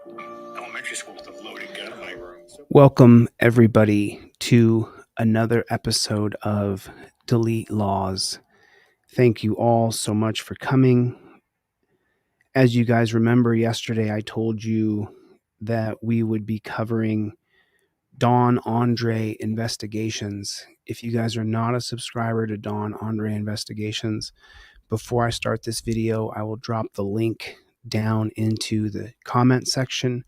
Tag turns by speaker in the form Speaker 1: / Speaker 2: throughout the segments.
Speaker 1: Elementary school with a loaded gun in my room.
Speaker 2: Welcome, everybody, to another episode of Delete Laws. Thank you all so much for coming. As you guys remember, yesterday I told you that we would be covering Don Andre Investigations. If you guys are not a subscriber to Don Andre Investigations, before I start this video, I will drop the link down into the comment section.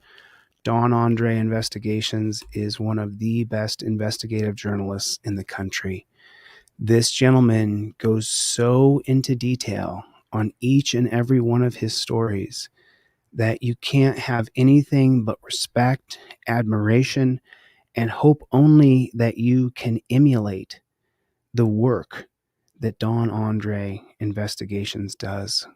Speaker 2: Don Andre Investigations is one of the best investigative journalists in the country. This gentleman goes so into detail on each and every one of his stories that you can't have anything but respect, admiration, and hope only that you can emulate the work that Don Andre Investigations does.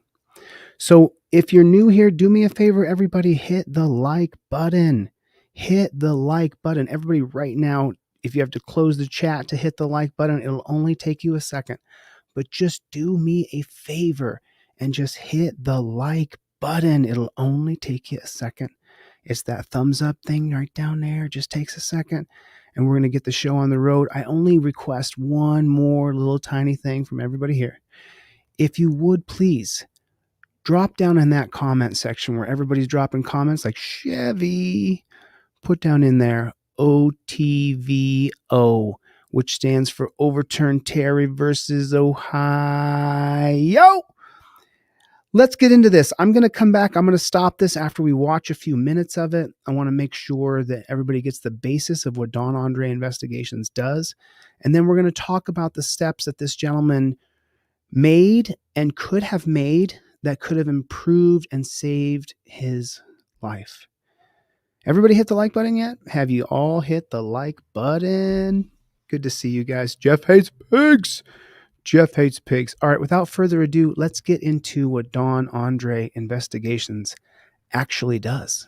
Speaker 2: So if you're new here, do me a favor, everybody, hit the like button. Hit the like button. Everybody right now, if you have to close the chat to hit the like button, it'll only take you a second. But just do me a favor and just hit the like button. It'll only take you a second. It's that thumbs up thing right down there. It just takes a second. And we're going to get the show on the road. I only request one more little tiny thing from everybody here. If you would please drop down in that comment section where everybody's dropping comments like Chevy, put down in there OTVO, which stands for Overturn Terry versus Ohio. Let's get into this. I'm going to come back. I'm going to stop this after we watch a few minutes of it. I want to make sure that everybody gets the basis of what Don Andre Investigations does. And then we're going to talk about the steps that this gentleman made and could have made that could have improved and saved his life. Everybody hit the like button yet? Have you all hit the like button? Good to see you guys. Jeff hates pigs. Jeff hates pigs. All right, without further ado, let's get into what Don Andre Investigations actually does.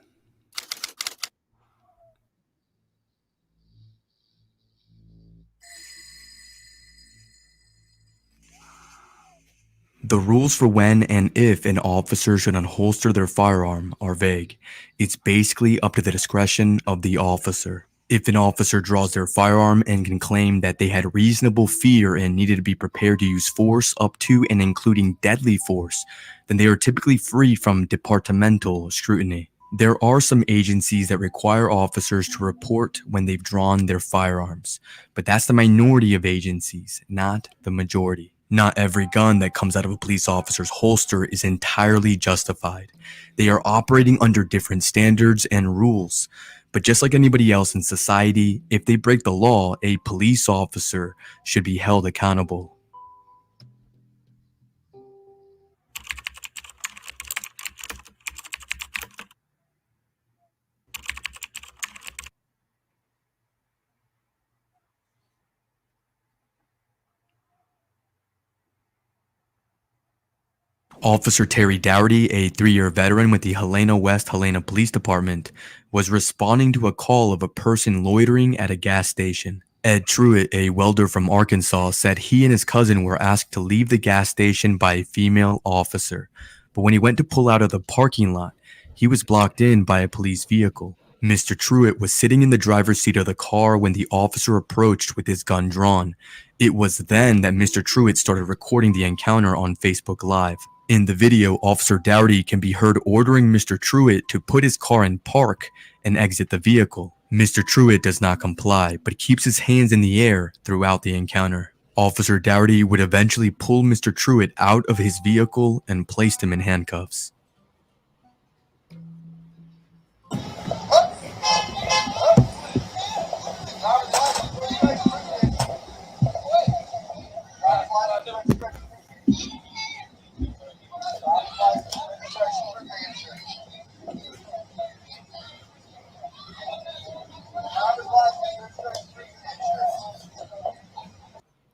Speaker 3: The rules for when and if an officer should unholster their firearm are vague. It's basically up to the discretion of the officer. If an officer draws their firearm and can claim that they had reasonable fear and needed to be prepared to use force up to and including deadly force, then they are typically free from departmental scrutiny. There are some agencies that require officers to report when they've drawn their firearms, but that's the minority of agencies, not the majority. Not every gun that comes out of a police officer's holster is entirely justified. They are operating under different standards and rules. But just like anybody else in society, if they break the law, a police officer should be held accountable. Officer Terry Dougherty, a 3-year veteran with the Helena West Helena Police Department, was responding to a call of a person loitering at a gas station. Ed Truitt, a welder from Arkansas, said he and his cousin were asked to leave the gas station by a female officer, but when he went to pull out of the parking lot, he was blocked in by a police vehicle. Mr. Truitt was sitting in the driver's seat of the car when the officer approached with his gun drawn. It was then that Mr. Truitt started recording the encounter on Facebook Live. In the video, Officer Dougherty can be heard ordering Mr. Truitt to put his car in park and exit the vehicle. Mr. Truitt does not comply, but keeps his hands in the air throughout the encounter. Officer Dougherty would eventually pull Mr. Truitt out of his vehicle and placed him in handcuffs.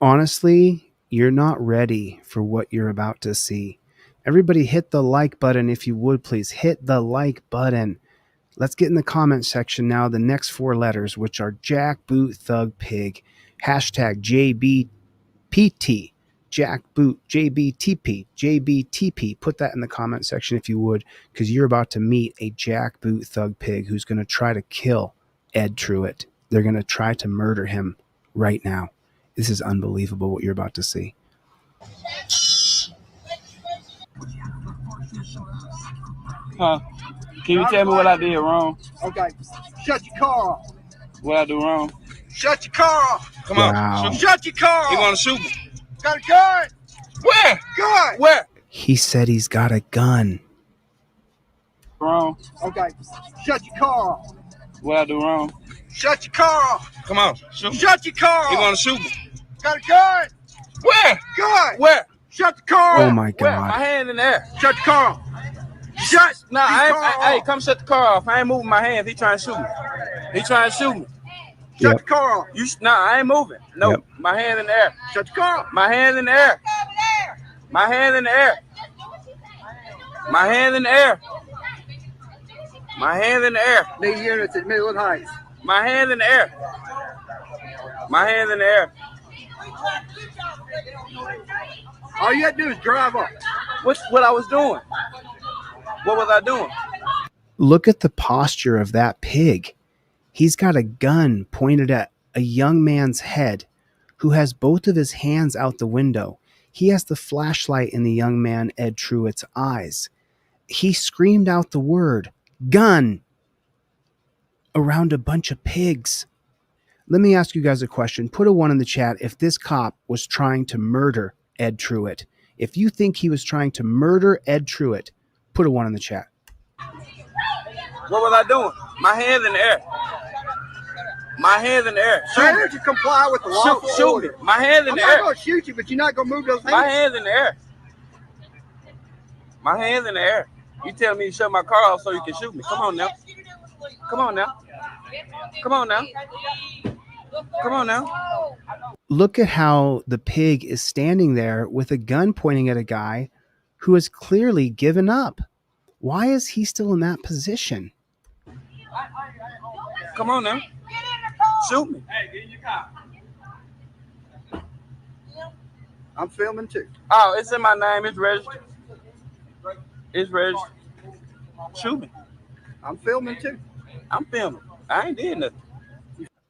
Speaker 2: Honestly, you're not ready for what you're about to see. Everybody hit the like button if you would, please. Hit the like button. Let's get in the comment section now. The next 4 letters, which are Jack Boot Thug Pig, hashtag JBPT, jackboot, JBTP. Put that in the comment section if you would, because you're about to meet a jackboot thug pig who's going to try to kill Ed Truitt. They're going to try to murder him right now. This is unbelievable what you're about to see.
Speaker 4: Huh? Can you tell me what I did wrong?
Speaker 5: Okay. Shut your car off.
Speaker 4: What I do wrong?
Speaker 5: Shut your car off.
Speaker 4: Come
Speaker 2: Wow.
Speaker 4: on.
Speaker 5: Shut your car off.
Speaker 4: You want to shoot me?
Speaker 5: Got a gun.
Speaker 4: Where?
Speaker 5: Gun.
Speaker 4: Where?
Speaker 2: He said he's got a gun.
Speaker 4: Wrong.
Speaker 5: Okay. Shut your car off.
Speaker 4: What I do wrong?
Speaker 5: Shut your car off.
Speaker 4: Come on. Shoot me.
Speaker 5: Shut your car off.
Speaker 4: You want to shoot me?
Speaker 5: Got a gun.
Speaker 4: Where?
Speaker 5: Gun.
Speaker 4: Where?
Speaker 5: Shut the car
Speaker 2: Oh
Speaker 5: off.
Speaker 2: my
Speaker 4: Where? My
Speaker 2: God.
Speaker 4: hand in the air.
Speaker 5: Shut the car off. Shut
Speaker 4: Nah,
Speaker 5: the car off.
Speaker 4: hey, come shut the car off. I ain't moving my hands. He trying to shoot me. He trying to shoot me.
Speaker 5: Shut
Speaker 2: Yep.
Speaker 5: the car off.
Speaker 4: I ain't moving. No,
Speaker 2: Yep.
Speaker 4: my hand in the air.
Speaker 5: Shut the car off.
Speaker 4: My hand in the air. My hand in the air. My hand in the air. My hand in the air.
Speaker 5: Need units at Midland Heights.
Speaker 4: My hand in the air. My hand in the air.
Speaker 5: All you have to do is drive up.
Speaker 4: What I was doing? What was I doing?
Speaker 2: Look at the posture of that pig. He's got a gun pointed at a young man's head who has both of his hands out the window. He has the flashlight in the young man Ed Truitt's eyes. He screamed out the word gun around a bunch of pigs. Let me ask you guys a question. Put a 1 in the chat if this cop was trying to murder Ed Truitt. If you think he was trying to murder Ed Truitt, put a 1 in the chat.
Speaker 4: What was I doing? My hands in the air. My hands in the air.
Speaker 5: Shoot me. To comply with the lawful
Speaker 4: Shoot me.
Speaker 5: order.
Speaker 4: My hands in
Speaker 5: I'm
Speaker 4: the
Speaker 5: not
Speaker 4: air.
Speaker 5: going to shoot you, but you're not going to move those hands.
Speaker 4: My hands in the air. My hands in the air. You tell me to shut my car off so you can shoot me. Come on now. Come on now. Come on now. Come on now.
Speaker 2: Look at how the pig is standing there with a gun pointing at a guy who has clearly given up. Why is he still in that position?
Speaker 4: Come on now. Shoot me.
Speaker 5: I'm filming too.
Speaker 4: Oh, it's in my name. It's registered. It's registered. Shoot me.
Speaker 5: I'm filming too.
Speaker 4: I'm filming. I ain't did nothing.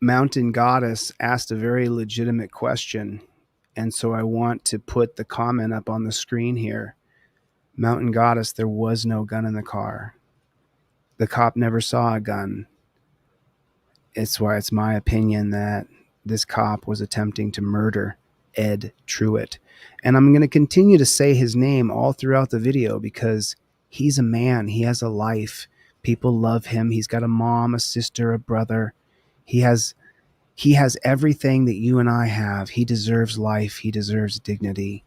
Speaker 2: Mountain Goddess asked a very legitimate question, and so I want to put the comment up on the screen here. Mountain Goddess, there was no gun in the car. The cop never saw a gun. It's why it's my opinion that this cop was attempting to murder Ed Truitt. And I'm going to continue to say his name all throughout the video because he's a man. He has a life. People love him. He's got a mom, a sister, a brother. He has everything that you and I have. He deserves life. He deserves dignity.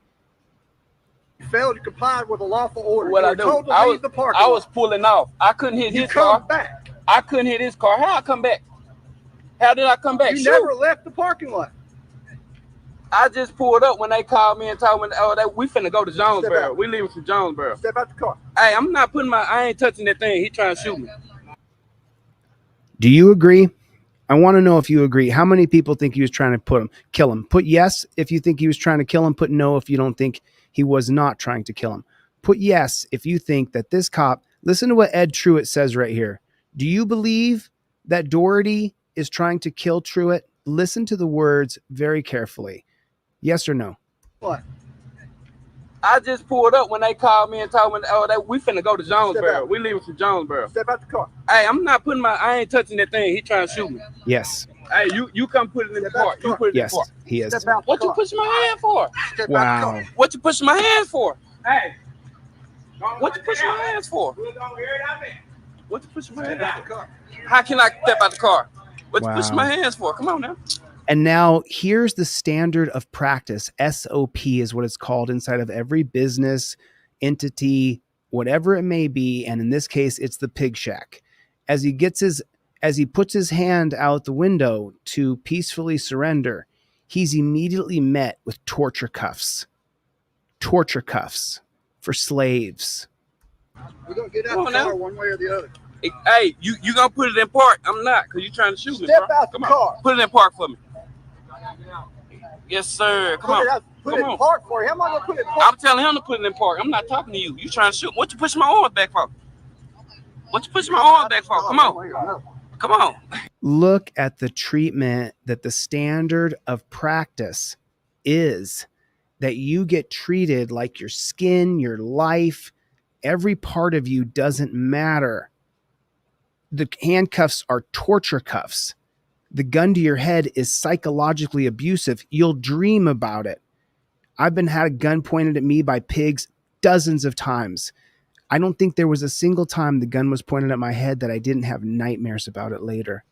Speaker 5: You failed to comply with a lawful order.
Speaker 4: What
Speaker 5: You
Speaker 4: I
Speaker 5: were
Speaker 4: do?
Speaker 5: told to
Speaker 4: I
Speaker 5: leave the parking
Speaker 4: was
Speaker 5: lot.
Speaker 4: pulling off. I couldn't hit
Speaker 5: You
Speaker 4: his
Speaker 5: come
Speaker 4: car.
Speaker 5: back.
Speaker 4: I couldn't hit his car. How I come back? How did I come back?
Speaker 5: You
Speaker 4: Shoot.
Speaker 5: never left the parking lot.
Speaker 4: I just pulled up when they called me and told me, we finna go to
Speaker 5: Step
Speaker 4: Jonesboro.
Speaker 5: out.
Speaker 4: We leaving from Jonesboro.
Speaker 5: Step out the car.
Speaker 4: Hey, I'm not putting I ain't touching that thing. He trying to shoot me.
Speaker 2: Do you agree? I want to know if you agree. How many people think he was trying to kill him? Put yes if you think he was trying to kill him. Put no if you don't think he was not trying to kill him. Put yes if you think that this cop, listen to what Ed Truitt says right here. Do you believe that Doherty is trying to kill Truitt? Listen to the words very carefully. Yes or no?
Speaker 5: What?
Speaker 4: I just pulled up when they called me and told me, we finna go to
Speaker 5: Step
Speaker 4: Jonesboro.
Speaker 5: out.
Speaker 4: We leaving from Jonesboro.
Speaker 5: Step out the car.
Speaker 4: Hey, I'm not putting I ain't touching that thing. He trying to shoot me.
Speaker 2: Yes.
Speaker 4: Hey, you come put it in the
Speaker 5: Step out
Speaker 4: park.
Speaker 5: the
Speaker 4: You
Speaker 5: car.
Speaker 4: put it in
Speaker 2: Yes,
Speaker 4: the park.
Speaker 2: he is.
Speaker 5: Step out the
Speaker 4: What you
Speaker 5: car.
Speaker 4: pushing my hand for?
Speaker 5: Step out the
Speaker 2: Wow.
Speaker 5: car.
Speaker 4: What you pushing my hands for? Hey. What you pushing my hands for? What you pushing my hands for? How can I step out the car? What you pushing
Speaker 2: Wow.
Speaker 4: my hands for? Come on now.
Speaker 2: And now here's the standard of practice. SOP is what it's called inside of every business, entity, whatever it may be. And in this case, it's the pig shack. As he puts his hand out the window to peacefully surrender, he's immediately met with torture cuffs. Torture cuffs for slaves.
Speaker 5: We're going to get out
Speaker 4: Come
Speaker 5: the
Speaker 4: on
Speaker 5: car
Speaker 4: now.
Speaker 5: one way or the other.
Speaker 4: Hey, you gonna put it in park? I'm not, because you trying to shoot me,
Speaker 5: Step
Speaker 4: bro.
Speaker 5: out the
Speaker 4: Come on.
Speaker 5: car.
Speaker 4: Put it in park for me. Yes, sir. Come on.
Speaker 5: Put put it
Speaker 4: Come
Speaker 5: in
Speaker 4: on.
Speaker 5: park for you. How am I gonna put it in park?
Speaker 4: I'm telling him to put it in park. I'm not talking to you. You trying to shoot? What you pushing my arm back for? What you pushing my arm back for? Come on. Come on.
Speaker 2: Look at the treatment that the standard of practice is, that you get treated like your skin, your life, every part of you doesn't matter. The handcuffs are torture cuffs. The gun to your head is psychologically abusive. You'll dream about it. I've been had a gun pointed at me by pigs dozens of times. I don't think there was a single time the gun was pointed at my head that I didn't have nightmares about it later.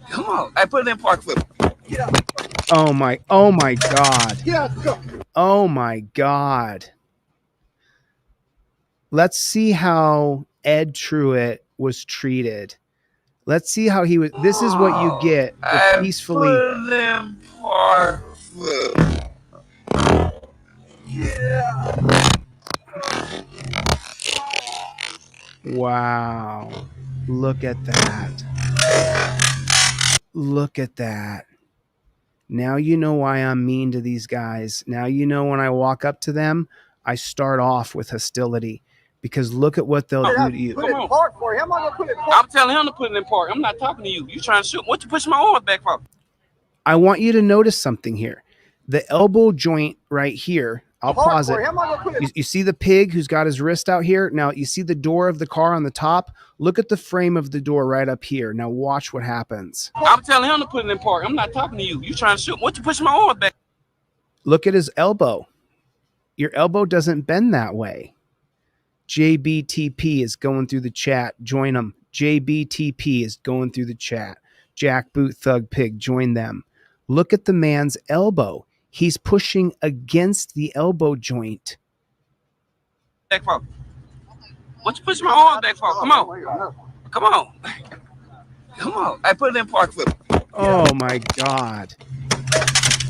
Speaker 4: Come on. I put it in park for me.
Speaker 5: Get out.
Speaker 2: Oh my God.
Speaker 5: Get out. Go.
Speaker 2: Oh my God. Let's see how Ed Truitt was treated. Let's see how he was. This is what you get for peacefully.
Speaker 4: Put it in park for me. Yeah.
Speaker 2: Wow. Look at that. Look at that. Now you know why I'm mean to these guys. Now you know when I walk up to them, I start off with hostility, because look at what they'll do to you.
Speaker 5: Put it in park for you. How am I gonna put it in park?
Speaker 4: I'm telling him to put it in park. I'm not talking to you. You trying to shoot? What you pushing my arm back for?
Speaker 2: I want you to notice something here. The elbow joint right here, I'll pause it. You see the pig who's got his wrist out here? Now you see the door of the car on the top? Look at the frame of the door right up here. Now watch what happens.
Speaker 4: I'm telling him to put it in park. I'm not talking to you. You trying to shoot? What you pushing my arm back?
Speaker 2: Look at his elbow. Your elbow doesn't bend that way. JBTP is going through the chat. Join them. JBTP is going through the chat. Jack Boot Thug Pig, join them. Look at the man's elbow. He's pushing against the elbow joint.
Speaker 4: Back for? What you pushing my arm back for? Come on. Come on. Come on. I put it in park for me.
Speaker 2: Oh my God.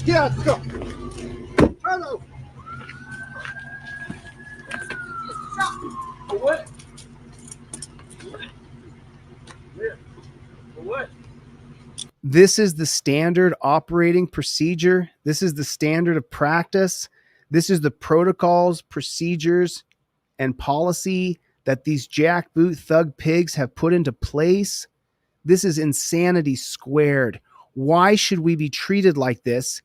Speaker 5: Yeah, go. Hello.
Speaker 4: For what? For what?
Speaker 2: This is the standard operating procedure. This is the standard of practice. This is the protocols, procedures, and policy that these jackboot thug pigs have put into place. This is insanity squared. Why should we be treated like this?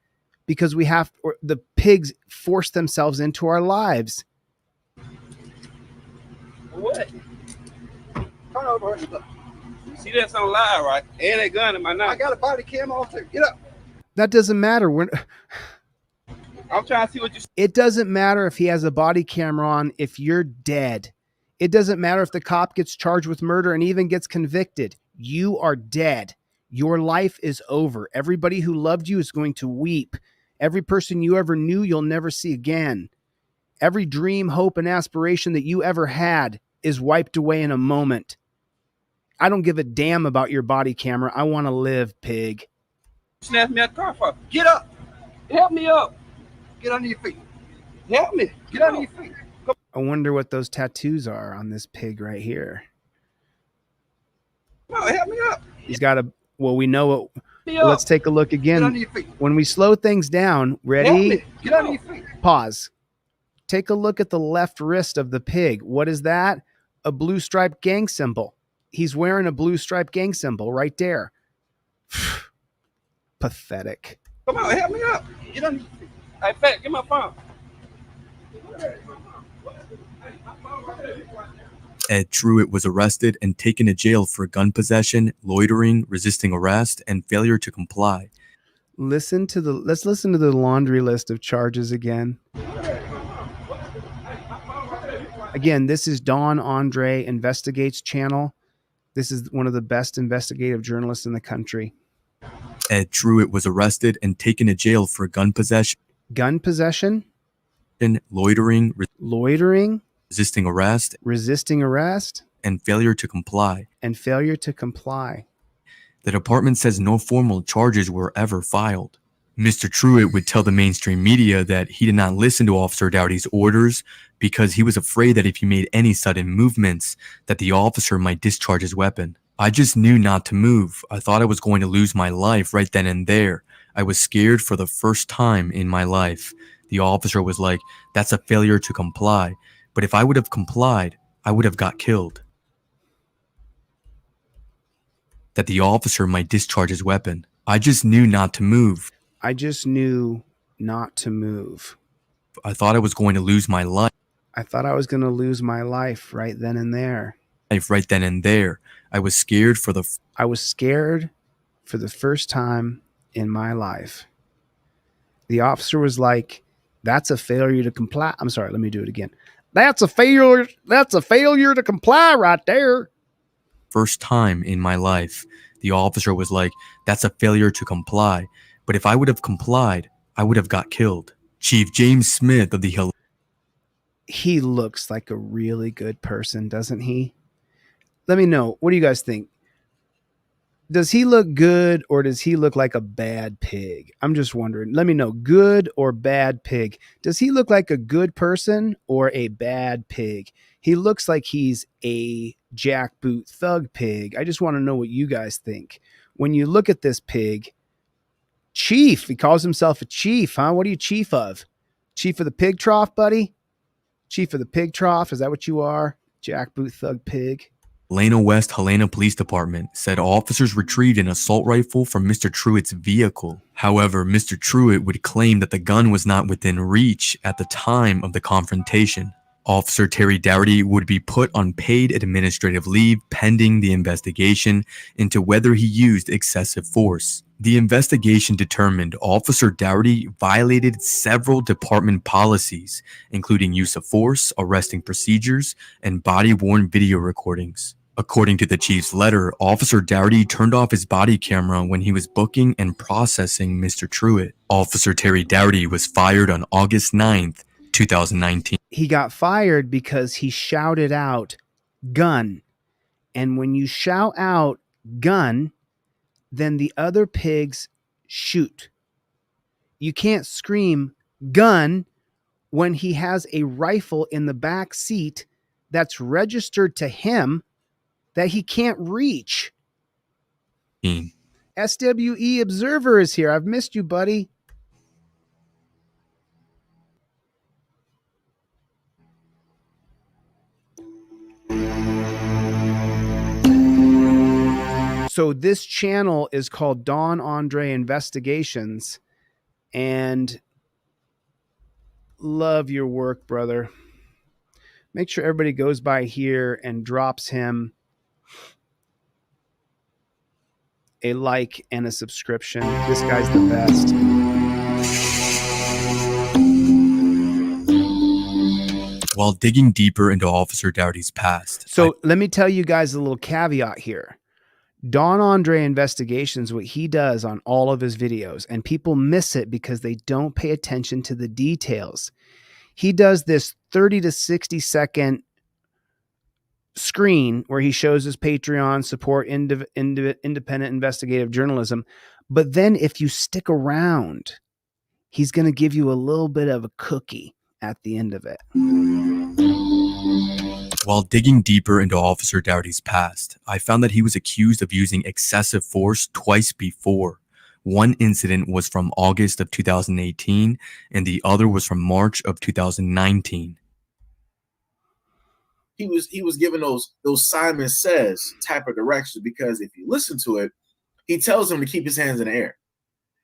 Speaker 2: Because the pigs force themselves into our lives.
Speaker 4: What?
Speaker 5: Turn over.
Speaker 4: See, that's on live, right? And that gun in my
Speaker 5: I
Speaker 4: knife.
Speaker 5: got a body cam on too. Get up.
Speaker 2: That doesn't matter.
Speaker 4: I'm trying to see what you.
Speaker 2: It doesn't matter if he has a body camera on if you're dead. It doesn't matter if the cop gets charged with murder and even gets convicted. You are dead. Your life is over. Everybody who loved you is going to weep. Every person you ever knew, you'll never see again. Every dream, hope, and aspiration that you ever had is wiped away in a moment. I don't give a damn about your body camera. I want to live, pig.
Speaker 4: Snap me out the car for?
Speaker 5: Get up.
Speaker 4: Help me up.
Speaker 5: Get under your feet.
Speaker 4: Help me.
Speaker 5: Get under your feet.
Speaker 2: I wonder what those tattoos are on this pig right here.
Speaker 4: Come on, help me up.
Speaker 2: He's got we know it.
Speaker 4: Me up.
Speaker 2: Let's take a look
Speaker 5: Get under
Speaker 2: again.
Speaker 5: your feet.
Speaker 2: When we slow things down,
Speaker 4: Help
Speaker 2: ready?
Speaker 4: me.
Speaker 5: Get under your feet.
Speaker 2: Pause. Take a look at the left wrist of the pig. What is that? A blue striped gang symbol. He's wearing a blue striped gang symbol right there. Pathetic.
Speaker 4: Come on, help me up.
Speaker 5: Get under your feet.
Speaker 4: Hey, Fat, get my phone.
Speaker 3: Ed Truitt was arrested and taken to jail for gun possession, loitering, resisting arrest, and failure to comply.
Speaker 2: Let's listen to the laundry list of charges again. Again, this is Don Andre Investigates channel. This is one of the best investigative journalists in the country.
Speaker 3: Ed Truitt was arrested and taken to jail for gun possession, loitering, resisting arrest, and failure to comply. The department says no formal charges were ever filed. Mr. Truitt would tell the mainstream media that he did not listen to Officer Dowdy's orders because he was afraid that if he made any sudden movements, that the officer might discharge his weapon. I just knew not to move. I thought I was going to lose my life right then and there. I was scared for the first time in my life. The officer was like, "That's a failure to comply. But if I would have complied, I would have got killed." That the officer might discharge his weapon. I just knew not to move.
Speaker 2: I just knew not to move.
Speaker 3: I thought I was going to lose my life.
Speaker 2: I thought I was going to lose my life right then and there.
Speaker 3: Right then and there. I was scared for the
Speaker 2: first time in my life. The officer was like, "That's a failure to comply." I'm sorry, let me do it again. That's a failure to comply right there.
Speaker 3: First time in my life. The officer was like, "That's a failure to comply. But if I would have complied, I would have got killed." Chief James Smith of the
Speaker 2: He looks like a really good person, doesn't he? Let me know. What do you guys think? Does he look good or does he look like a bad pig? I'm just wondering. Let me know. Good or bad pig? Does he look like a good person or a bad pig? He looks like he's a jackboot thug pig. I just want to know what you guys think. When you look at this pig, chief, he calls himself a chief, huh? What are you chief of? Chief of the pig trough, buddy? Chief of the pig trough? Is that what you are? Jackboot thug pig?
Speaker 3: Helena West Helena Police Department said officers retrieved an assault rifle from Mr. Truitt's vehicle. However, Mr. Truitt would claim that the gun was not within reach at the time of the confrontation. Officer Terry Dougherty would be put on paid administrative leave pending the investigation into whether he used excessive force. The investigation determined Officer Dougherty violated several department policies, including use of force, arresting procedures, and body-worn video recordings. According to the chief's letter, Officer Dougherty turned off his body camera when he was booking and processing Mr. Truitt. Officer Terry Dougherty was fired on August 9th, 2019.
Speaker 2: He got fired because he shouted out gun. And when you shout out gun, then the other pigs shoot. You can't scream gun when he has a rifle in the back seat that's registered to him that he can't reach. SWE Observer is here. I've missed you, buddy. So this channel is called Don Andre Investigations, and love your work, brother. Make sure everybody goes by here and drops him a like and a subscription. This guy's the best.
Speaker 3: While digging deeper into Officer Dougherty's past.
Speaker 2: So let me tell you guys a little caveat here. Don Andre Investigations, what he does on all of his videos, and people miss it because they don't pay attention to the details. He does this 30 to 60 second screen where he shows his Patreon, support independent investigative journalism. But then if you stick around, he's going to give you a little bit of a cookie at the end of it.
Speaker 3: While digging deeper into Officer Dougherty's past, I found that he was accused of using excessive force twice before. One incident was from August of 2018, and the other was from March of 2019.
Speaker 6: He was given those Simon Says type of directions, because if you listen to it, he tells him to keep his hands in the air,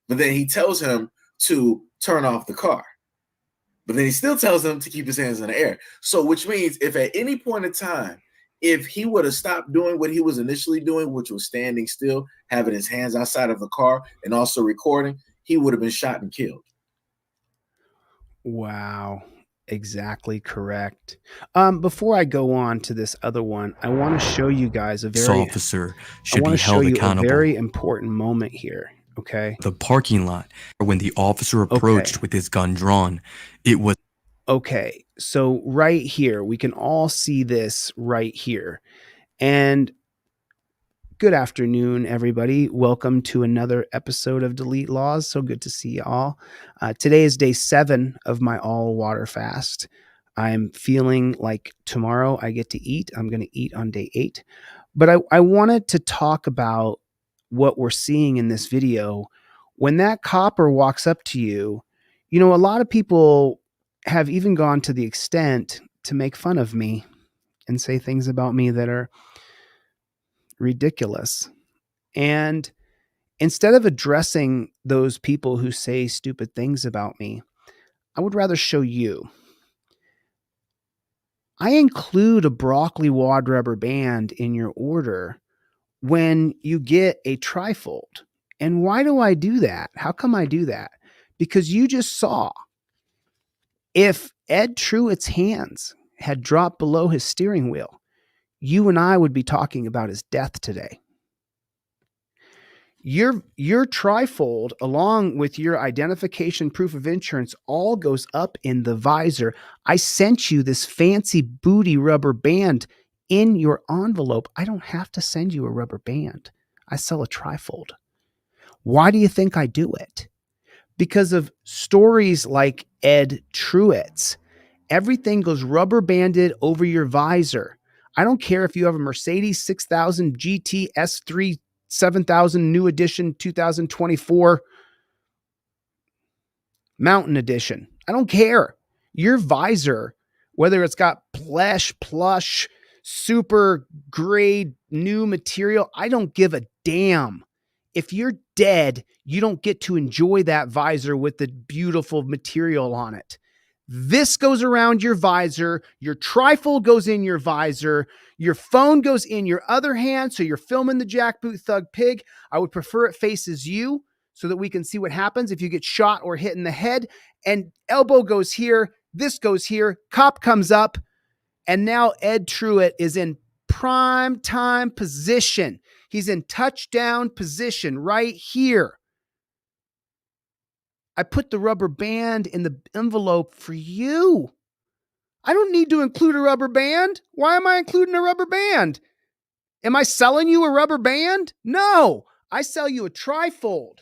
Speaker 6: but then he tells him to turn off the car. But then he still tells him to keep his hands in the air. So which means if at any point in time, if he would have stopped doing what he was initially doing, which was standing still, having his hands outside of the car and also recording, he would have been shot and killed.
Speaker 2: Wow. Exactly correct. Before I go on to this other one, I want to show you guys a very
Speaker 3: officer should be held accountable.
Speaker 2: A very important moment here. Okay.
Speaker 3: The parking lot, when the officer approached with his gun drawn, it was
Speaker 2: okay. So right here, we can all see this right here. And good afternoon, everybody. Welcome to another episode of Delete Laws. So good to see you all. Today is day 7 of my all water fast. I'm feeling like tomorrow I get to eat. I'm going to eat on day 8. But I wanted to talk about what we're seeing in this video When that copper walks up to you, you know, a lot of people have even gone to the extent to make fun of me and say things about me that are ridiculous. And instead of addressing those people who say stupid things about me, I would rather show you. I include a broccoli wad rubber band in your order when you get a trifold. And why do I do that? How come I do that? Because you just saw if Ed Truitt's hands had dropped below his steering wheel, you and I would be talking about his death today. Your trifold, along with your identification proof of insurance, all goes up in the visor. I sent you this fancy booty rubber band in your envelope. I don't have to send you a rubber band. I sell a trifold. Why do you think I do it? Because of stories like Ed Truitt's. Everything goes rubber banded over your visor. I don't care if you have a Mercedes 6000 GT S3 7000 new edition 2024 Mountain Edition. I don't care. Your visor, whether it's got plush, super grade new material, I don't give a damn. If you're dead, you don't get to enjoy that visor with the beautiful material on it. This goes around your visor. Your trifold goes in your visor. Your phone goes in your other hand. So you're filming the Jackboot Thug Pig. I would prefer it faces you so that we can see what happens if you get shot or hit in the head. And elbow goes here. This goes here. Cop comes up. And now Ed Truitt is in prime time position. He's in touchdown position right here. I put the rubber band in the envelope for you. I don't need to include a rubber band. Why am I including a rubber band? Am I selling you a rubber band? No, I sell you a trifold.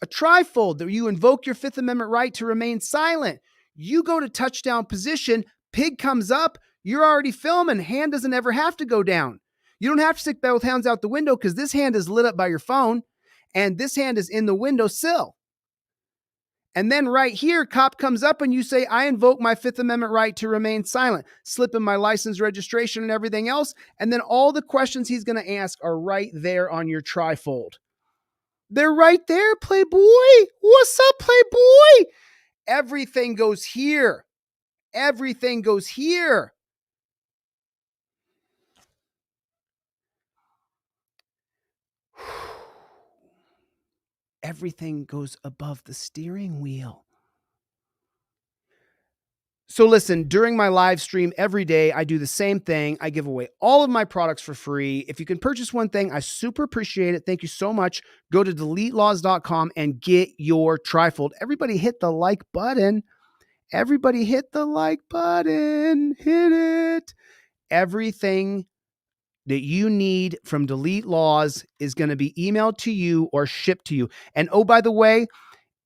Speaker 2: A trifold that you invoke your Fifth Amendment right to remain silent. You go to touchdown position, pig comes up, you're already filming, hand doesn't ever have to go down. You don't have to stick both hands out the window because this hand is lit up by your phone and this hand is in the windowsill. And then right here, cop comes up and you say, I invoke my Fifth Amendment right to remain silent, slip in my license, registration, and everything else. And then all the questions he's going to ask are right there on your trifold. They're right there, Playboy. What's up, Playboy? Everything goes here. Everything goes here. Everything goes above the steering wheel. So listen, during my live stream every day, I do the same thing. I give away all of my products for free. If you can purchase one thing, I super appreciate it. Thank you so much. Go to deletelaws.com and get your trifold. Everybody hit the like button. Everybody hit the like button. Hit it. Everything that you need from Delete Laws is going to be emailed to you or shipped to you. And oh, by the way,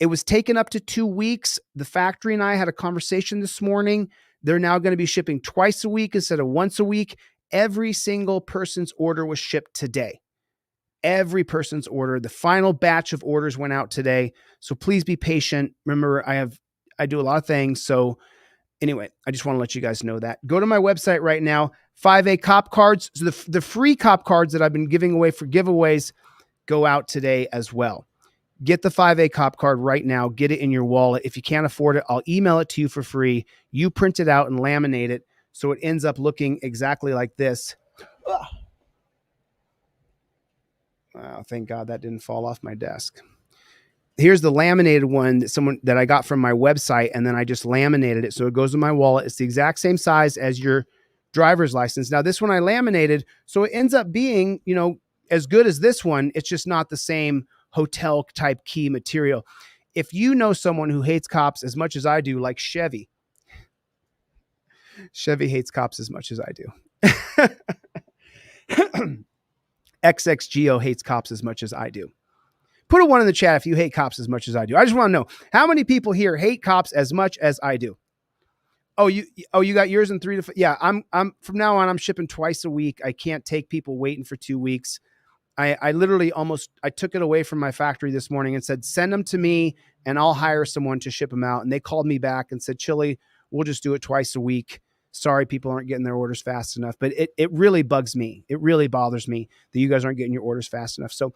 Speaker 2: it was taken up to 2 weeks. The factory and I had a conversation this morning. They're now going to be shipping twice a week instead of once a week. Every single person's order was shipped today. Every person's order. The final batch of orders went out today. So please be patient. Remember, I do a lot of things. So anyway, I just want to let you guys know that. Go to my website right now. 5A cop cards. So the free cop cards that I've been giving away for giveaways go out today as well. Get the 5A cop card right now. Get it in your wallet. If you can't afford it, I'll email it to you for free. You print it out and laminate it so it ends up looking exactly like this. Wow, thank God that didn't fall off my desk. Here's the laminated one that I got from my website, and then I just laminated it so it goes in my wallet. It's the exact same size as your driver's license. Now, this one I laminated, so it ends up being, as good as this one. It's just not the same hotel type key material. If you know someone who hates cops as much as I do, like Chevy hates cops as much as I do. XXGO hates cops as much as I do. Put a 1 in the chat if you hate cops as much as I do. I just want to know how many people here hate cops as much as I do. Oh, you got yours in 3 to 5. Yeah, I'm from now on, I'm shipping twice a week. I can't take people waiting for 2 weeks. I literally I took it away from my factory this morning and said, send them to me and I'll hire someone to ship them out. And they called me back and said, Chille, we'll just do it twice a week. Sorry, people aren't getting their orders fast enough. But it really bugs me. It really bothers me that you guys aren't getting your orders fast enough. So,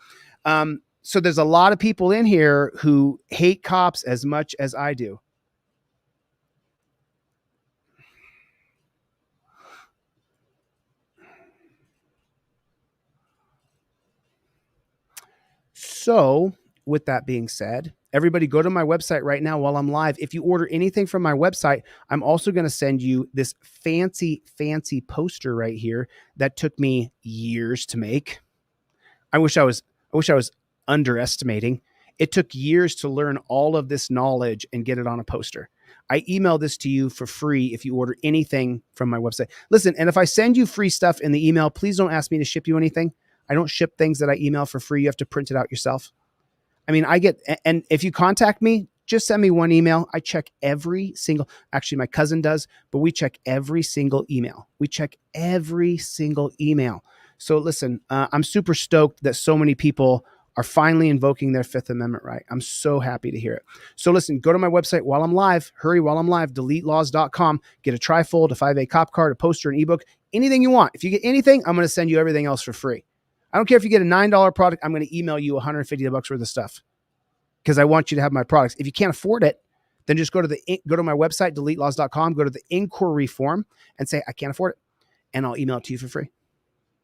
Speaker 2: so there's a lot of people in here who hate cops as much as I do. So with that being said, everybody go to my website right now while I'm live. If you order anything from my website, I'm also going to send you this fancy, fancy poster right here that took me years to make. I wish I was underestimating. It took years to learn all of this knowledge and get it on a poster. I email this to you for free if you order anything from my website. Listen, and if I send you free stuff in the email, please don't ask me to ship you anything. I don't ship things that I email for free. You have to print it out yourself. I mean, and if you contact me, just send me one email. I check every single, actually my cousin does, but we check every single email. We check every single email. So listen, I'm super stoked that so many people are finally invoking their Fifth Amendment right. I'm so happy to hear it. So listen, go to my website while I'm live. Hurry while I'm live, deletelaws.com. Get a trifold, a 5A cop card, a poster, an ebook, anything you want. If you get anything, I'm going to send you everything else for free. I don't care if you get a $9 product. I'm going to email you $150 worth of stuff because I want you to have my products. If you can't afford it, then just go to my website, deletelaws.com, go to the inquiry form and say, I can't afford it. And I'll email it to you for free.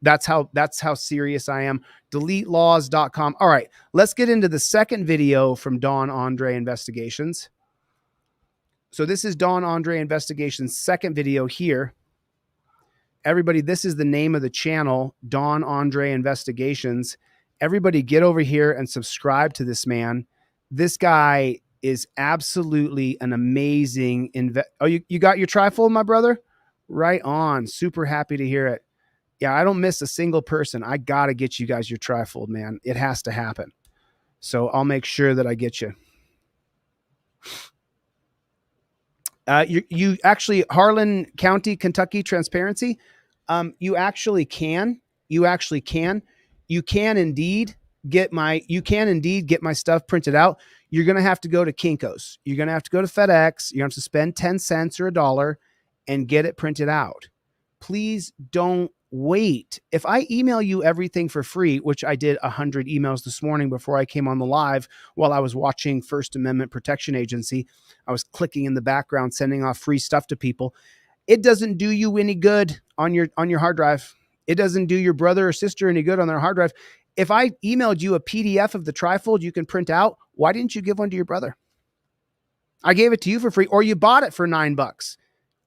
Speaker 2: That's how serious I am. Deletelaws.com. All right, let's get into the second video from Don Andre Investigations. So this is Don Andre Investigations' second video here. Everybody, this is the name of the channel, Don Andre Investigations. Everybody get over here and subscribe to this man. This guy is absolutely an amazing Oh, you got your trifold, my brother? Right on. Super happy to hear it. Yeah, I don't miss a single person. I got to get you guys your trifold, man. It has to happen. So I'll make sure that I get you. You actually, Harlan County, Kentucky Transparency. You can indeed get my stuff printed out. You're going to have to go to Kinko's. You're going to have to go to FedEx. You're going to have to spend 10 cents or $1 and get it printed out. Please don't wait. If I email you everything for free, which I did 100 emails this morning before I came on the live while I was watching First Amendment Protection Agency, I was clicking in the background, sending off free stuff to people. It doesn't do you any good on your hard drive. It doesn't do your brother or sister any good on their hard drive. If I emailed you a PDF of the trifold you can print out, why didn't you give one to your brother? I gave it to you for free, or you bought it for $9.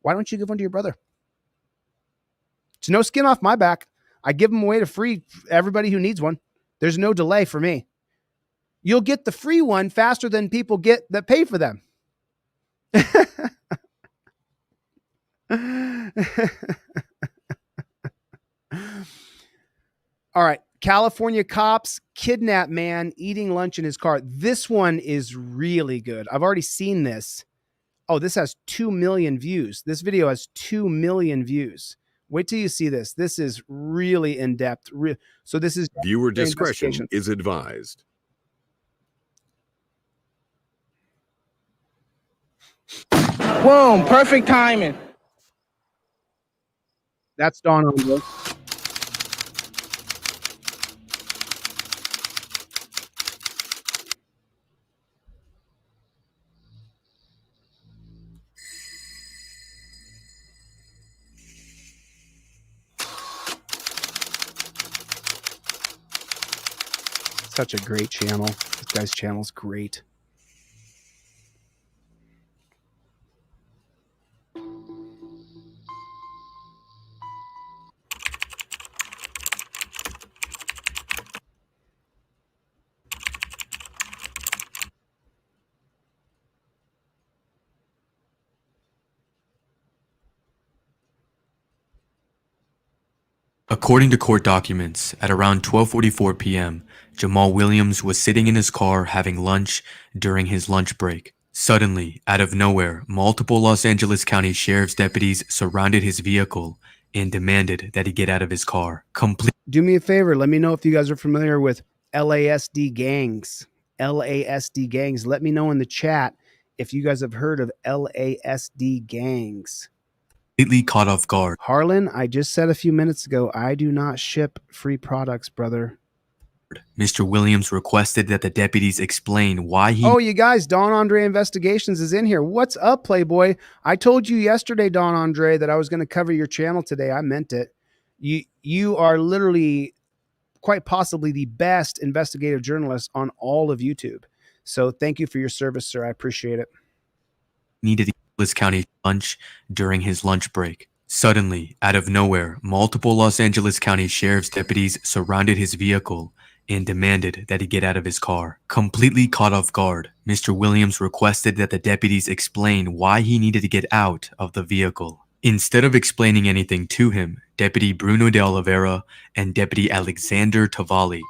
Speaker 2: Why don't you give one to your brother? It's no skin off my back. I give them away to free everybody who needs one. There's no delay for me. You'll get the free one faster than people get that pay for them. All right. California cops kidnap man eating lunch in his car. This one is really good. I've already seen this. Oh, this has 2 million views. This video has 2 million views. Wait till you see this. This is really in depth. So this is
Speaker 7: viewer discretion is advised.
Speaker 4: Boom, perfect timing.
Speaker 2: That's Don Andre. Such a great channel. This guy's channel is great.
Speaker 3: According to court documents, at around 12:44 p.m., Jamal Williams was sitting in his car having lunch during his lunch break. Suddenly, out of nowhere, multiple Los Angeles County Sheriff's deputies surrounded his vehicle and demanded that he get out of his car.
Speaker 2: Do me a favor. Let me know if you guys are familiar with LASD gangs. LASD gangs. Let me know in the chat if you guys have heard of LASD gangs.
Speaker 3: Completely caught off guard.
Speaker 2: Harlan, I just said a few minutes ago, I do not ship free products, brother.
Speaker 3: Mr. Williams requested that the deputies explain why he...
Speaker 2: Oh, you guys, Don Andre Investigations is in here. What's up, Playboy? I told you yesterday, Don Andre, that I was going to cover your channel today. I meant it. You are literally quite possibly the best investigative journalist on all of YouTube. So thank you for your service, sir. I appreciate it.
Speaker 3: Needed Los County lunch during his lunch break. Suddenly, out of nowhere, multiple Los Angeles County Sheriff's deputies surrounded his vehicle and demanded that he get out of his car. Completely caught off guard, Mr. Williams requested that the deputies explain why he needed to get out of the vehicle. Instead of explaining anything to him, Deputy Bruno de Oliveira and Deputy Alexander Tavalli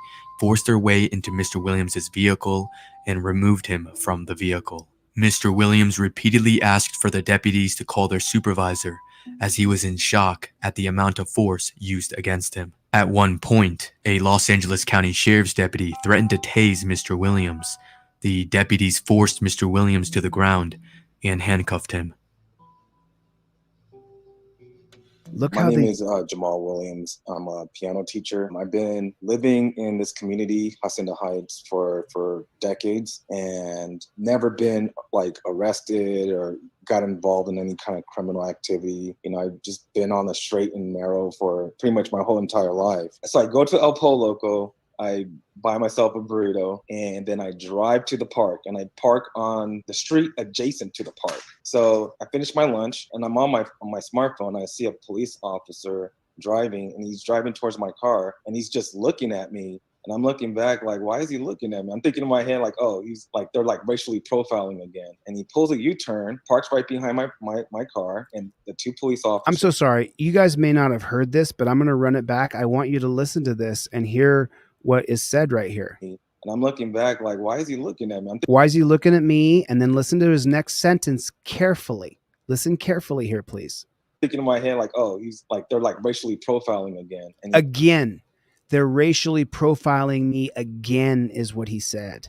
Speaker 3: forced their way into Mr. Williams' vehicle and removed him from the vehicle. Mr. Williams repeatedly asked for the deputies to call their supervisor, as he was in shock at the amount of force used against him. At one point, a Los Angeles County Sheriff's deputy threatened to tase Mr. Williams. The deputies forced Mr. Williams to the ground and handcuffed him.
Speaker 8: My name is Jamal Williams. I'm a piano teacher. I've been living in this community, Hacienda Heights, for decades and never been like arrested or got involved in any kind of criminal activity. You know, I've just been on the straight and narrow for pretty much my whole entire life. So I go to El Polo, I buy myself a burrito, and then I drive to the park, and I park on the street adjacent to the park. So I finish my lunch, and I'm on my smartphone. I see a police officer driving, and he's driving towards my car, and he's just looking at me. And I'm looking back like, why is he looking at me? I'm thinking in my head like, oh, he's like, they're like racially profiling again. And he pulls a U-turn, parks right behind my car, and the two police officers.
Speaker 2: I'm so sorry. You guys may not have heard this, but I'm going to run it back. I want you to listen to this and hear what is said right here.
Speaker 8: And I'm looking back like, why is he looking at me?
Speaker 2: Why is he looking at me? And then listen to his next sentence carefully. Listen carefully here, please.
Speaker 8: Thinking in my head like, oh, he's like, they're like racially profiling again. And
Speaker 2: again, they're racially profiling me again is what he said.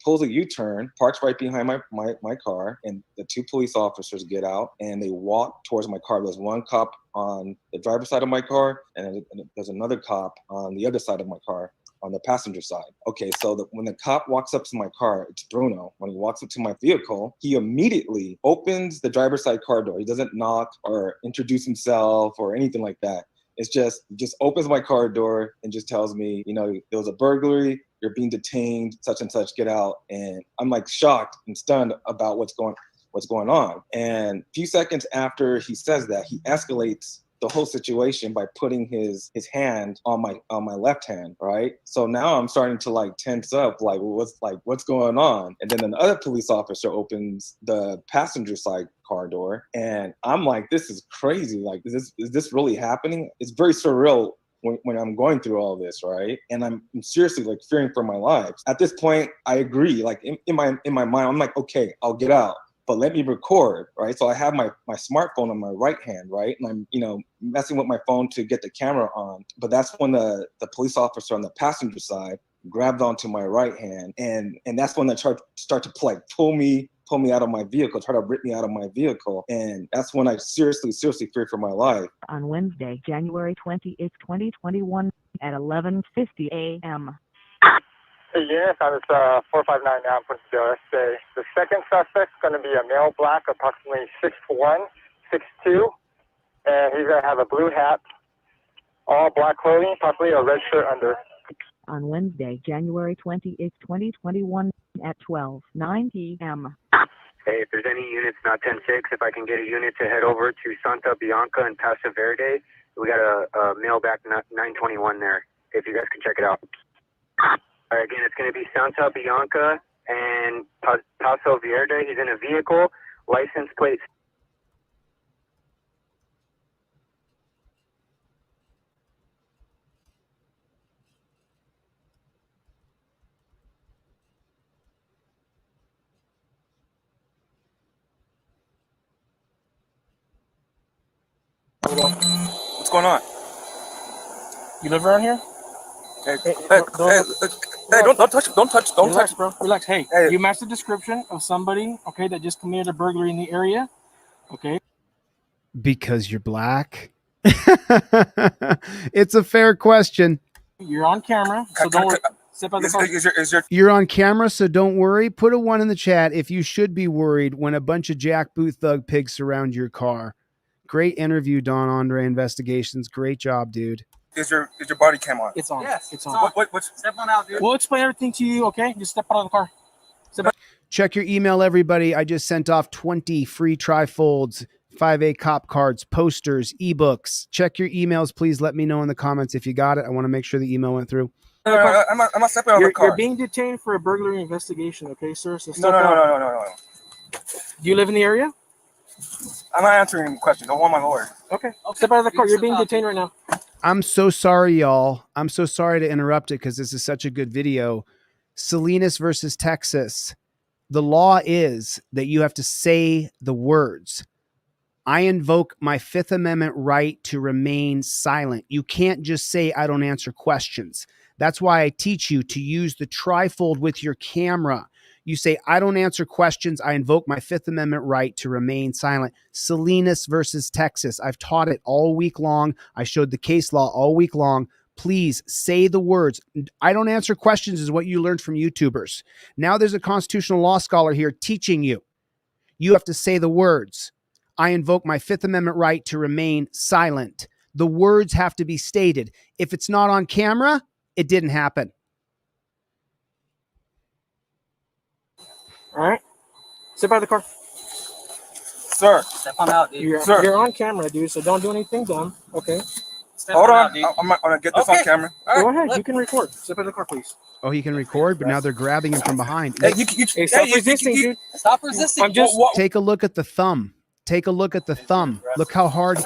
Speaker 8: Pulls a U-turn, parks right behind my car, and the two police officers get out and they walk towards my car. There's one cop on the driver's side of my car, and there's another cop on the other side of my car, on the passenger side. Okay, so when the cop walks up to my car, it's Bruno. When he walks up to my vehicle, he immediately opens the driver's side car door. He doesn't knock or introduce himself or anything like that. It's just, he just opens my car door and just tells me, you know, there was a burglary, you're being detained, such and such, get out. And I'm like shocked and stunned about what's going on. And a few seconds after he says that, he escalates the whole situation by putting his hand on my left hand, right? So now I'm starting to like tense up, like what's going on? And then another police officer opens the passenger side car door, and I'm like, this is crazy. Like, is this really happening? It's very surreal when I'm going through all this, right? And I'm seriously like fearing for my life. At this point, I agree. Like in my mind, I'm like, okay, I'll get out, but let me record, right? So I have my smartphone on my right hand, right? And I'm, you know, messing with my phone to get the camera on. But that's when the police officer on the passenger side grabbed onto my right hand. And that's when they start to like pull me out of my vehicle, try to rip me out of my vehicle. And that's when I seriously fear for my life.
Speaker 9: On Wednesday, January 28th, 2021 at 11:50 a.m.
Speaker 10: Hey, yes, I was 459 now. I'm putting the The second suspect's going to be a male black, approximately 6'1", 6'2", and he's going to have a blue hat, all black clothing, possibly a red shirt under.
Speaker 9: On Wednesday, January 28th, 2021 at 12:09 p.m.
Speaker 11: Hey, if there's any units not 10-6, if I can get a unit to head over to Santa Bianca and Paso Verde, we got a male back 921 there, if you guys can check it out. All right, again, it's going to be Santa Bianca and Paso Verde. He's in a vehicle, license plate.
Speaker 6: Hold on. What's
Speaker 4: going on?
Speaker 12: You live around here?
Speaker 4: Hey, don't
Speaker 12: Relax,
Speaker 4: touch,
Speaker 12: bro. Relax. Hey,
Speaker 4: Hey.
Speaker 12: you match the description of somebody, okay, that just committed a burglary in the area, okay?
Speaker 2: Because you're black? It's a fair question.
Speaker 12: You're on camera, so don't worry. Step out of the car.
Speaker 2: You're on camera, so don't worry. Put a 1 in the chat if you should be worried when a bunch of jackboot thug pigs surround your car. Great interview, Don Andre Investigations. Great job, dude.
Speaker 4: Is your body cam on?
Speaker 12: It's on.
Speaker 4: Yes,
Speaker 12: it's on.
Speaker 4: What's step on out, dude?
Speaker 12: We'll explain everything to you, okay? Just step out of the car. Step out.
Speaker 2: Check your email, everybody. I just sent off 20 free trifolds, 5A cop cards, posters, ebooks. Check your emails. Please let me know in the comments if you got it. I want to make sure the email went through.
Speaker 4: I'm not stepping on the car.
Speaker 12: You're being detained for a burglary investigation, okay, sir? So
Speaker 4: No.
Speaker 12: Do you live in the area?
Speaker 4: I'm not answering questions. I want my lawyer.
Speaker 12: Okay. Step out of the car. You're being detained right now.
Speaker 2: I'm so sorry, y'all. I'm so sorry to interrupt it because this is such a good video. Salinas versus Texas. The law is that you have to say the words. I invoke my Fifth Amendment right to remain silent. You can't just say, I don't answer questions. That's why I teach you to use the trifold with your camera. You say, I don't answer questions. I invoke my Fifth Amendment right to remain silent. Salinas versus Texas. I've taught it all week long. I showed the case law all week long. Please say the words. I don't answer questions is what you learned from YouTubers. Now there's a constitutional law scholar here teaching you. You have to say the words. I invoke my Fifth Amendment right to remain silent. The words have to be stated. If it's not on camera, it didn't happen.
Speaker 12: All right. Step out of the car.
Speaker 4: Sir.
Speaker 12: Step on out, dude. You're on camera, dude, so don't do anything dumb, okay?
Speaker 4: Hold on. I'm gonna get this on camera.
Speaker 12: Go ahead. You can record. Step out of the car, please.
Speaker 2: Oh, he can record, but now they're grabbing him from behind.
Speaker 12: Hey, stop resisting, dude. Stop resisting. I'm just...
Speaker 2: Take a look at the thumb. Take a look at the thumb. Look how hard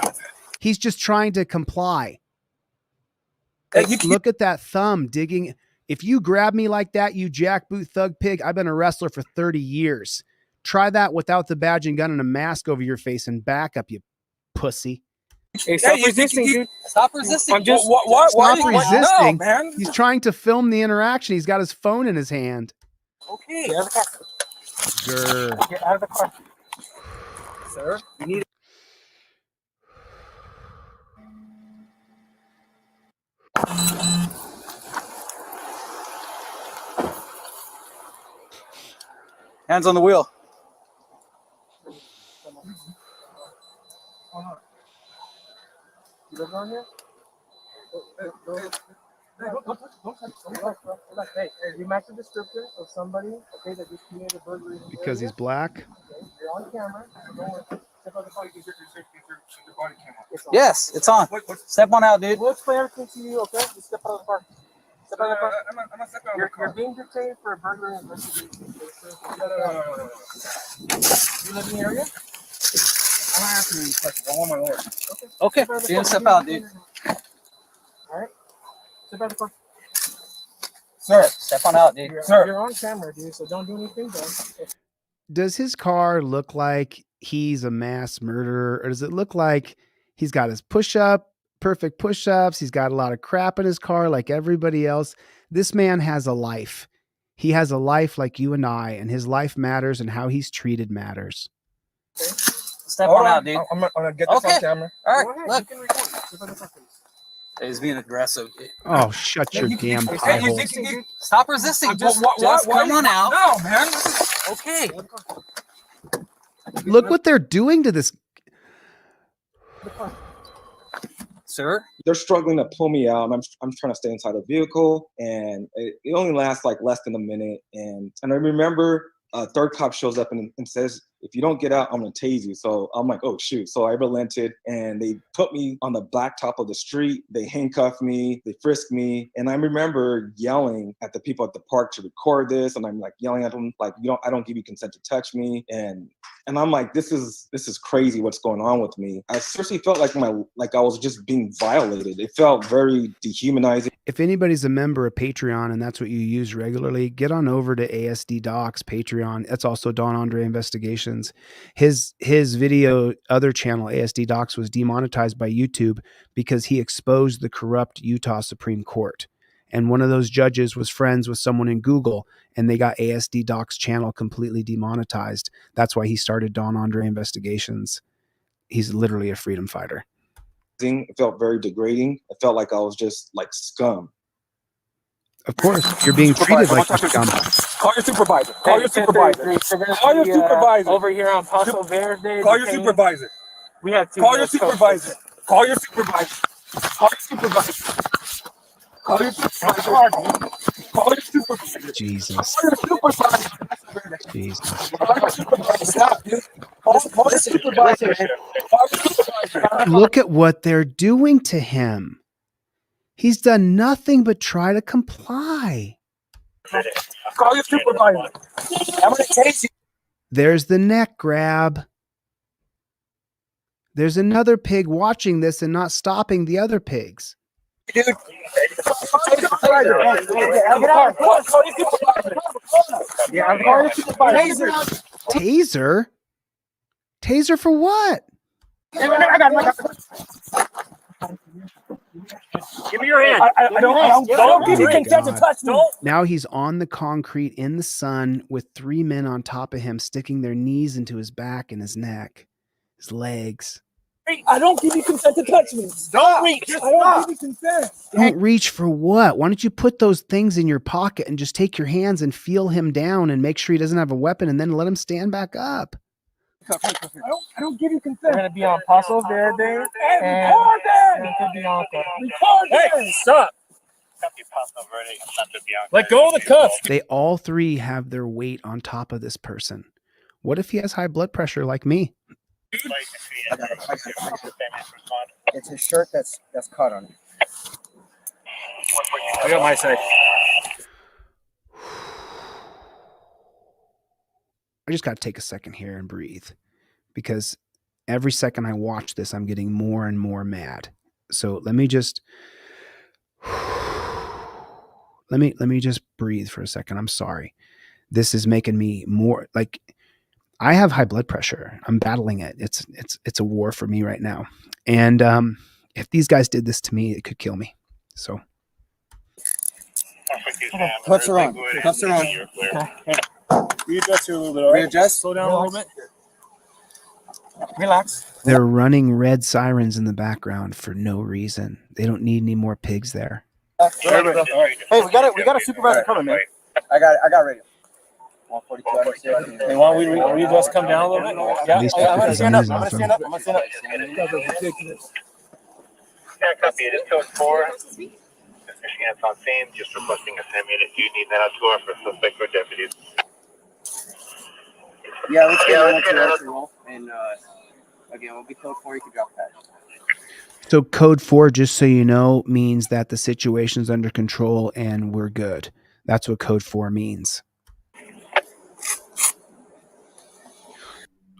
Speaker 2: he's just trying to comply. Look at that thumb digging. If you grab me like that, you jackboot thug pig, I've been a wrestler for 30 years. Try that without the badge and gun and a mask over your face and back up, you pussy.
Speaker 12: Hey, stop resisting, dude. Stop resisting. I'm just...
Speaker 2: Stop resisting.
Speaker 4: No, man.
Speaker 2: He's trying to film the interaction. He's got his phone in his hand.
Speaker 12: Okay. Get out of the car.
Speaker 2: Grr.
Speaker 12: Get out of the car. Sir, you need...
Speaker 13: Hands on the wheel.
Speaker 12: You live around here? Hey, you match the description of somebody, okay, that just committed a burglary.
Speaker 2: Because he's black?
Speaker 12: Okay, you're on camera.
Speaker 13: Yes, it's on. Step on out, dude.
Speaker 12: We'll explain everything to you, okay? Just step out of the car. Step out of the car.
Speaker 4: I'm not stepping on the
Speaker 12: You're
Speaker 4: car.
Speaker 12: being detained for a burglary investigation.
Speaker 4: No.
Speaker 12: You live in the area?
Speaker 4: I'm not answering these questions. I want my lawyer.
Speaker 13: Okay, you're gonna step out, dude.
Speaker 12: All right. Step out of the car.
Speaker 4: Sir.
Speaker 13: Step on out, dude.
Speaker 12: You're on camera, dude, so don't do anything dumb.
Speaker 2: Does his car look like he's a mass murderer, or does it look like he's got his perfect push-ups? He's got a lot of crap in his car like everybody else. This man has a life. He has a life like you and I, and his life matters, and how he's treated matters.
Speaker 12: Okay.
Speaker 13: Step on out, dude.
Speaker 4: I'm gonna get this on camera.
Speaker 13: All
Speaker 12: Go
Speaker 13: right,
Speaker 12: ahead,
Speaker 13: look.
Speaker 12: you can record. Step out of the car, please.
Speaker 13: He's being aggressive.
Speaker 2: Oh, shut your damn pie hole.
Speaker 13: Stop resisting. Just come on out.
Speaker 4: No, man.
Speaker 13: Okay.
Speaker 2: Look what they're doing to this.
Speaker 13: Sir?
Speaker 8: They're struggling to pull me out. I'm trying to stay inside the vehicle, and it only lasts like less than a minute. And I remember a third cop shows up and says, if you don't get out, I'm gonna tase you. So I'm like, oh shoot. So I relented, and they put me on the blacktop of the street. They handcuffed me, they frisked me. And I remember yelling at the people at the park to record this. And I'm like yelling at them, like, I don't give you consent to touch me. And I'm like, this is crazy what's going on with me. I seriously felt like I was just being violated. It felt very dehumanizing.
Speaker 2: If anybody's a member of Patreon and that's what you use regularly, get on over to ASD Docs Patreon. That's also Don Andre Investigations. investigations. His video, other channel, ASD Docs, was demonetized by YouTube because he exposed the corrupt Utah Supreme Court. And one of those judges was friends with someone in Google, and they got ASD Docs channel completely demonetized. That's why he started Don Andre Investigations. He's literally a freedom fighter.
Speaker 8: It felt very degrading. It felt like I was just like scum.
Speaker 2: Of course, you're being treated like a scum.
Speaker 4: Call your supervisor. Call your supervisor. Call your supervisor.
Speaker 12: Over here on Paso Verde.
Speaker 4: Call your supervisor.
Speaker 12: We have two.
Speaker 4: Call your supervisor. Call your supervisor. Call your supervisor. Call your supervisor. Call your supervisor.
Speaker 2: Jesus.
Speaker 4: Call your supervisor.
Speaker 2: Jesus.
Speaker 4: Call your supervisor. Stop, dude. Call your supervisor. Call your supervisor.
Speaker 2: Look at what they're doing to him. He's done nothing but try to comply.
Speaker 4: Call your supervisor. I'm going to chase you.
Speaker 2: There's the neck grab. There's another pig watching this and not stopping the other pigs.
Speaker 4: Dude. Call your supervisor. Call your supervisor. Yeah, call your supervisor.
Speaker 2: Taser? Taser for what?
Speaker 4: I got it. Give me your hand. I don't give you consent to touch me.
Speaker 2: Now he's on the concrete in the sun with 3 men on top of him, sticking their knees into his back and his neck, his legs.
Speaker 4: I don't give you consent to touch me. Don't reach. I don't give you consent.
Speaker 2: Don't reach for what? Why don't you put those things in your pocket and just take your hands and feel him down and make sure he doesn't have a weapon and then let him stand back up?
Speaker 4: I don't give you consent.
Speaker 12: We're going to be on Paso Verde and Santa Bianca.
Speaker 4: Hey, stop. Let go of the cuffs.
Speaker 2: They all three have their weight on top of this person. What if he has high blood pressure like me?
Speaker 5: It's his shirt that's cut on it.
Speaker 4: I got my side.
Speaker 2: I just got to take a second here and breathe, because every second I watch this, I'm getting more and more mad. So let me just breathe for a second. I'm sorry. This is making me more like, I have high blood pressure. I'm battling it. It's a war for me right now. And if these guys did this to me, it could kill me. So
Speaker 5: Cuffs are on. Cuffs are on.
Speaker 12: Okay.
Speaker 4: Readjust here a little bit. All right?
Speaker 5: Readjust.
Speaker 4: Slow down a little bit. Relax.
Speaker 2: they're running red sirens in the background for no reason. They don't need any more pigs there.
Speaker 5: Hey, we got a supervisor coming, man. I got radio. 142.
Speaker 4: Hey, why don't we just come down a little bit? Yeah, I'm gonna stand up. I'm gonna stand up.
Speaker 11: Ridiculous. Yeah, copy. It is code 4. Michigan is on scene. Just requesting a 10-minute. Do you need that tour for suspect or deputies?
Speaker 5: Yeah, let's get on to roll. And again, we'll be code 4. You can drop that.
Speaker 2: So code 4, just so you know, means that the situation's under control and we're good. That's what code 4 means.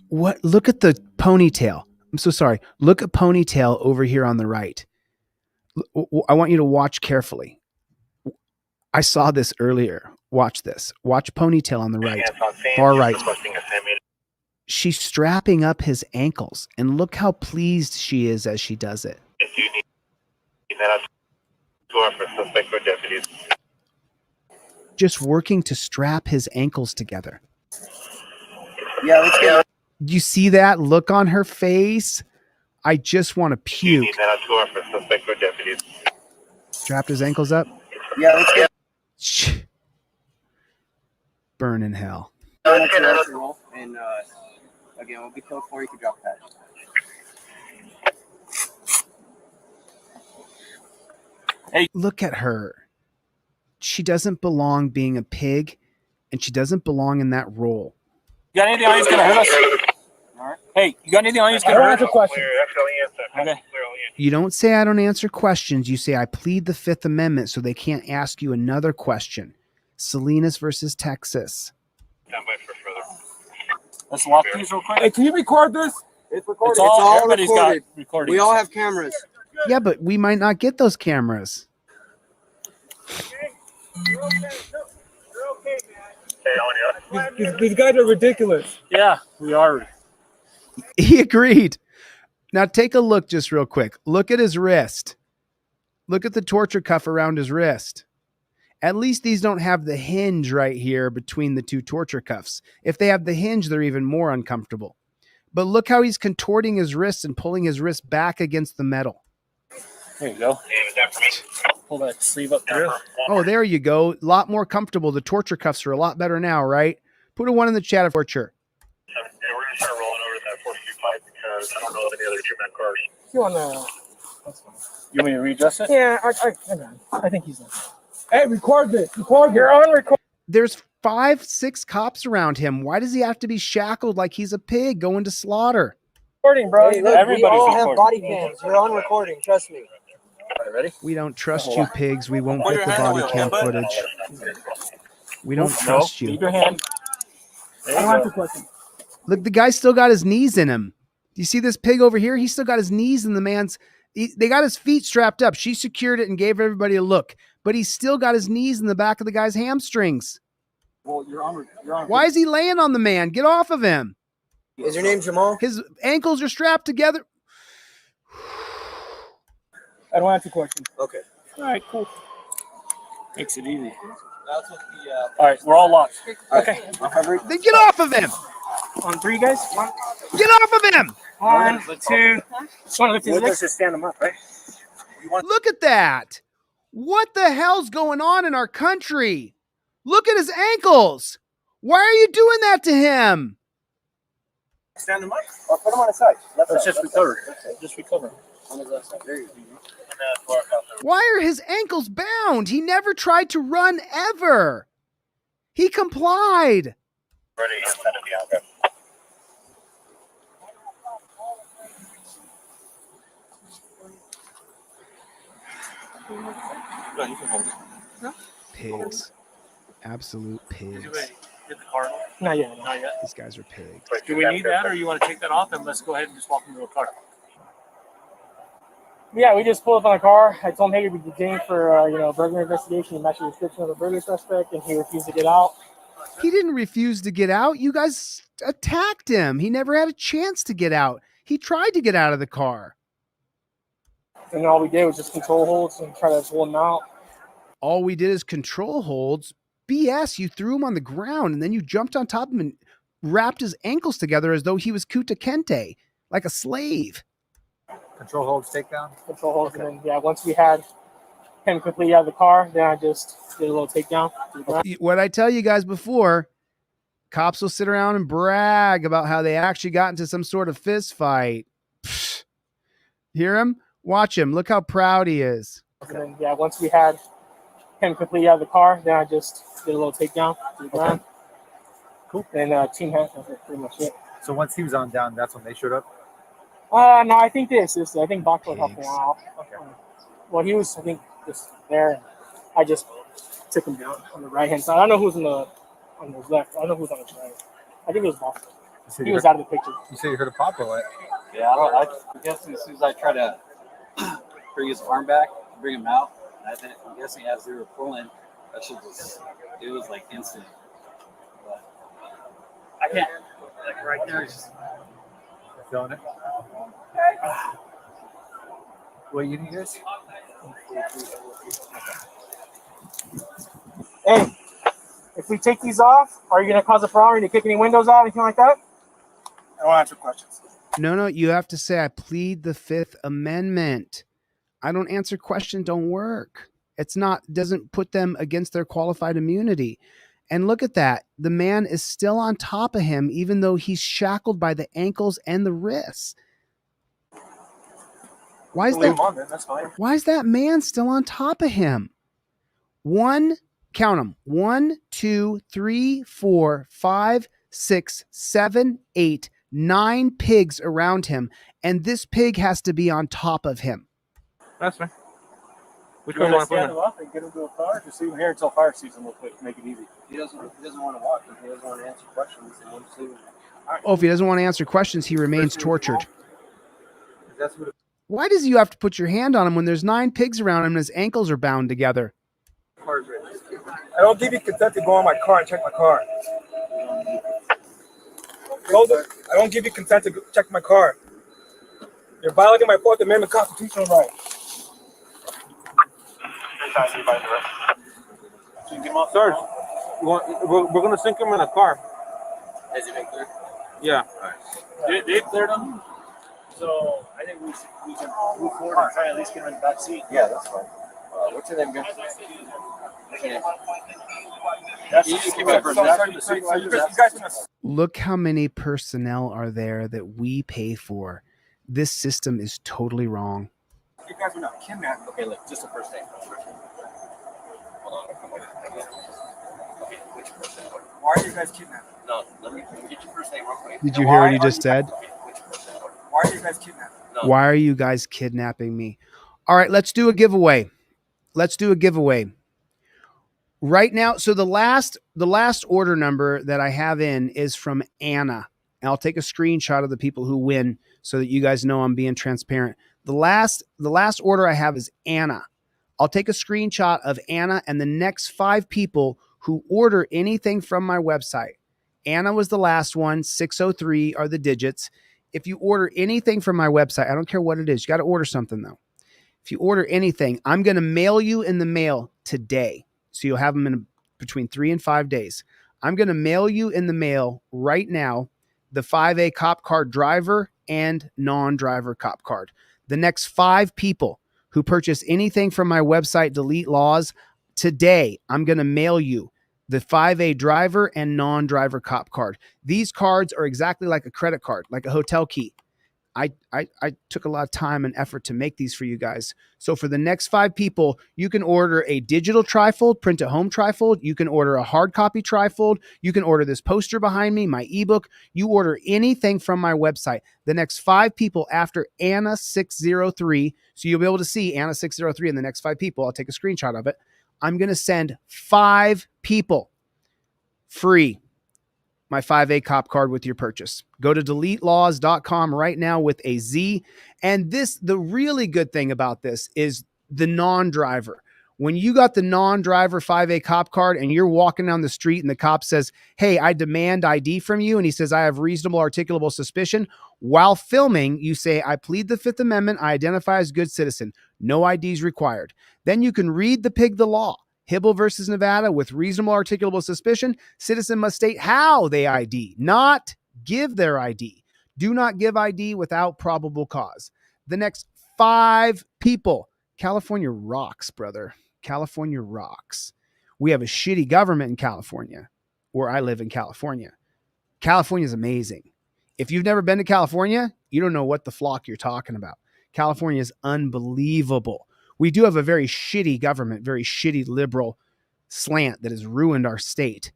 Speaker 2: What? Look at the ponytail. I'm so sorry. Look at ponytail over here on the right. I want you to watch carefully. I saw this earlier. Watch this. Watch ponytail on the right. Far right. She's strapping up his ankles, and look how pleased she is as she does it.
Speaker 11: If you need that tour for suspect or deputies.
Speaker 2: Just working to strap his ankles together.
Speaker 5: Yeah, let's go.
Speaker 2: You see that look on her face? I just want to puke.
Speaker 11: You need that tour for suspect or deputies.
Speaker 2: Strapped his ankles up?
Speaker 5: Yeah, let's go.
Speaker 2: Shh. Burn in hell.
Speaker 5: And again, we'll be code 4. You can drop that.
Speaker 2: Hey, look at her. She doesn't belong being a pig, and she doesn't belong in that role.
Speaker 4: You got anything on you's gonna hurt us? All right. Hey, you got anything on you's gonna hurt us? Okay.
Speaker 2: You don't say I don't answer questions. You say I plead the Fifth Amendment so they can't ask you another question. Salinas versus Texas.
Speaker 4: Let's lock these real quick. Hey, can you record this? It's recorded.
Speaker 5: It's all
Speaker 4: Everybody's
Speaker 5: recorded.
Speaker 4: got recording.
Speaker 5: We all have cameras.
Speaker 2: Yeah, but we might not get those cameras.
Speaker 11: You're okay, man. Hey, on you.
Speaker 12: These guys are ridiculous. Yeah, we are.
Speaker 2: He agreed. Now take a look just real quick. Look at his wrist. Look at the torture cuff around his wrist. At least these don't have the hinge right here between the two torture cuffs. If they have the hinge, they're even more uncomfortable. But look how he's contorting his wrists and pulling his wrist back against the metal.
Speaker 12: There you go. Pull that sleeve up through.
Speaker 2: Oh, there you go. A lot more comfortable. The torture cuffs are a lot better now, right? Put a 1 in the chat of torture.
Speaker 1: Yeah, we're going to start rolling over to that 435 because I don't know of any other two-man cars.
Speaker 12: You want me to readjust it? Yeah, I think he's done. Hey, record this. You're on record.
Speaker 2: There's 5, 6 cops around him. Why does he have to be shackled like he's a pig going to slaughter?
Speaker 12: Recording, bro.
Speaker 5: Hey, look, we all have body cams. You're on recording. Trust me. All right, ready?
Speaker 2: We don't trust you, pigs. We won't get the body cam footage. We don't trust you.
Speaker 12: Keep your hand.
Speaker 2: Look, the guy still got his knees in him. Do you see this pig over here? He still got his knees in the man's. They got his feet strapped up. She secured it and gave everybody a look. But he's still got his knees in the back of the guy's hamstrings.
Speaker 12: Well, you're on.
Speaker 2: Why is he laying on the man? Get off of him.
Speaker 5: Is your name Jamal?
Speaker 2: His ankles are strapped together.
Speaker 12: I don't answer questions.
Speaker 5: Okay.
Speaker 12: All right, cool. Makes it easy. All right, we're all locked. Okay.
Speaker 2: Then get off of him.
Speaker 12: On 3, guys. 1.
Speaker 2: Get off of him.
Speaker 12: 1, 2. Just want to lift his legs. Just stand him up, right?
Speaker 2: Look at that. What the hell's going on in our country? Look at his ankles. Why are you doing that to him?
Speaker 12: Stand him up.
Speaker 5: Or put him on his side.
Speaker 12: Let's just recover. Just recover.
Speaker 5: On his left side. There you go.
Speaker 2: Why are his ankles bound? He never tried to run ever. He complied.
Speaker 1: Ready, send it Bianca.
Speaker 2: Pigs. Absolute pigs.
Speaker 12: Get the car. Not yet. Not yet.
Speaker 2: These guys are pigs.
Speaker 12: Do we need that, or you want to take that off and let's go ahead and just walk into a car? Yeah, we just pulled up on a car. I told him, hey, we'd be detained for burglary investigation. He matched the description of the burglary suspect, and he refused to get out.
Speaker 2: He didn't refuse to get out. You guys attacked him. He never had a chance to get out. He tried to get out of the car.
Speaker 12: And all we did was just control holds and try to pull him out.
Speaker 2: All we did is control holds. BS, you threw him on the ground, and then you jumped on top of him and wrapped his ankles together as though he was Kuta Kente, like a slave.
Speaker 5: Control holds, takedown?
Speaker 12: Control holds, okay. And then, once we had him completely out of the car, then I just did a little takedown.
Speaker 2: What I tell you guys before, cops will sit around and brag about how they actually got into some sort of fist fight. Pfft. Hear him? Watch him. Look how proud he is.
Speaker 12: And then, once we had him completely out of the car, then I just did a little takedown to the ground. Cool. And team hands, that's pretty much it.
Speaker 5: So once he was on down, that's when they showed up?
Speaker 12: No, I think I think Bachler helped me out. Okay. Well, he was, I think, just there. And I just took him down on the right hand side. I don't know who's on his left. I don't know who's on his right. I think it was Bachler. He was out of the picture.
Speaker 5: You said you heard a pop or what?
Speaker 14: Yeah, I'm guessing as soon as I try to bring his arm back, bring him out, I'm guessing as they were pulling, that shit it was like instant. But I can't, like right there, it's just
Speaker 5: feeling it. What you need, guys?
Speaker 12: Hey, if we take these off, are you going to cause a problem? Are you going to kick any windows out, anything like that? I don't answer questions.
Speaker 2: No, you have to say, I plead the Fifth Amendment. I don't answer questions, don't work. Doesn't put them against their qualified immunity. And look at that. The man is still on top of him, even though he's shackled by the ankles and the wrists. Why is that man still on top of him? Count them. 1, 2, 3, 4, 5, 6, 7, 8, 9 pigs around him. And this pig has to be on top of him.
Speaker 12: That's fine. Which one do you want to stand him up and get him to a car? Just leave him here until fire season real quick. Make it easy.
Speaker 5: He doesn't want to walk. He doesn't want to answer questions.
Speaker 2: If he doesn't want to answer questions, he remains tortured. Why does you have to put your hand on him when there's 9 pigs around him and his ankles are bound together?
Speaker 12: I don't think he consent to go on my car and check my car.
Speaker 4: I don't give you consent to check my car. You're violating my Fourth Amendment constitutional right. Sir, we're gonna sink him in a car.
Speaker 15: Has he been cleared?
Speaker 4: Yeah.
Speaker 15: All right. They cleared him. So I think we can move forward and try at least get him in the back seat.
Speaker 5: Yeah, that's fine. What's your name again?
Speaker 2: Look how many personnel are there that we pay for. This system is totally wrong.
Speaker 4: You guys were not kidnapped.
Speaker 15: Okay, look, just the first name. Hold on, come on. Okay, which person?
Speaker 4: Why are you guys kidnapped?
Speaker 15: No, let me get your first name real quick.
Speaker 2: Did you hear what he just said?
Speaker 4: Why are you guys kidnapped?
Speaker 15: No.
Speaker 2: Why are you guys kidnapping me? All right, let's do a giveaway. Right now, so the last order number that I have in is from Anna. And I'll take a screenshot of the people who win so that you guys know I'm being transparent. The last order I have is Anna. I'll take a screenshot of Anna and the next 5 people who order anything from my website. Anna was the last one. 603 are the digits. If you order anything from my website, I don't care what it is. You got to order something though. If you order anything, I'm going to mail you in the mail today. So you'll have them in between 3 and 5 days. I'm going to mail you in the mail right now the 5A cop card driver and non-driver cop card. The next 5 people who purchase anything from my website, Delete Laws, today, I'm going to mail you the 5A driver and non-driver cop card. These cards are exactly like a credit card, like a hotel key. I took a lot of time and effort to make these for you guys. So for the next 5 people, you can order a digital trifold, print at home trifold. You can order a hard copy trifold. You can order this poster behind me, my ebook. You order anything from my website. The next 5 people after Anna 603. So you'll be able to see Anna 603 in the next 5 people. I'll take a screenshot of it. I'm going to send 5 people free my 5A cop card with your purchase. Go to deletelaws.com right now with a Z. And the really good thing about this is the non-driver. When you got the non-driver 5A cop card and you're walking down the street and the cop says, hey, I demand ID from you. And he says, I have reasonable articulable suspicion. While filming, you say, I plead the 5th Amendment. I identify as good citizen. No IDs required. Then you can read the pig the law. Hibble versus Nevada, with reasonable articulable suspicion, citizen must state how they ID, not give their ID. Do not give ID without probable cause. The next 5 people. California rocks, brother. California rocks. We have a shitty government in California, where I live in California. California is amazing. If you've never been to California, you don't know what the flock you're talking about. California is unbelievable. We do have a very shitty government, very shitty liberal slant that has ruined our state.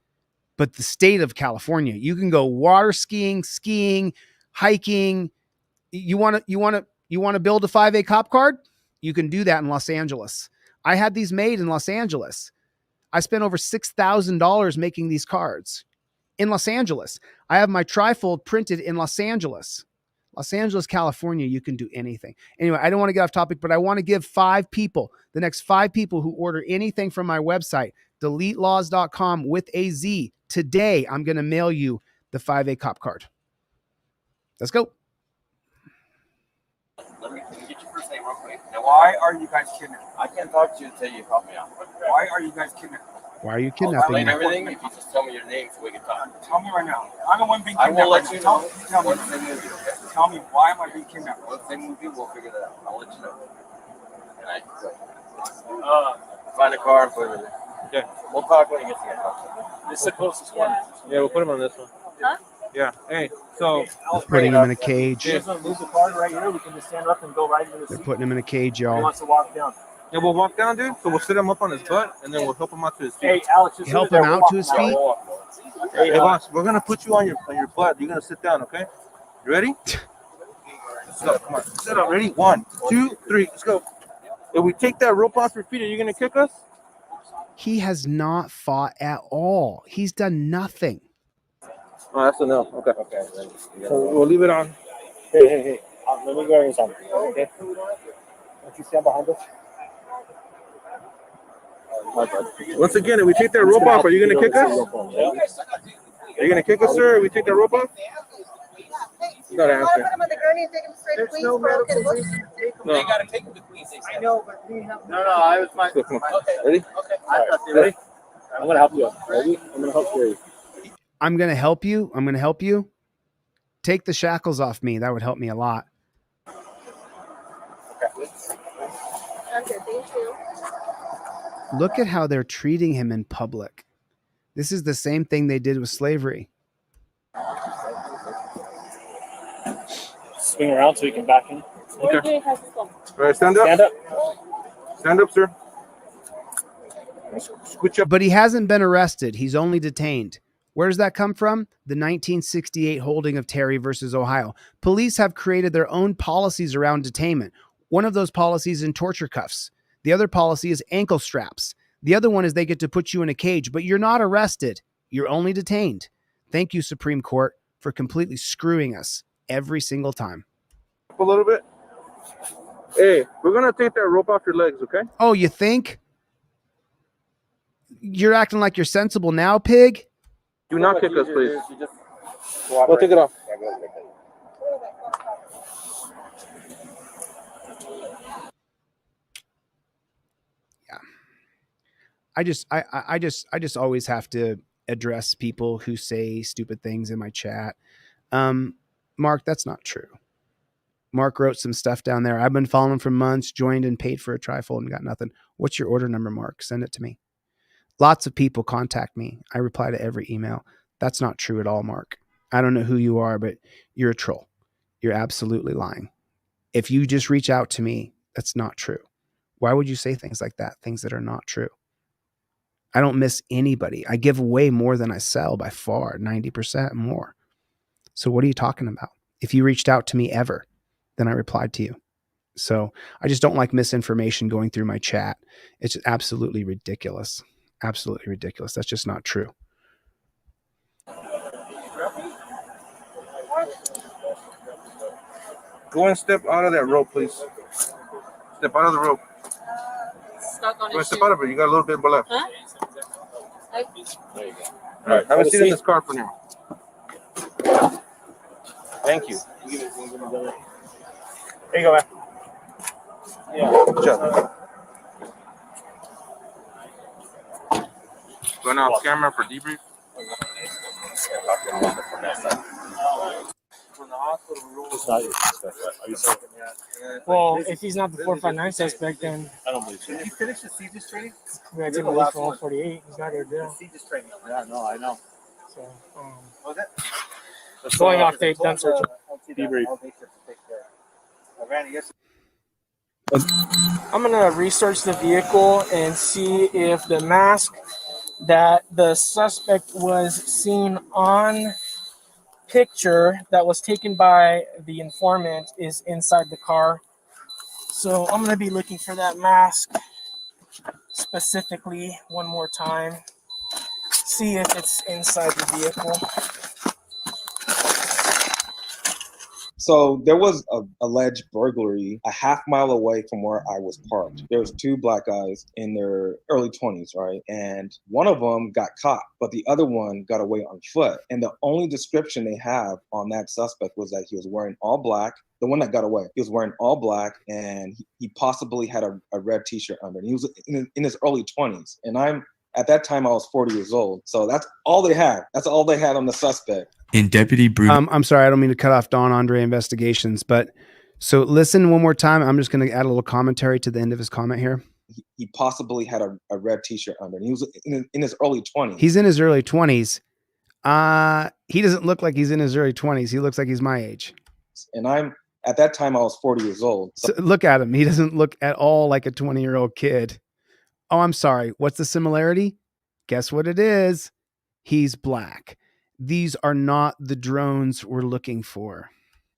Speaker 2: But the state of California, you can go water skiing, hiking. You want to build a 5A cop card? You can do that in Los Angeles. I had these made in Los Angeles. I spent over $6,000 making these cards in Los Angeles. I have my trifold printed in Los Angeles. Los Angeles, California, you can do anything. Anyway, I don't want to get off topic, but I want to give 5 people, the next 5 people who order anything from my website, deletelaws.com with a Z. Today, I'm going to mail you the 5A cop card. Let's go.
Speaker 15: Let me get your first name real quick. Now,
Speaker 4: Why are you guys kidnapped?
Speaker 15: I can't talk to you until you help me out.
Speaker 4: Why are you guys kidnapped?
Speaker 2: Why are you
Speaker 15: I'll
Speaker 2: kidnapping
Speaker 15: explain
Speaker 2: me?
Speaker 15: everything if you just tell me your name so we can talk.
Speaker 4: Tell me right now. I'm the one being
Speaker 15: I
Speaker 4: kidnapped.
Speaker 15: will let you know
Speaker 4: Tell me.
Speaker 15: once they move you. Okay?
Speaker 4: Tell me, why am I being kidnapped?
Speaker 15: Once they move you, we'll figure that out. I'll let you know. And I find a car and put it in there.
Speaker 4: Okay.
Speaker 15: We'll talk when he gets here.
Speaker 4: This is the closest one. Yeah, we'll put him on this one.
Speaker 16: Huh?
Speaker 4: Yeah. Hey, so
Speaker 2: They're putting him in a cage.
Speaker 4: you guys want to move the card right here? We can just stand up and go right into the
Speaker 2: They're
Speaker 4: seat.
Speaker 2: putting him in a cage,
Speaker 4: He
Speaker 2: y'all.
Speaker 4: wants to walk down. Yeah, we'll walk down, dude. So we'll sit him up on his butt, and then we'll help him out to his feet. Hey, Alex, just
Speaker 2: Help him out to his feet?
Speaker 4: Hey, boss, we're gonna put you on your butt. You're gonna sit down, okay? You ready? Let's go. Come on, sit up. Ready? 1, 2, 3. Let's go. If we take that rope off your feet, are you gonna kick us?
Speaker 2: He has not fought at all. He's done nothing.
Speaker 4: Oh, that's a no. Okay. Okay. So we'll leave it on. Hey. Let me go inside. Okay. Don't you stand behind us? Once again, if we take that rope off, are you going to kick us? Are you going to kick us, sir? If we take that rope off? You gotta answer.
Speaker 16: Put them on the gurney and take them straight to Queens. No medical reason to take them.
Speaker 4: No.
Speaker 16: They gotta take them to Queens. I know, but we have.
Speaker 15: No, I was my.
Speaker 4: Come on.
Speaker 15: Okay.
Speaker 4: Ready?
Speaker 15: Okay. Ready? I'm gonna help you. Ready? I'm gonna help you.
Speaker 2: I'm going to help you. I'm going to help you. Take the shackles off me. That would help me a lot.
Speaker 16: Okay, thank you.
Speaker 2: Look at how they're treating him in public. This is the same thing they did with slavery.
Speaker 15: Swing around so we can back in.
Speaker 4: Okay. All right, stand up.
Speaker 15: Stand up.
Speaker 4: Stand up, sir. Scooch up.
Speaker 2: But he hasn't been arrested. He's only detained. Where does that come from? The 1968 holding of Terry versus Ohio. Police have created their own policies around detainment. One of those policies is in torture cuffs. The other policy is ankle straps. The other one is they get to put you in a cage, but you're not arrested. You're only detained. Thank you, Supreme Court, for completely screwing us every single time.
Speaker 4: A little bit. Hey, we're going to take that rope off your legs, okay?
Speaker 2: Oh, you think? You're acting like you're sensible now, pig?
Speaker 4: Do not kick us, please. We'll take it off.
Speaker 2: Yeah. I just always have to address people who say stupid things in my chat. Mark, that's not true. Mark wrote some stuff down there. I've been following him for months, joined and paid for a trifold and got nothing. What's your order number, Mark? Send it to me. Lots of people contact me. I reply to every email. That's not true at all, Mark. I don't know who you are, but you're a troll. You're absolutely lying. If you just reach out to me, that's not true. Why would you say things like that? Things that are not true. I don't miss anybody. I give away more than I sell by far, 90% more. So what are you talking about? If you reached out to me ever, then I replied to you. So I just don't like misinformation going through my chat. It's absolutely ridiculous. Absolutely ridiculous. That's just not true.
Speaker 4: Go and step out of that rope, please. Step out of the rope.
Speaker 16: Stuck on
Speaker 4: Go and
Speaker 16: his
Speaker 4: step
Speaker 16: shoe.
Speaker 4: out of it. You got a little bit left.
Speaker 16: Huh?
Speaker 15: There you go.
Speaker 4: All right, have a seat in this car for now. Thank you.
Speaker 15: There you go, man. Yeah.
Speaker 4: Good job. Going off camera for debrief.
Speaker 12: Well, if he's not the 459 suspect, then
Speaker 15: I don't believe so.
Speaker 12: Did you finish the CJIS training? We had to release for 148. He's not going to do it.
Speaker 15: CJIS training. Yeah, no, I know.
Speaker 12: So,
Speaker 15: What was that?
Speaker 12: going off tape, done searching.
Speaker 15: Debrief.
Speaker 12: I'm going to research the vehicle and see if the mask that the suspect was seen on picture that was taken by the informant is inside the car. So I'm going to be looking for that mask specifically one more time. See if it's inside the vehicle.
Speaker 8: So there was an alleged burglary a half mile away from where I was parked. There was two black guys in their early 20s, right? And one of them got caught, but the other one got away on foot. And the only description they have on that suspect was that he was wearing all black. The one that got away, he was wearing all black, and he possibly had a red t-shirt under. And he was in his early 20s. And at that time, I was 40 years old. So that's all they had. That's all they had on the suspect.
Speaker 3: In Deputy Bruno.
Speaker 2: I'm sorry, I don't mean to cut off Don Andre Investigations, but so listen one more time. I'm just going to add a little commentary to the end of his comment here.
Speaker 8: He possibly had a red t-shirt under. And he was in his early 20s.
Speaker 2: He's in his early 20s. He doesn't look like he's in his early 20s. He looks like he's my age.
Speaker 8: And at that time, I was 40 years old.
Speaker 2: So look at him. He doesn't look at all like a 20-year-old kid. Oh, I'm sorry. What's the similarity? Guess what it is? He's black. These are not the drones we're looking for.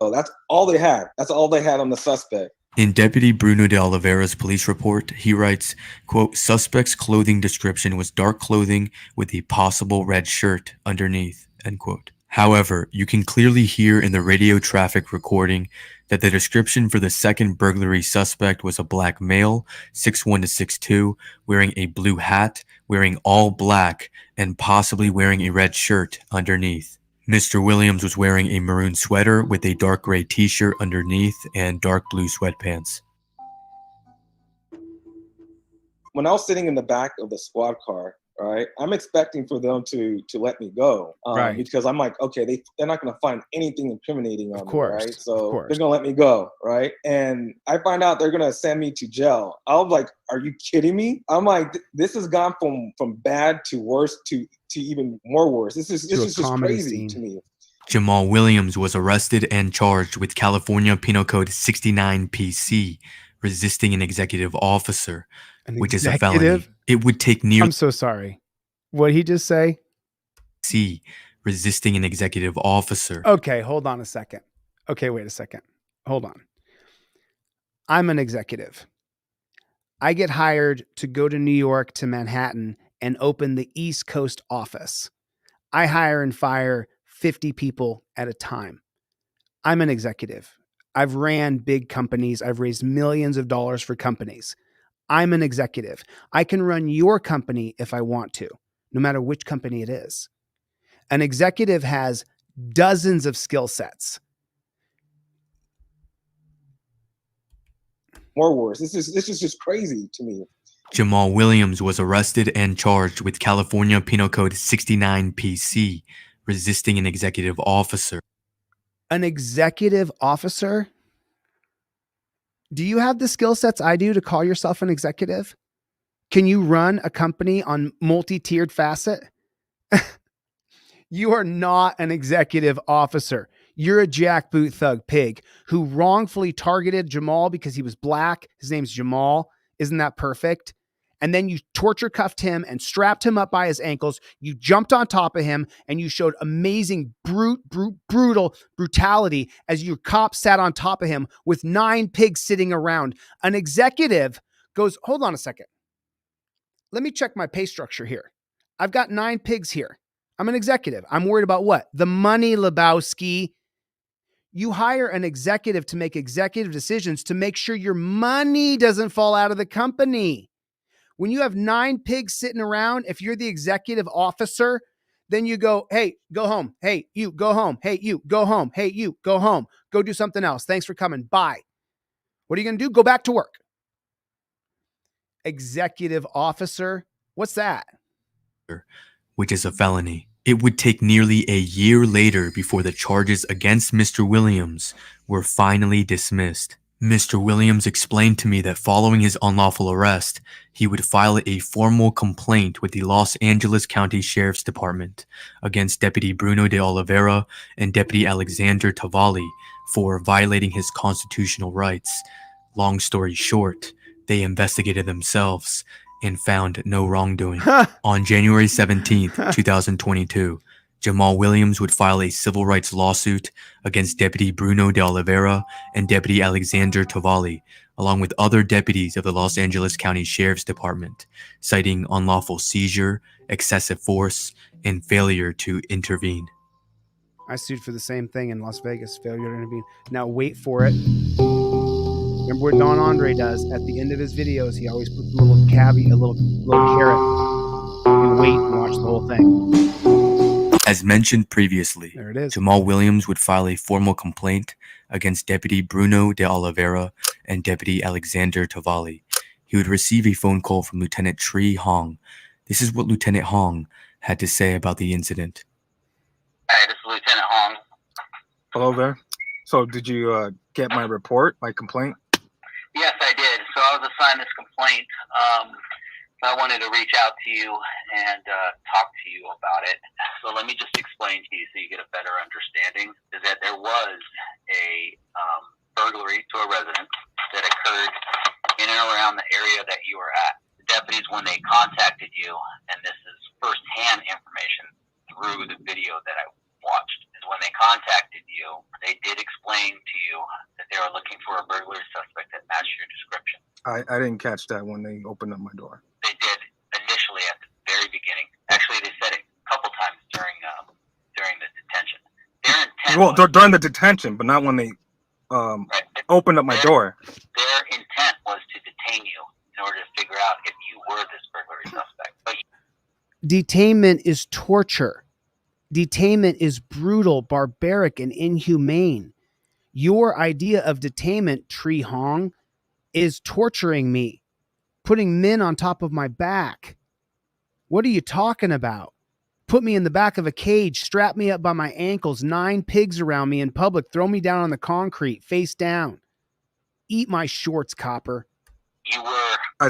Speaker 8: So that's all they had. That's all they had on the suspect.
Speaker 3: In Deputy Bruno de Oliveira's police report, he writes, quote, suspect's clothing description was dark clothing with a possible red shirt underneath, end quote. However, you can clearly hear in the radio traffic recording that the description for the second burglary suspect was a black male, 6'1" to 6'2", wearing a blue hat, wearing all black, and possibly wearing a red shirt underneath. Mr. Williams was wearing a maroon sweater with a dark gray t-shirt underneath and dark blue sweatpants.
Speaker 8: When I was sitting in the back of the squad car, right, I'm expecting for them to let me go,
Speaker 2: Right.
Speaker 8: because I'm like, okay, they're not going to find anything incriminating on me, right?
Speaker 2: Of
Speaker 8: So
Speaker 2: course.
Speaker 8: they're going to let me go, right? And I find out they're going to send me to jail. I was like, are you kidding me? I'm like, this has gone from bad to worse to even more worse. This is just crazy to me.
Speaker 3: Jamal Williams was arrested and charged with California Penal Code 69 PC, resisting an executive officer, which is a felony. It would take nearly...
Speaker 2: I'm so sorry. What did he just say?
Speaker 3: C, resisting an executive officer.
Speaker 2: Okay, hold on a second. Okay, wait a second. Hold on. I'm an executive. I get hired to go to New York to Manhattan and open the East Coast office. I hire and fire 50 people at a time. I'm an executive. I've ran big companies. I've raised millions of dollars for companies. I'm an executive. I can run your company if I want to, no matter which company it is. An executive has dozens of skill sets.
Speaker 8: More worse. This is just crazy to me.
Speaker 3: Jamal Williams was arrested and charged with California Penal Code 69 PC, resisting an executive officer.
Speaker 2: An executive officer? Do you have the skill sets I do to call yourself an executive? Can you run a company on multi-tiered facet? You are not an executive officer. You're a jackboot thug pig who wrongfully targeted Jamal because he was black. His name's Jamal. Isn't that perfect? And then you torture cuffed him and strapped him up by his ankles. You jumped on top of him and you showed amazing brutal brutality as your cop sat on top of him with 9 pigs sitting around. An executive goes, hold on a second. Let me check my pay structure here. I've got 9 pigs here. I'm an executive. I'm worried about what? The money, Lebowski. You hire an executive to make executive decisions to make sure your money doesn't fall out of the company. When you have 9 pigs sitting around, if you're the executive officer, then you go, hey, go home. Hey, you go home. Hey, you go home. Hey, you go home. Go do something else. Thanks for coming. Bye. What are you going to do? Go back to work. Executive officer. What's that?
Speaker 3: Which is a felony. It would take nearly a year later before the charges against Mr. Williams were finally dismissed. Mr. Williams explained to me that following his unlawful arrest, he would file a formal complaint with the Los Angeles County Sheriff's Department against Deputy Bruno de Oliveira and Deputy Alexander Tavalli for violating his constitutional rights. Long story short, they investigated themselves and found no wrongdoing. On January 17th, 2022, Jamal Williams would file a civil rights lawsuit against Deputy Bruno de Oliveira and Deputy Alexander Tavalli, along with other deputies of the Los Angeles County Sheriff's Department, citing unlawful seizure, excessive force, and failure to intervene.
Speaker 2: I sued for the same thing in Las Vegas, failure to intervene. Now wait for it. Remember what Don Andre does at the end of his videos? He always puts a little caveat, a little carrot. You wait and watch the whole thing.
Speaker 3: As mentioned previously,
Speaker 2: there it is.
Speaker 3: Jamal Williams would file a formal complaint against Deputy Bruno de Oliveira and Deputy Alexander Tavalli. He would receive a phone call from Lieutenant Tree Hong. This is what Lieutenant Hong had to say about the incident.
Speaker 17: Hi, this is Lieutenant Hong.
Speaker 18: Hello there. So did you get my report, my complaint?
Speaker 17: Yes, I did. So I was assigned this complaint. I wanted to reach out to you and talk to you about it. So let me just explain to you so you get a better understanding, is that there was a burglary to a residence that occurred in and around the area that you were at. The deputies, when they contacted you, and this is firsthand information through the video that I watched, is when they contacted you, they did explain to you that they were looking for a burglary suspect that matched your description.
Speaker 18: I didn't catch that when they opened up my door.
Speaker 17: They did initially at the very beginning. Actually, they said it a couple times during the detention. Their intent
Speaker 18: During the detention, but not when they opened up my door.
Speaker 17: Their intent was to detain you in order to figure out if you were this burglary suspect. But
Speaker 2: Detainment is torture. Detainment is brutal, barbaric, and inhumane. Your idea of detainment, Tree Hong, is torturing me, putting men on top of my back. What are you talking about? Put me in the back of a cage, strap me up by my ankles, 9 pigs around me in public, throw me down on the concrete, face down. Eat my shorts, copper.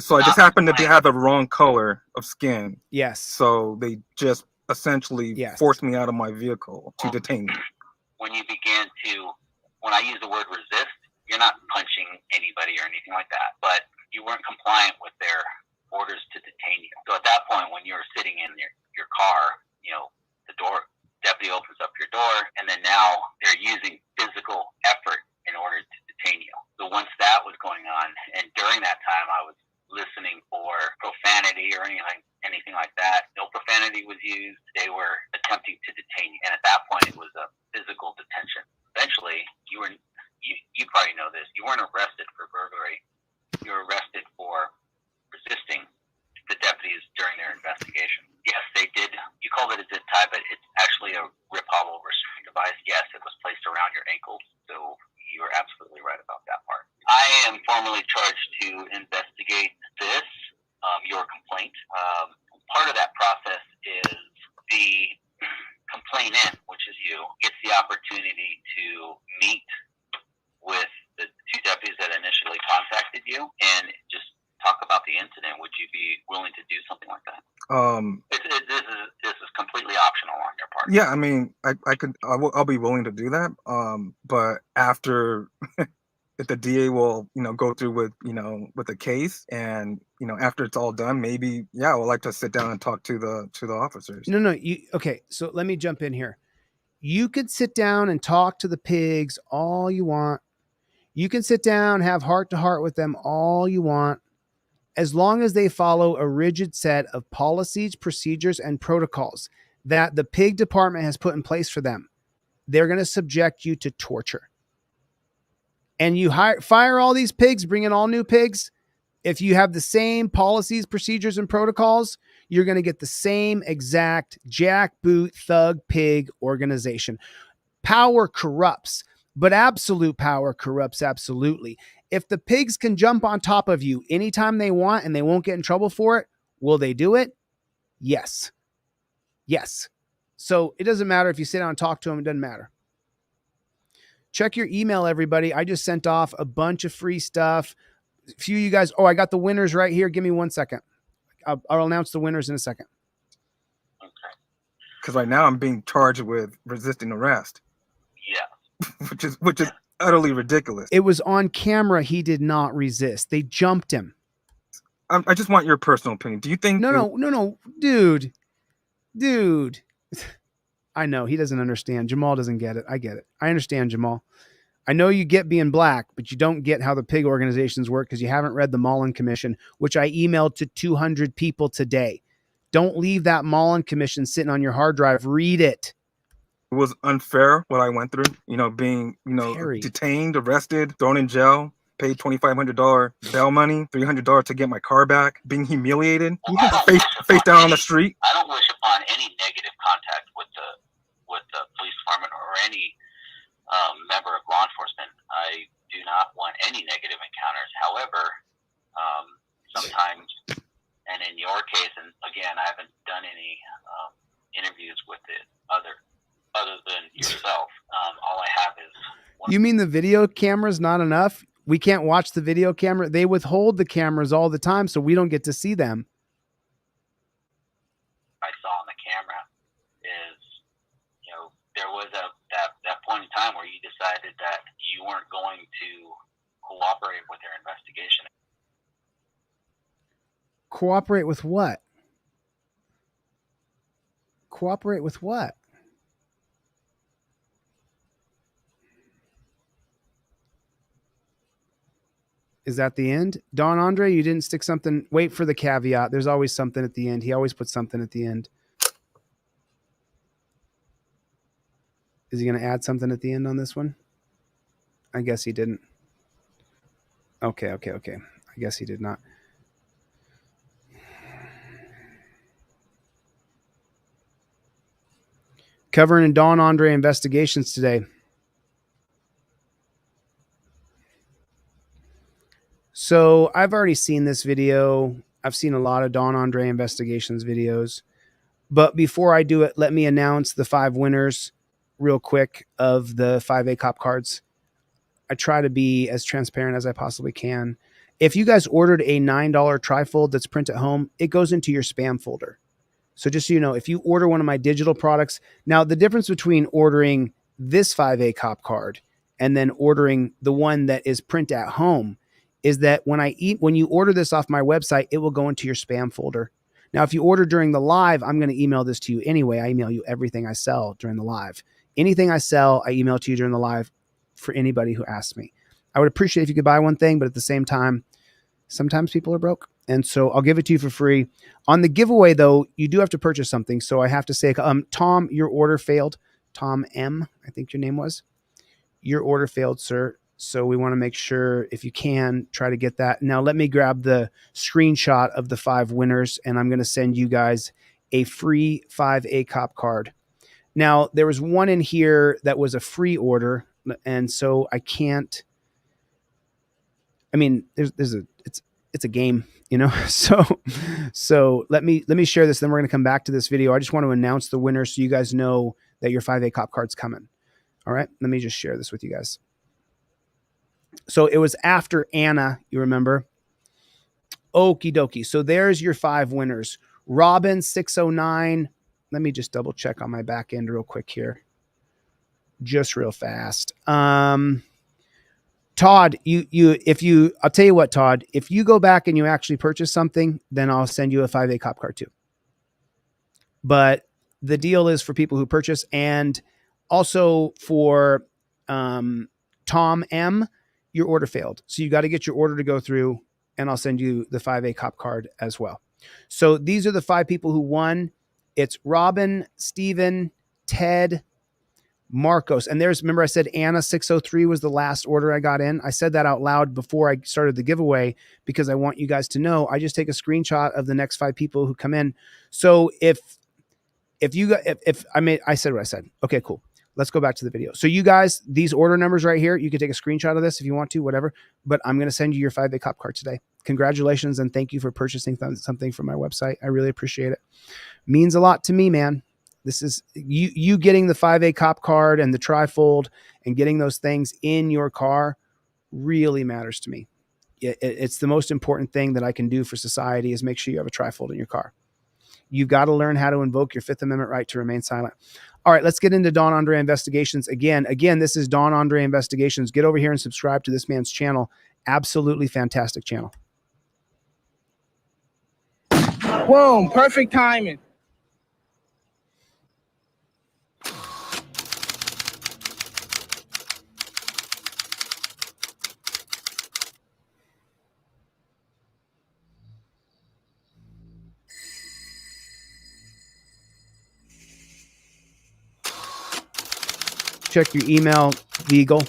Speaker 18: So I just happened to have the wrong color of skin.
Speaker 2: Yes.
Speaker 18: So they just essentially forced me out of my vehicle to detain me.
Speaker 17: When you began to, when I use the word resist, you're not punching anybody or anything like that, but you weren't compliant with their orders to detain you. So at that point, when you're sitting in your car, you know, the deputy opens up your door, and then now they're using physical effort in order to detain you. So once that was going on, and during that time, I was listening for profanity or anything like that. No profanity was used. They were attempting to detain you, and at that point, it was a physical detention. Eventually, you probably know this. You weren't arrested for burglary. You were arrested for resisting the deputies during their investigation. Yes, they did. You called it a zip tie, but it's actually a rip hollow restraint device. Yes, it was placed around your ankles, so you are absolutely right about that part. I am formally charged to investigate this, your complaint. Part of that process is the complainant, which is you, gets the opportunity to meet with the 2 deputies that initially contacted you and just talk about the incident. Would you be willing to do something like that? This is completely optional on your part.
Speaker 18: Yeah, I mean, I'll be willing to do that. But after if the DA will, go through with the case, and after it's all done, maybe I would like to sit down and talk to the officers.
Speaker 2: No. Okay, so let me jump in here. You could sit down and talk to the pigs all you want. You can sit down, have heart to heart with them all you want, as long as they follow a rigid set of policies, procedures, and protocols that the pig department has put in place for them. They're going to subject you to torture. And you fire all these pigs, bring in all new pigs. If you have the same policies, procedures, and protocols, you're going to get the same exact jackboot thug pig organization. Power corrupts, but absolute power corrupts absolutely. If the pigs can jump on top of you anytime they want and they won't get in trouble for it, will they do it? Yes. Yes. So it doesn't matter if you sit down and talk to them. It doesn't matter. Check your email, everybody. I just sent off a bunch of free stuff. A few of you guys. Oh, I got the winners right here. Give me 1 second. I'll announce the winners in a second.
Speaker 18: Because right now I'm being charged with resisting arrest.
Speaker 17: Yeah.
Speaker 18: which is utterly ridiculous.
Speaker 2: It was on camera. He did not resist. They jumped him.
Speaker 18: I just want your personal opinion. Do you think?
Speaker 2: No, dude. I know he doesn't understand. Jamal doesn't get it. I get it. I understand, Jamal. I know you get being black, but you don't get how the pig organizations work because you haven't read the Mullen Commission, which I emailed to 200 people today. Don't leave that Mullen Commission sitting on your hard drive. Read it.
Speaker 18: It was unfair what I went through, being, detained, arrested, thrown in jail, paid $2,500 bail money, $300 to get my car back, being humiliated, face down on the street.
Speaker 17: I don't wish upon any negative contact with the police department or any member of law enforcement. I do not want any negative encounters. However, sometimes, and in your case, and again, I haven't done any interviews with it other than yourself. All I have is
Speaker 2: You mean the video camera's not enough? We can't watch the video camera. They withhold the cameras all the time, so we don't get to see them.
Speaker 17: I saw on the camera is, there was that point in time where you decided that you weren't going to cooperate with their investigation.
Speaker 2: Cooperate with what? Cooperate with what? Is that the end? Don Andre, you didn't stick something. Wait for the caveat. There's always something at the end. He always puts something at the end. Is he going to add something at the end on this one? I guess he didn't. Okay. I guess he did not. Covering Don Andre investigations today. So I've already seen this video. I've seen a lot of Don Andre investigations videos. But before I do it, let me announce the 5 winners real quick of the 5A cop cards. I try to be as transparent as I possibly can. If you guys ordered a $9 trifold that's print at home, it goes into your spam folder. So just so you know, if you order one of my digital products, now the difference between ordering this 5A cop card and then ordering the one that is print at home is that when you order this off my website, it will go into your spam folder. Now, if you order during the live, I'm going to email this to you anyway. I email you everything I sell during the live. Anything I sell, I email to you during the live for anybody who asks me. I would appreciate if you could buy one thing, but at the same time, sometimes people are broke. And so I'll give it to you for free. On the giveaway, though, you do have to purchase something. So I have to say, Tom, your order failed. Tom M, I think your name was. Your order failed, sir. So we want to make sure, if you can, try to get that. Now, let me grab the screenshot of the 5 winners, and I'm going to send you guys a free 5A cop card. Now, there was one in here that was a free order, and so I can't. I mean, it's a game, you know. So let me share this. Then we're going to come back to this video. I just want to announce the winner so you guys know that your 5A cop card's coming. All right, let me just share this with you guys. So it was after Anna, you remember? Okie dokie. So there's your 5 winners. Robin 609. Let me just double check on my back end real quick here. Just real fast. Todd, I'll tell you what, Todd, if you go back and you actually purchase something, then I'll send you a 5A cop card too. But the deal is for people who purchase, and also for Tom M, your order failed. So you got to get your order to go through, and I'll send you the 5A cop card as well. So these are the 5 people who won. It's Robin, Steven, Ted, Marcos. And remember I said Anna 603 was the last order I got in. I said that out loud before I started the giveaway because I want you guys to know I just take a screenshot of the next 5 people who come in. So I said what I said. Okay, cool. Let's go back to the video. So you guys, these order numbers right here, you can take a screenshot of this if you want to, whatever, but I'm going to send you your 5A cop card today. Congratulations. And thank you for purchasing something from my website. I really appreciate it. Means a lot to me, man. This is you getting the 5A cop card and the trifold and getting those things in your car really matters to me. It's the most important thing that I can do for society is make sure you have a trifold in your car. You've got to learn how to invoke your 5th Amendment right to remain silent. All right, let's get into Don Andre Investigations. Again, this is Don Andre Investigations. Get over here and subscribe to this man's channel. Absolutely fantastic channel.
Speaker 12: Boom, perfect timing.
Speaker 2: Check your email, Vigal.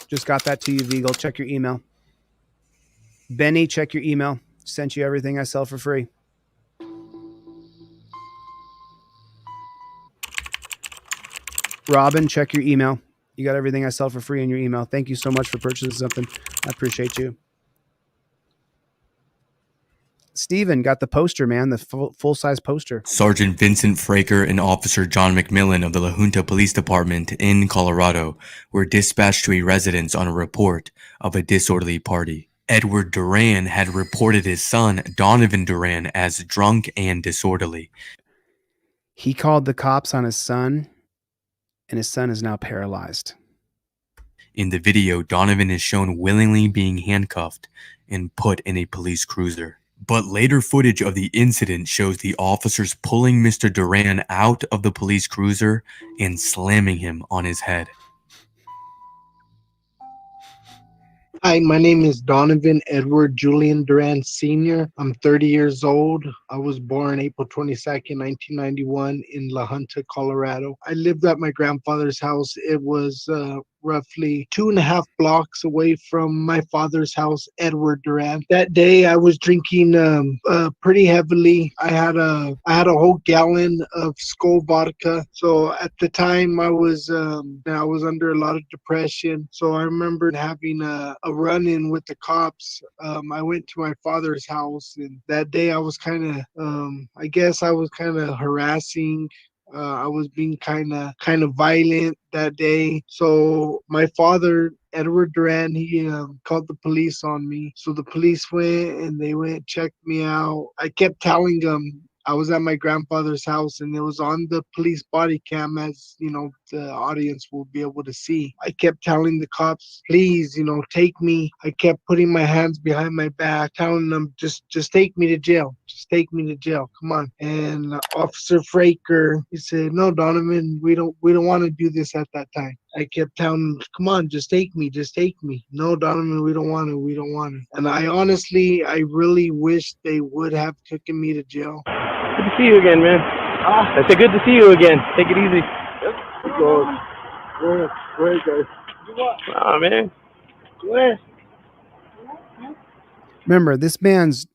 Speaker 2: Just got that to you, Vigal. Check your email. Benny, check your email. Sent you everything I sell for free. Robin, check your email. You got everything I sell for free in your email. Thank you so much for purchasing something. I appreciate you. Steven got the poster, man, the full-size poster.
Speaker 3: Sergeant Vincent Fraker and Officer John McMillan of the La Junta Police Department in Colorado were dispatched to a residence on a report of a disorderly party. Edward Duran had reported his son, Donovan Duran, as drunk and disorderly.
Speaker 2: He called the cops on his son, and his son is now paralyzed.
Speaker 3: In the video, Donovan is shown willingly being handcuffed and put in a police cruiser. But later footage of the incident shows the officers pulling Mr. Duran out of the police cruiser and slamming him on his head.
Speaker 19: Hi, my name is Donovan Edward Julian Duran Sr. I'm 30 years old. I was born April 22nd, 1991 in La Junta, Colorado. I lived at my grandfather's house. It was roughly 2.5 blocks away from my father's house, Edward Duran. That day I was drinking pretty heavily. I had a whole gallon of Skull vodka. So at the time I was under a lot of depression. So I remember having a run-in with the cops. I went to my father's house, and that day I was kind of harassing. I was being kind of violent that day. So my father, Edward Duran, he called the police on me. So the police went and they checked me out. I kept telling them I was at my grandfather's house, and it was on the police body cam, as the audience will be able to see. I kept telling the cops, please, take me. I kept putting my hands behind my back, telling them, just take me to jail. Just take me to jail. Come on. And Officer Fraker, he said, no, Donovan, we don't want to do this at that time. I kept telling him, come on, just take me. No, Donovan, we don't want to. And I really wish they would have taken me to jail.
Speaker 20: Good to see you again, man. I said good to see you again. Take it easy.
Speaker 19: Go ahead, guys.
Speaker 20: Oh, man.
Speaker 19: Go ahead.
Speaker 2: Remember, this man's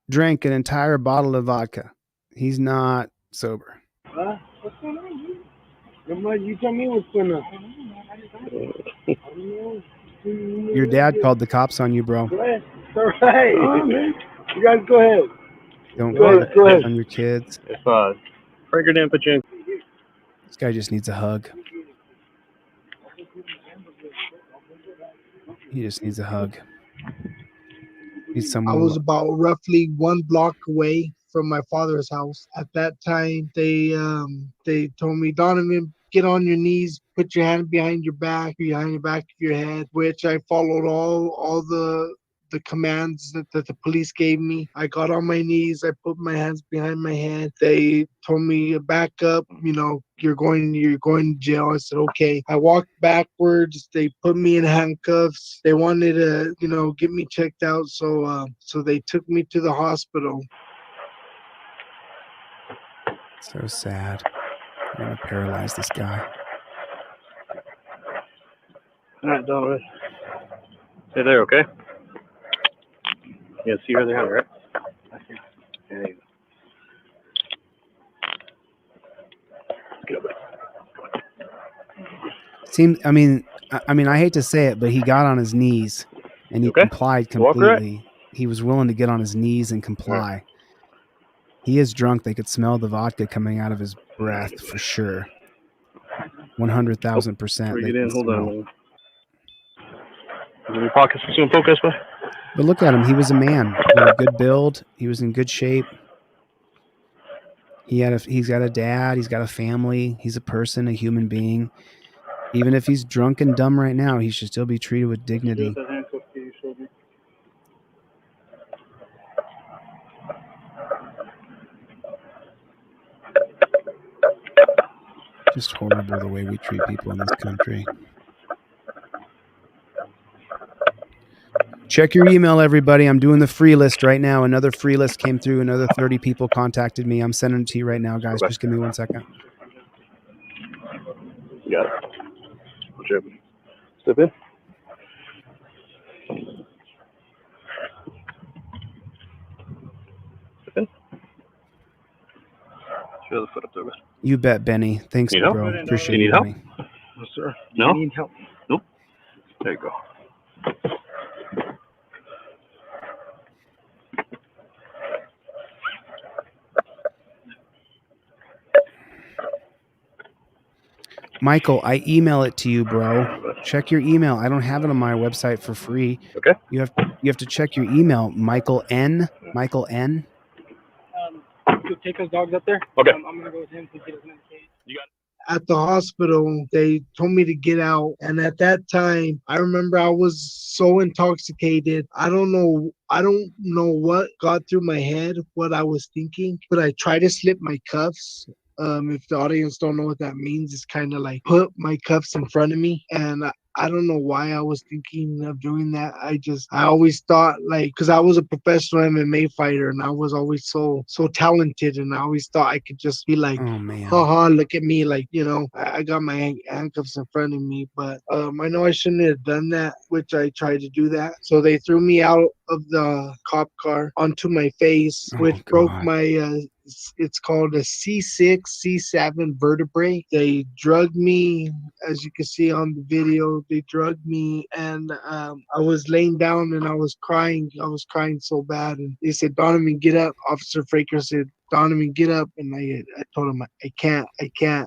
Speaker 2: drank an entire bottle of vodka. He's not sober.
Speaker 19: What's going on, dude? You tell me what's going on.
Speaker 2: Your dad called the cops on you, bro.
Speaker 19: Go ahead. It's all right. Oh, man. You guys go ahead.
Speaker 2: Don't
Speaker 19: Go ahead.
Speaker 2: on your kids.
Speaker 20: If Franker didn't put you in.
Speaker 2: This guy just needs a hug. He just needs a hug. Needs someone.
Speaker 19: I was about roughly 1 block away from my father's house. At that time, they told me, Donovan, get on your knees, put your hand behind your back of your head, which I followed all the commands that the police gave me. I got on my knees. I put my hands behind my head. They told me, back up, you're going to jail. I said, okay. I walked backwards. They put me in handcuffs. They wanted to, get me checked out. So they took me to the hospital.
Speaker 2: So sad. I'm going to paralyze this guy.
Speaker 20: All right, Donovan. Stay there, okay? Yeah, see her there, right? There you go. Get up there.
Speaker 2: I hate to say it, but he got on his knees and he complied completely. He was willing to get on his knees and comply. Right. He is drunk. They could smell the vodka coming out of his breath for sure. 100,000%.
Speaker 20: Get in. Hold on. Is your pockets for some focus, but?
Speaker 2: But look at him. He was a man. He had a good build. He was in good shape. He's got a dad. He's got a family. He's a person, a human being. Even if he's drunk and dumb right now, he should still be treated with dignity. Just horrible the way we treat people in this country. Check your email, everybody. I'm doing the free list right now. Another free list came through. Another 30 people contacted me. I'm sending it to you right now, guys. Just give me 1 second.
Speaker 20: You got it. Step in. Step in. Show the foot up there, bud.
Speaker 2: You bet, Benny. Thanks, bro. Appreciate
Speaker 20: you. Need help?
Speaker 2: Me.
Speaker 20: Yes, sir. No?
Speaker 19: You need help?
Speaker 20: Nope. There you go.
Speaker 2: Michael, I email it to you, bro. Check your email. I don't have it on my website for free.
Speaker 20: Okay.
Speaker 2: You have to check your email. Michael N.
Speaker 12: Take those dogs up there.
Speaker 20: Okay.
Speaker 12: I'm gonna go with him to get his medication.
Speaker 20: You got it.
Speaker 19: At the hospital, they told me to get out. And at that time, I remember I was so intoxicated. I don't know what got through my head, what I was thinking, but I tried to slip my cuffs. If the audience don't know what that means, it's kind of like put my cuffs in front of me. And I don't know why I was thinking of doing that. I always thought, like, because I was a professional MMA fighter and I was always so talented, and I always thought I could just be like,
Speaker 2: oh man,
Speaker 19: haha, look at me, like, you know, I got my handcuffs in front of me. But I know I shouldn't have done that, which I tried to do that. So they threw me out of the cop car onto my face, which broke my it's called a C6, C7 vertebrae. They drugged me, as you can see on the video. They drugged me, and I was laying down and I was crying. I was crying so bad. And they said, Donovan, get up. Officer Fraker said, Donovan, get up. And I told him, I can't.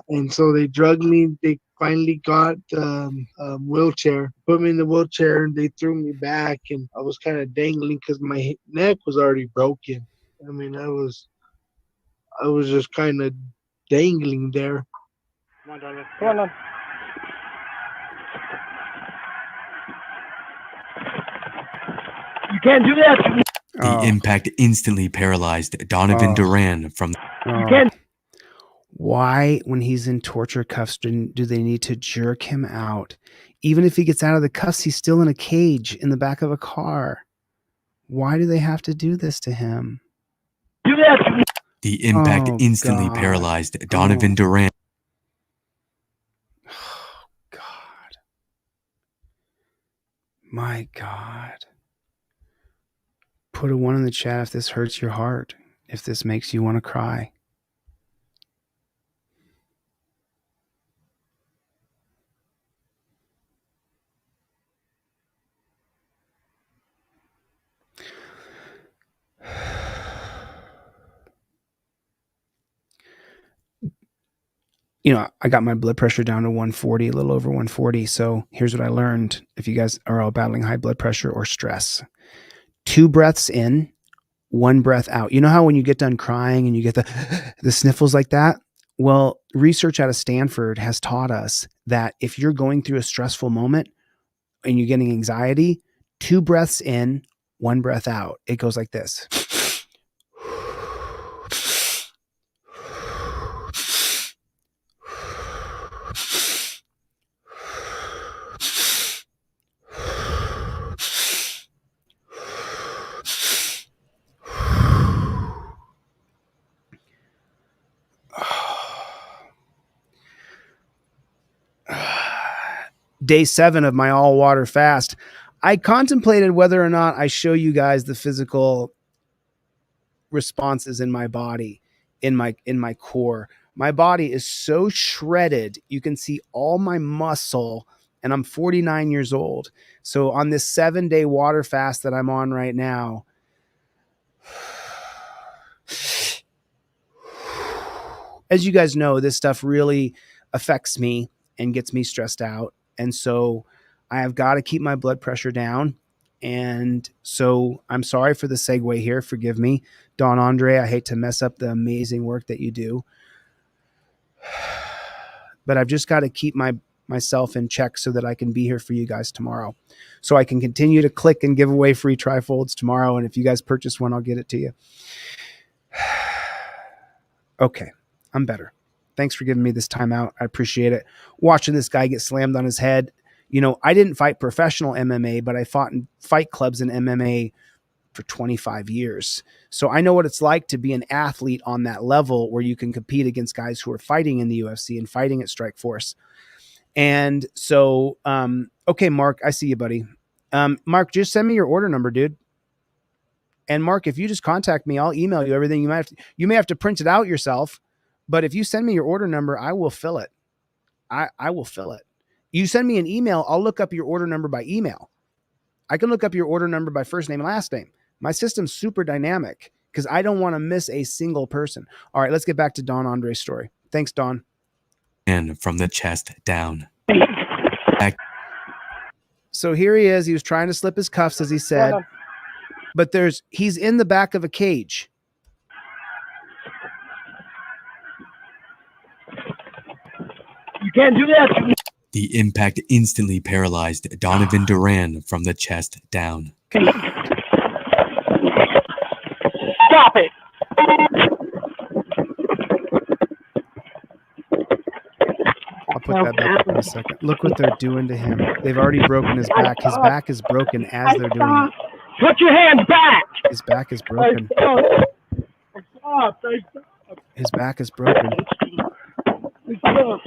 Speaker 19: And so they drugged me. They finally got wheelchair, put me in the wheelchair, and they threw me back. And I was kind of dangling because my neck was already broken. I mean, I was just kind of dangling there.
Speaker 12: Come on, Donovan. Come on, Donovan.
Speaker 20: You can't do that.
Speaker 3: The impact instantly paralyzed Donovan Duran from.
Speaker 2: Why, when he's in torture cuffs, do they need to jerk him out? Even if he gets out of the cuffs, he's still in a cage in the back of a car. Why do they have to do this to him?
Speaker 20: Do that.
Speaker 3: The impact instantly paralyzed Donovan Duran.
Speaker 2: Oh, God. My God. Put a 1 in the chat if this hurts your heart, if this makes you want to cry. You know, I got my blood pressure down to 140, a little over 140. So here's what I learned. If you guys are all battling high blood pressure or stress, 2 breaths in, 1 breath out. You know how when you get done crying and you get the sniffles like that? Well, research out of Stanford has taught us that if you're going through a stressful moment and you're getting anxiety, 2 breaths in, 1 breath out. It goes like this. Day 7 of my all water fast. I contemplated whether or not I show you guys the physical responses in my body, in my core. My body is so shredded. You can see all my muscle, and I'm 49 years old. So on this 7-day water fast that I'm on right now, as you guys know, this stuff really affects me and gets me stressed out. And so I have got to keep my blood pressure down. And so I'm sorry for the segue here. Forgive me, Don Andre. I hate to mess up the amazing work that you do. But I've just got to keep myself in check so that I can be here for you guys tomorrow. So I can continue to click and give away free trifolds tomorrow. And if you guys purchase one, I'll get it to you. Okay, I'm better. Thanks for giving me this time out. I appreciate it. Watching this guy get slammed on his head. You know, I didn't fight professional MMA, but I fought in fight clubs in MMA for 25 years. So I know what it's like to be an athlete on that level where you can compete against guys who are fighting in the UFC and fighting at Strikeforce. And so, okay, Mark, I see you, buddy. Mark, just send me your order number, dude. And Mark, if you just contact me, I'll email you everything. You may have to print it out yourself, but if you send me your order number, I will fill it. I will fill it. You send me an email, I'll look up your order number by email. I can look up your order number by first name and last name. My system's super dynamic because I don't want to miss a single person. All right, let's get back to Don Andre's story. Thanks, Don.
Speaker 3: And from the chest down.
Speaker 2: So here he is. He was trying to slip his cuffs, as he said. But he's in the back of a cage.
Speaker 20: You can't do that.
Speaker 3: The impact instantly paralyzed Donovan Duran from the chest down.
Speaker 20: Stop it.
Speaker 2: put that back up in a second. Look what they're doing to him. They've already broken his back. His back is broken as they're doing it.
Speaker 20: Put your hands back.
Speaker 2: His back is broken. His back is broken.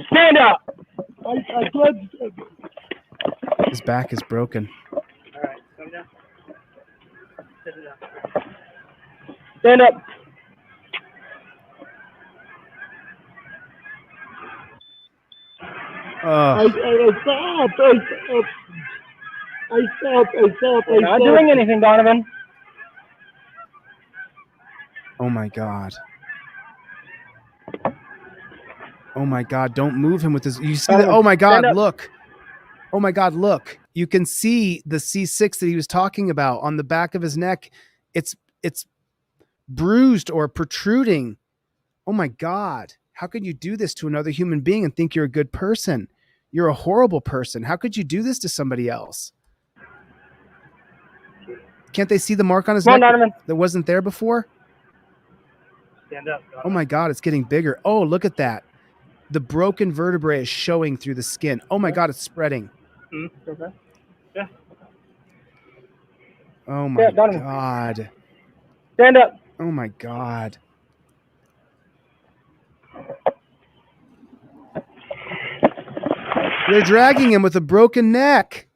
Speaker 20: Stand up.
Speaker 2: His back is broken.
Speaker 20: All right, come down. Sit it down. Stand up.
Speaker 19: I stopped.
Speaker 20: We're not doing anything, Donovan.
Speaker 2: Oh my God. Oh my God, don't move him with this. You see that? Oh my God, look. Oh my God, look. You can see the C6 that he was talking about on the back of his neck. It's bruised or protruding. Oh my God. How could you do this to another human being and think you're a good person? You're a horrible person. How could you do this to somebody else? Can't they see the mark on his neck that wasn't there before?
Speaker 20: Stand up.
Speaker 2: Oh my God, it's getting bigger. Oh, look at that. The broken vertebrae is showing through the skin. Oh my God, it's spreading.
Speaker 20: Okay. Yeah.
Speaker 2: Oh my God.
Speaker 20: Stand up.
Speaker 2: Oh my God. They're dragging him with a broken neck.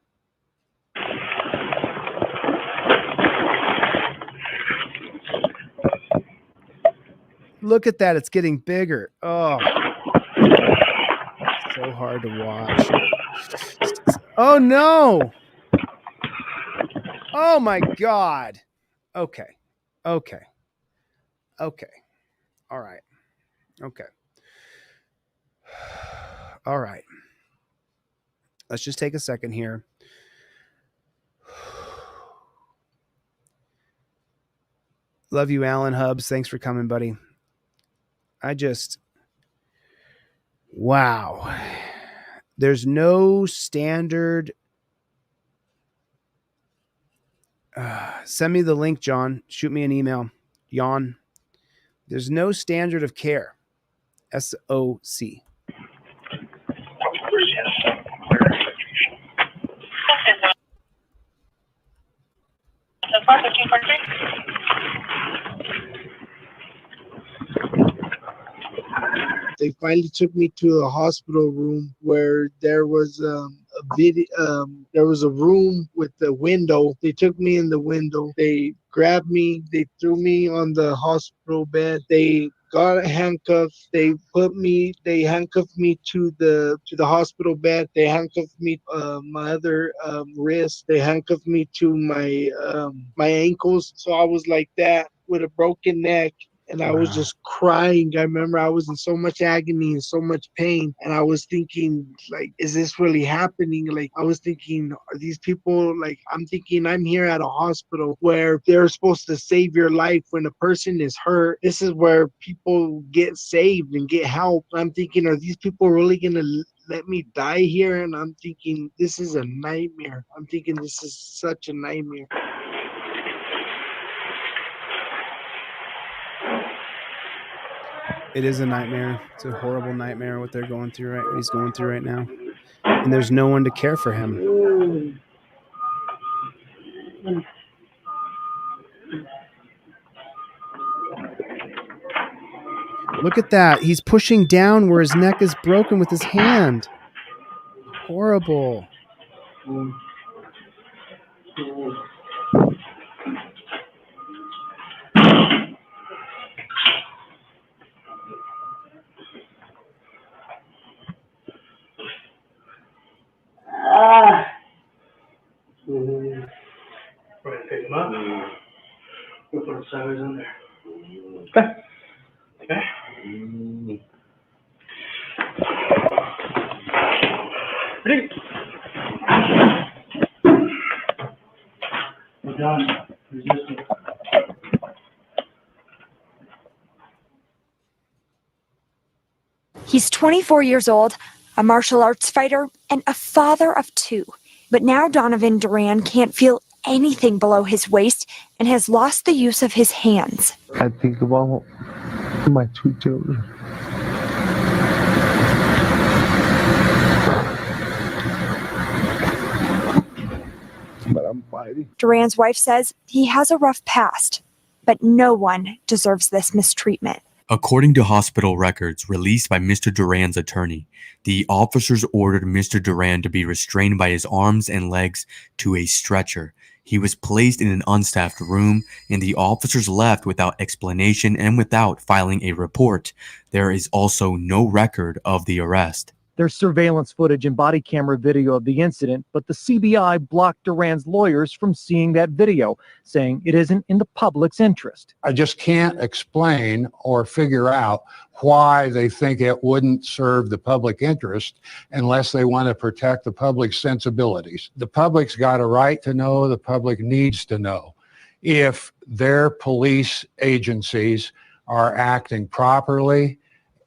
Speaker 2: Look at that. It's getting bigger. Oh. So hard to watch. Oh no. Oh my God. Okay. All right. All right. Let's just take a second here. Love you, Alan Hubbs. Thanks for coming, buddy. Wow. There's no standard. Send me the link, John. Shoot me an email. Yawn. There's no standard of care. SOC.
Speaker 19: They finally took me to a hospital room where there was a video. There was a room with the window. They took me in the window. They grabbed me. They threw me on the hospital bed. They got handcuffs. They handcuffed me to the hospital bed. They handcuffed me my other wrist. They handcuffed me to my ankles. So I was like that with a broken neck. And I was just crying. I remember I was in so much agony and so much pain. And I was thinking, like, is this really happening? Like, I was thinking, are these people, like, I'm thinking I'm here at a hospital where they're supposed to save your life when a person is hurt. This is where people get saved and get help. I'm thinking, are these people really going to let me die here? And I'm thinking, this is a nightmare. I'm thinking this is such a nightmare.
Speaker 2: It is a nightmare. It's a horrible nightmare what they're going through what he's going through right now. And there's no one to care for him. Look at that. He's pushing down where his neck is broken with his hand. Horrible.
Speaker 20: We're gonna pick them up. We'll put them sideways in there. Okay. Ready? We're done. Resisting.
Speaker 21: He's 24 years old, a martial arts fighter, and a father of two. But now Donovan Duran can't feel anything below his waist and has lost the use of his hands.
Speaker 22: I think about my two children.
Speaker 7: I'm fighting.
Speaker 21: Duran's wife says he has a rough past, but no one deserves this mistreatment.
Speaker 3: According to hospital records released by Mr. Duran's attorney, the officers ordered Mr. Duran to be restrained by his arms and legs to a stretcher. He was placed in an unstaffed room, and the officers left without explanation and without filing a report. There is also no record of the arrest.
Speaker 22: There's surveillance footage and body camera video of the incident, but the CBI blocked Duran's lawyers from seeing that video, saying it isn't in the public's interest.
Speaker 23: I just can't explain or figure out why they think it wouldn't serve the public interest unless they want to protect the public's sensibilities. The public's got a right to know, the public needs to know if their police agencies are acting properly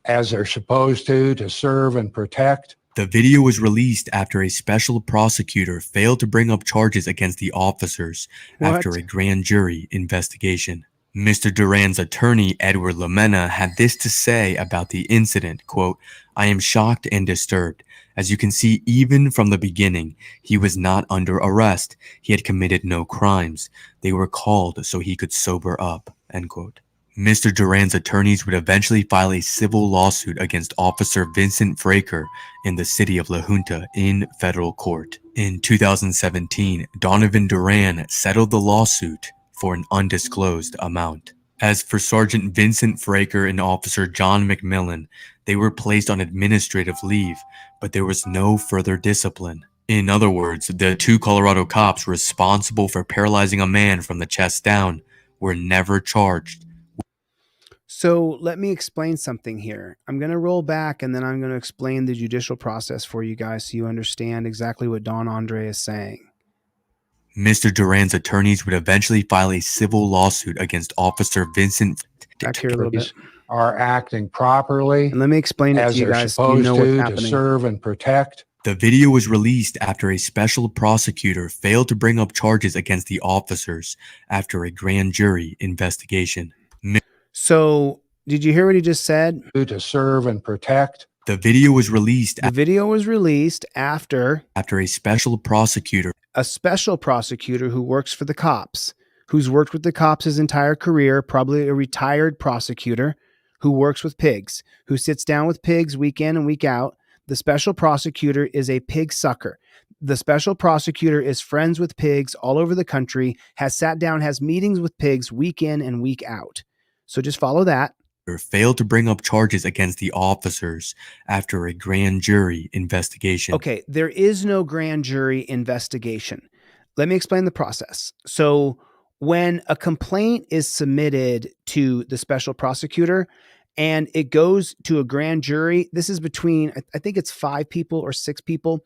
Speaker 23: as they're supposed to serve and protect.
Speaker 3: The video was released after a special prosecutor failed to bring up charges against the officers after a grand jury investigation. Mr. Duran's attorney, Edward Lamena, had this to say about the incident, quote, "I am shocked and disturbed. As you can see, even from the beginning, he was not under arrest. He had committed no crimes. They were called so he could sober up," end quote. Mr. Duran's attorneys would eventually file a civil lawsuit against Officer Vincent Fraker in the city of La Junta in federal court. In 2017, Donovan Duran settled the lawsuit for an undisclosed amount. As for Sergeant Vincent Fraker and Officer John McMillan, they were placed on administrative leave, but there was no further discipline. In other words, the two Colorado cops responsible for paralyzing a man from the chest down were never charged.
Speaker 2: So let me explain something here. I'm going to roll back and then I'm going to explain the judicial process for you guys so you understand exactly what Don Andre is saying.
Speaker 3: Mr. Duran's attorneys would eventually file a civil lawsuit against Officer Vincent.
Speaker 2: Back here a little bit.
Speaker 23: Are acting properly.
Speaker 2: And let me explain it
Speaker 23: as
Speaker 2: to you
Speaker 23: they're
Speaker 2: guys.
Speaker 23: supposed
Speaker 2: You know what's
Speaker 23: to
Speaker 2: happening.
Speaker 23: serve and protect.
Speaker 3: The video was released after a special prosecutor failed to bring up charges against the officers after a grand jury investigation.
Speaker 2: So, did you hear what he just said?
Speaker 23: To serve and protect.
Speaker 3: The video was released.
Speaker 2: The video was released after
Speaker 3: a special prosecutor.
Speaker 2: A special prosecutor who works for the cops, who's worked with the cops his entire career, probably a retired prosecutor who works with pigs, who sits down with pigs week in and week out. The special prosecutor is a pig sucker. The special prosecutor is friends with pigs all over the country, has sat down, has meetings with pigs week in and week out. So just follow that.
Speaker 3: Failed to bring up charges against the officers after a grand jury investigation.
Speaker 2: Okay, there is no grand jury investigation. Let me explain the process. So when a complaint is submitted to the special prosecutor and it goes to a grand jury, this is between, I think it's 5 people or 6 people.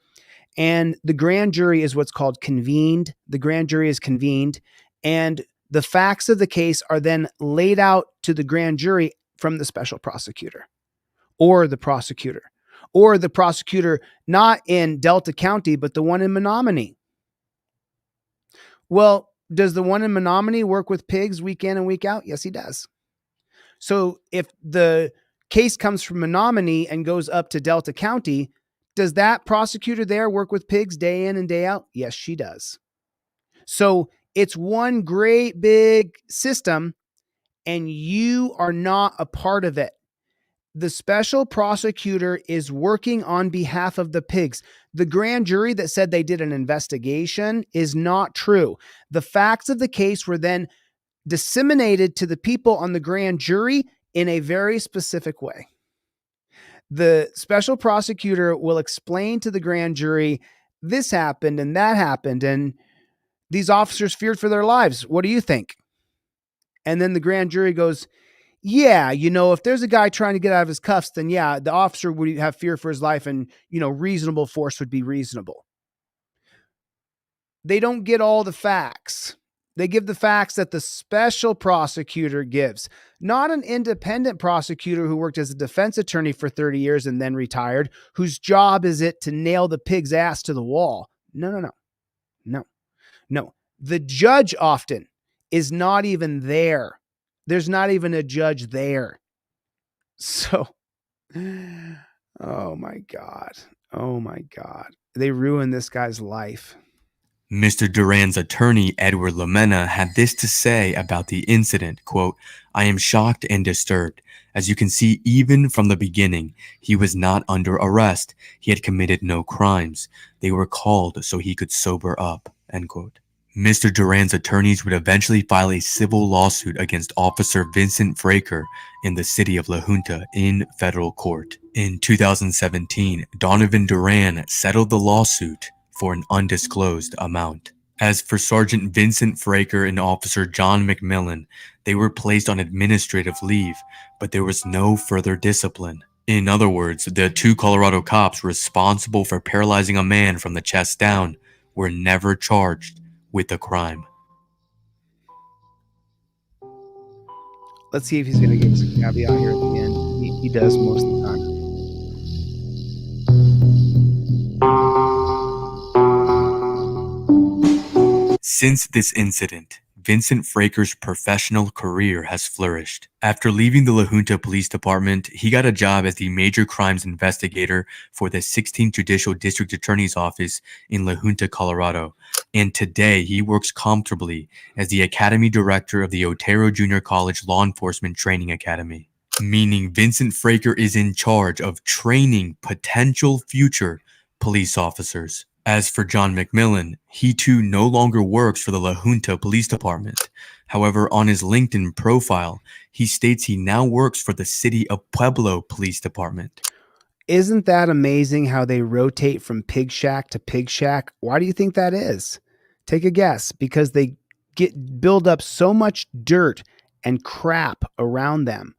Speaker 2: And the grand jury is what's called convened. The grand jury is convened. And the facts of the case are then laid out to the grand jury from the special prosecutor or the prosecutor not in Delta County, but the one in Menominee. Well, does the one in Menominee work with pigs week in and week out? Yes, he does. So if the case comes from Menominee and goes up to Delta County, does that prosecutor there work with pigs day in and day out? Yes, she does. So it's one great big system, and you are not a part of it. The special prosecutor is working on behalf of the pigs. The grand jury that said they did an investigation is not true. The facts of the case were then disseminated to the people on the grand jury in a very specific way. The special prosecutor will explain to the grand jury, this happened and that happened, and these officers feared for their lives. What do you think? And then the grand jury goes, yeah, if there's a guy trying to get out of his cuffs, then yeah, the officer would have fear for his life and, reasonable force would be reasonable. They don't get all the facts. They give the facts that the special prosecutor gives, not an independent prosecutor who worked as a defense attorney for 30 years and then retired, whose job is it to nail the pig's ass to the wall. No. The judge often is not even there. There's not even a judge there. So, oh my God. They ruined this guy's life.
Speaker 3: Mr. Duran's attorney, Edward Lamena, had this to say about the incident, quote, "I am shocked and disturbed. As you can see, even from the beginning, he was not under arrest. He had committed no crimes. They were called so he could sober up," end quote. Mr. Duran's attorneys would eventually file a civil lawsuit against Officer Vincent Fraker in the city of La Junta in federal court. In 2017, Donovan Duran settled the lawsuit for an undisclosed amount. As for Sergeant Vincent Fraker and Officer John McMillan, they were placed on administrative leave, but there was no further discipline. In other words, the two Colorado cops responsible for paralyzing a man from the chest down were never charged with the crime.
Speaker 2: Let's see if he's going to give us a caveat here at the end. He does most of the time.
Speaker 3: Since this incident, Vincent Fraker's professional career has flourished. After leaving the La Junta Police Department, he got a job as the major crimes investigator for the 16th Judicial District Attorney's Office in La Junta, Colorado. And today, he works comfortably as the Academy Director of the Otero Junior College Law Enforcement Training Academy. Meaning Vincent Fraker is in charge of training potential future police officers. As for John McMillan, he too no longer works for the La Junta Police Department. However, on his LinkedIn profile, he states he now works for the City of Pueblo Police Department.
Speaker 2: Isn't that amazing how they rotate from pig shack to pig shack? Why do you think that is? Take a guess. Because they build up so much dirt and crap around them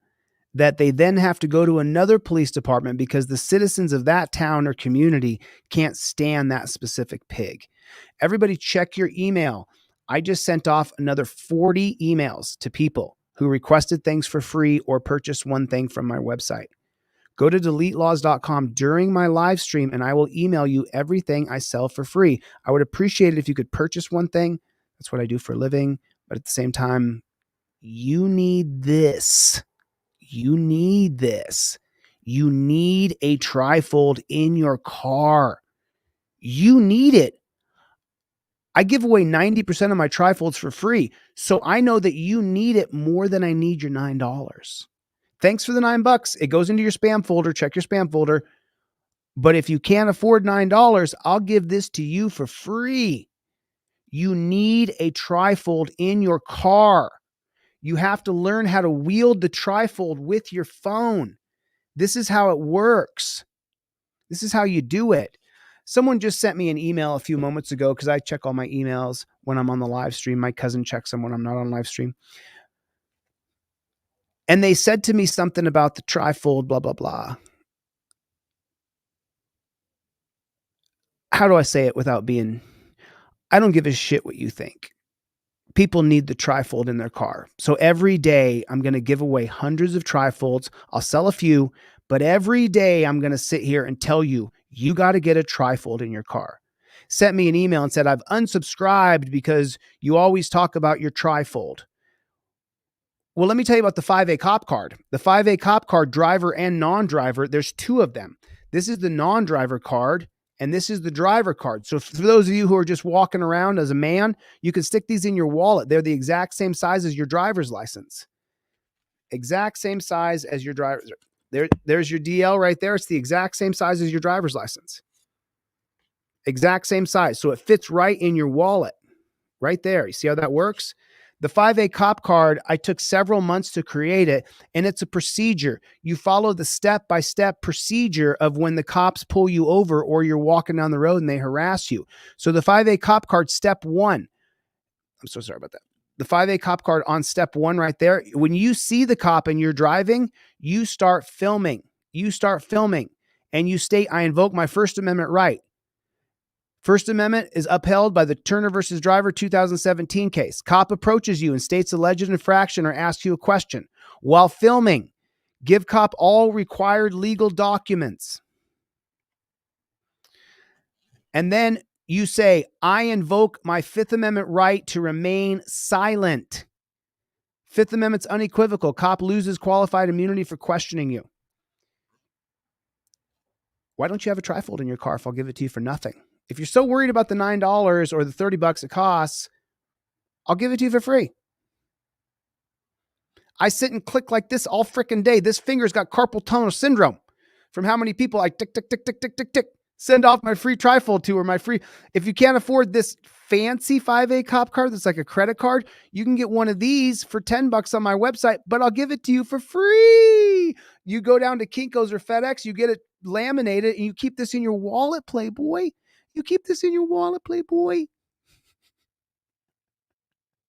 Speaker 2: that they then have to go to another police department because the citizens of that town or community can't stand that specific pig. Everybody check your email. I just sent off another 40 emails to people who requested things for free or purchased one thing from my website. Go to deletelaws.com during my live stream and I will email you everything I sell for free. I would appreciate it if you could purchase one thing. That's what I do for a living. But at the same time, you need this. You need this. You need a trifold in your car. You need it. I give away 90% of my trifolds for free. So I know that you need it more than I need your $9. Thanks for the $9. It goes into your spam folder. Check your spam folder. But if you can't afford $9, I'll give this to you for free. You need a trifold in your car. You have to learn how to wield the trifold with your phone. This is how it works. This is how you do it. Someone just sent me an email a few moments ago because I check all my emails when I'm on the live stream. My cousin checks them when I'm not on live stream. And they said to me something about the trifold, blah, blah, blah. How do I say it without being... I don't give a shit what you think. People need the trifold in their car. So every day I'm going to give away hundreds of trifolds. I'll sell a few, but every day I'm going to sit here and tell you, you got to get a trifold in your car. Sent me an email and said, I've unsubscribed because you always talk about your trifold. Well, let me tell you about the 5A cop card. The 5A cop card, driver and non-driver, there's two of them. This is the non-driver card. And this is the driver card. So for those of you who are just walking around as a man, you can stick these in your wallet. They're the exact same size as your driver's license. Exact same size as your driver's. There's your DL right there. It's the exact same size as your driver's license. Exact same size. So it fits right in your wallet. Right there. You see how that works? The 5A cop card, I took several months to create it, and it's a procedure. You follow the step-by-step procedure of when the cops pull you over or you're walking down the road and they harass you. So the 5A cop card, step one, I'm so sorry about that. The 5A cop card on step one right there, when you see the cop and you're driving, you start filming. You start filming, and you state, I invoke my First Amendment right. First Amendment is upheld by the Turner versus Driver 2017 case. Cop approaches you and states alleged infraction or asks you a question. While filming, give cop all required legal documents. And then you say, I invoke my Fifth Amendment right to remain silent. Fifth Amendment's unequivocal. Cop loses qualified immunity for questioning you. Why don't you have a trifold in your car if I'll give it to you for nothing? If you're so worried about the $9 or the $30 it costs, I'll give it to you for free. I sit and click like this all freaking day. This finger's got carpal tunnel syndrome from how many people I tick, tick, tick, tick, tick, tick, tick. Send off my free trifold to or my free. If you can't afford this fancy 5A cop card that's like a credit card, you can get one of these for $10 on my website, but I'll give it to you for free. You go down to Kinko's or FedEx, you get it laminated, and you keep this in your wallet, Playboy. You keep this in your wallet, Playboy.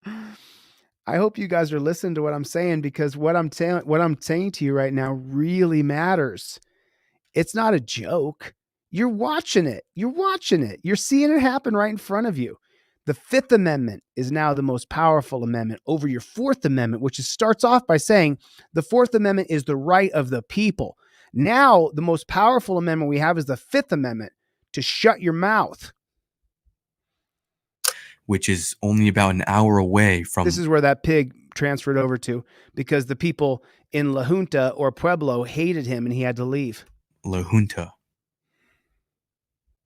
Speaker 2: I hope you guys are listening to what I'm saying, because what I'm saying to you right now really matters. It's not a joke. You're watching it. You're watching it. You're seeing it happen right in front of you. The Fifth Amendment is now the most powerful amendment over your Fourth Amendment, which starts off by saying the Fourth Amendment is the right of the people. Now, the most powerful amendment we have is the Fifth Amendment, to shut your mouth.
Speaker 3: Which is only about an hour away from.
Speaker 2: This is where that pig transferred over to, because the people in La Junta or Pueblo hated him and he had to leave.
Speaker 3: La Junta.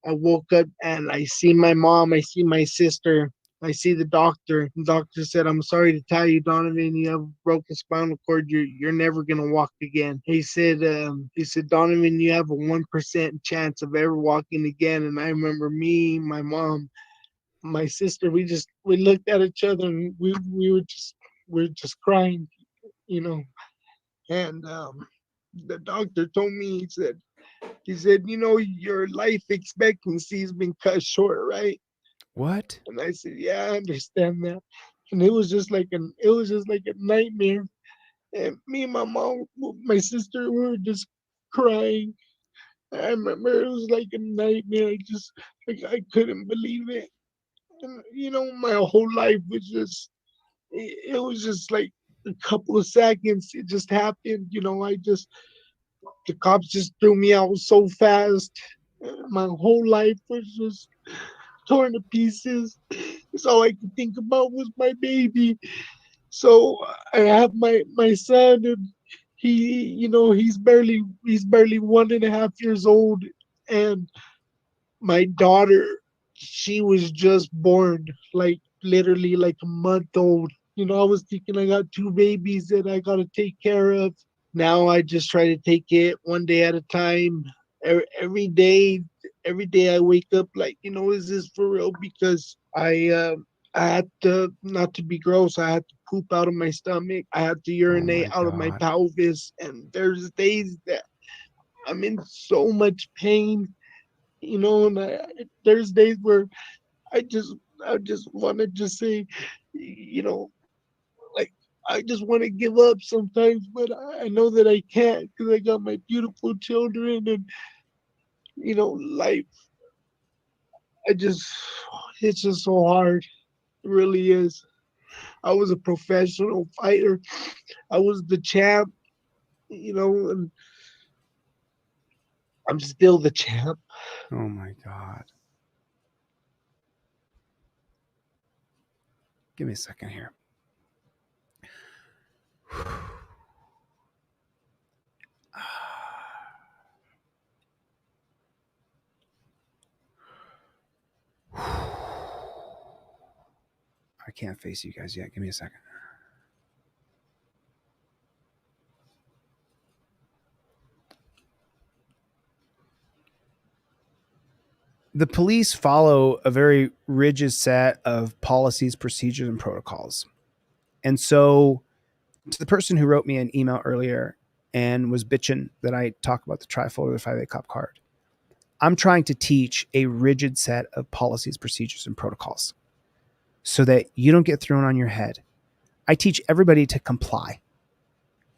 Speaker 19: I woke up and I see my mom, I see my sister, I see the doctor. The doctor said, "I'm sorry to tell you, Donovan, you have a broken spinal cord. You're never gonna walk again." He said, "Donovan, you have a 1% chance of ever walking again." And I remember me, my mom, my sister, we looked at each other and we were just crying, you know. And the doctor told me, he said, "Your life expectancy has been cut short, right?"
Speaker 2: What?
Speaker 19: And I said, "Yeah, I understand that." And it was just like a nightmare. And me and my mom, my sister, we were just crying. I remember it was like a nightmare. I couldn't believe it. And, my whole life was it was just like a couple of seconds. It just happened. The cops just threw me out so fast. My whole life was just torn to pieces. So all I could think about was my baby. So I have my son, and he's barely 1.5 years old, and my daughter, she was just born, like literally like a month old. I was thinking I got two babies that I gotta take care of. Now I just try to take it one day at a time. Every day I wake up like, is this for real? Because I had to, not to be gross, I had to poop out of my stomach. I had to urinate out of my pelvis. And there's days that I'm in so much pain, and there's days where I just want to just say, like, I just want to give up sometimes, but I know that I can't, because I got my beautiful children and, life. It's just so hard. It really is. I was a professional fighter. I was the champ, and I'm still the champ.
Speaker 2: Oh my God. Give me a second here. I can't face you guys yet. Give me a second. The police follow a very rigid set of policies, procedures, and protocols. And so, to the person who wrote me an email earlier and was bitching that I talk about the trifold or the 5A cop card, I'm trying to teach a rigid set of policies, procedures, and protocols so that you don't get thrown on your head. I teach everybody to comply.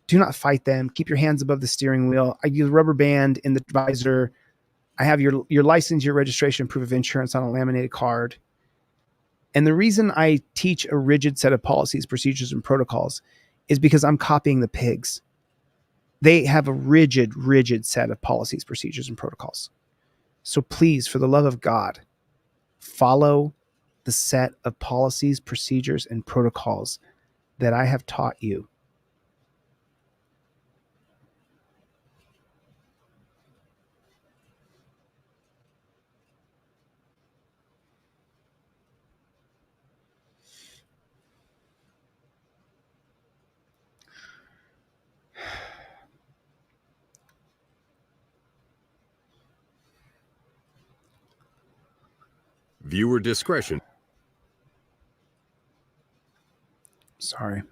Speaker 2: Do not fight them. Keep your hands above the steering wheel. I use rubber band in the visor. I have your license, your registration, proof of insurance on a laminated card. And the reason I teach a rigid set of policies, procedures, and protocols is because I'm copying the pigs. They have a rigid set of policies, procedures, and protocols. So please, for the love of God, follow the set of policies, procedures, and protocols that I have taught you.
Speaker 7: Viewer discretion.
Speaker 2: Sorry.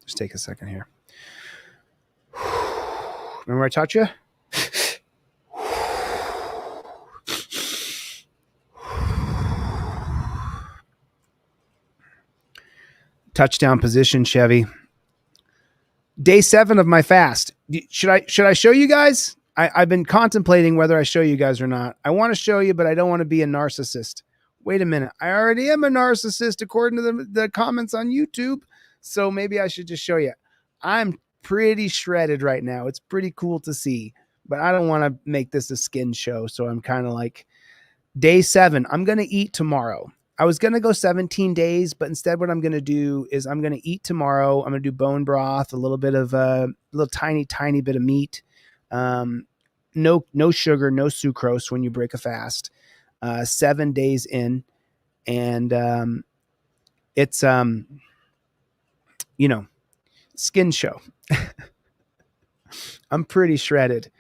Speaker 2: Just take a second here. Remember I taught you? Touchdown position, Chevy. Day 7 of my fast. Should I show you guys? I've been contemplating whether I show you guys or not. I want to show you, but I don't want to be a narcissist. Wait a minute. I already am a narcissist according to the comments on YouTube. So maybe I should just show you. I'm pretty shredded right now. It's pretty cool to see, but I don't want to make this a skin show. So I'm kind of like, day 7, I'm going to eat tomorrow. I was going to go 17 days, but instead what I'm going to do is I'm going to eat tomorrow. I'm going to do bone broth, a little bit of a little tiny bit of meat. No sugar, no sucrose when you break a fast. 7 days in, and it's skin show. I'm pretty shredded.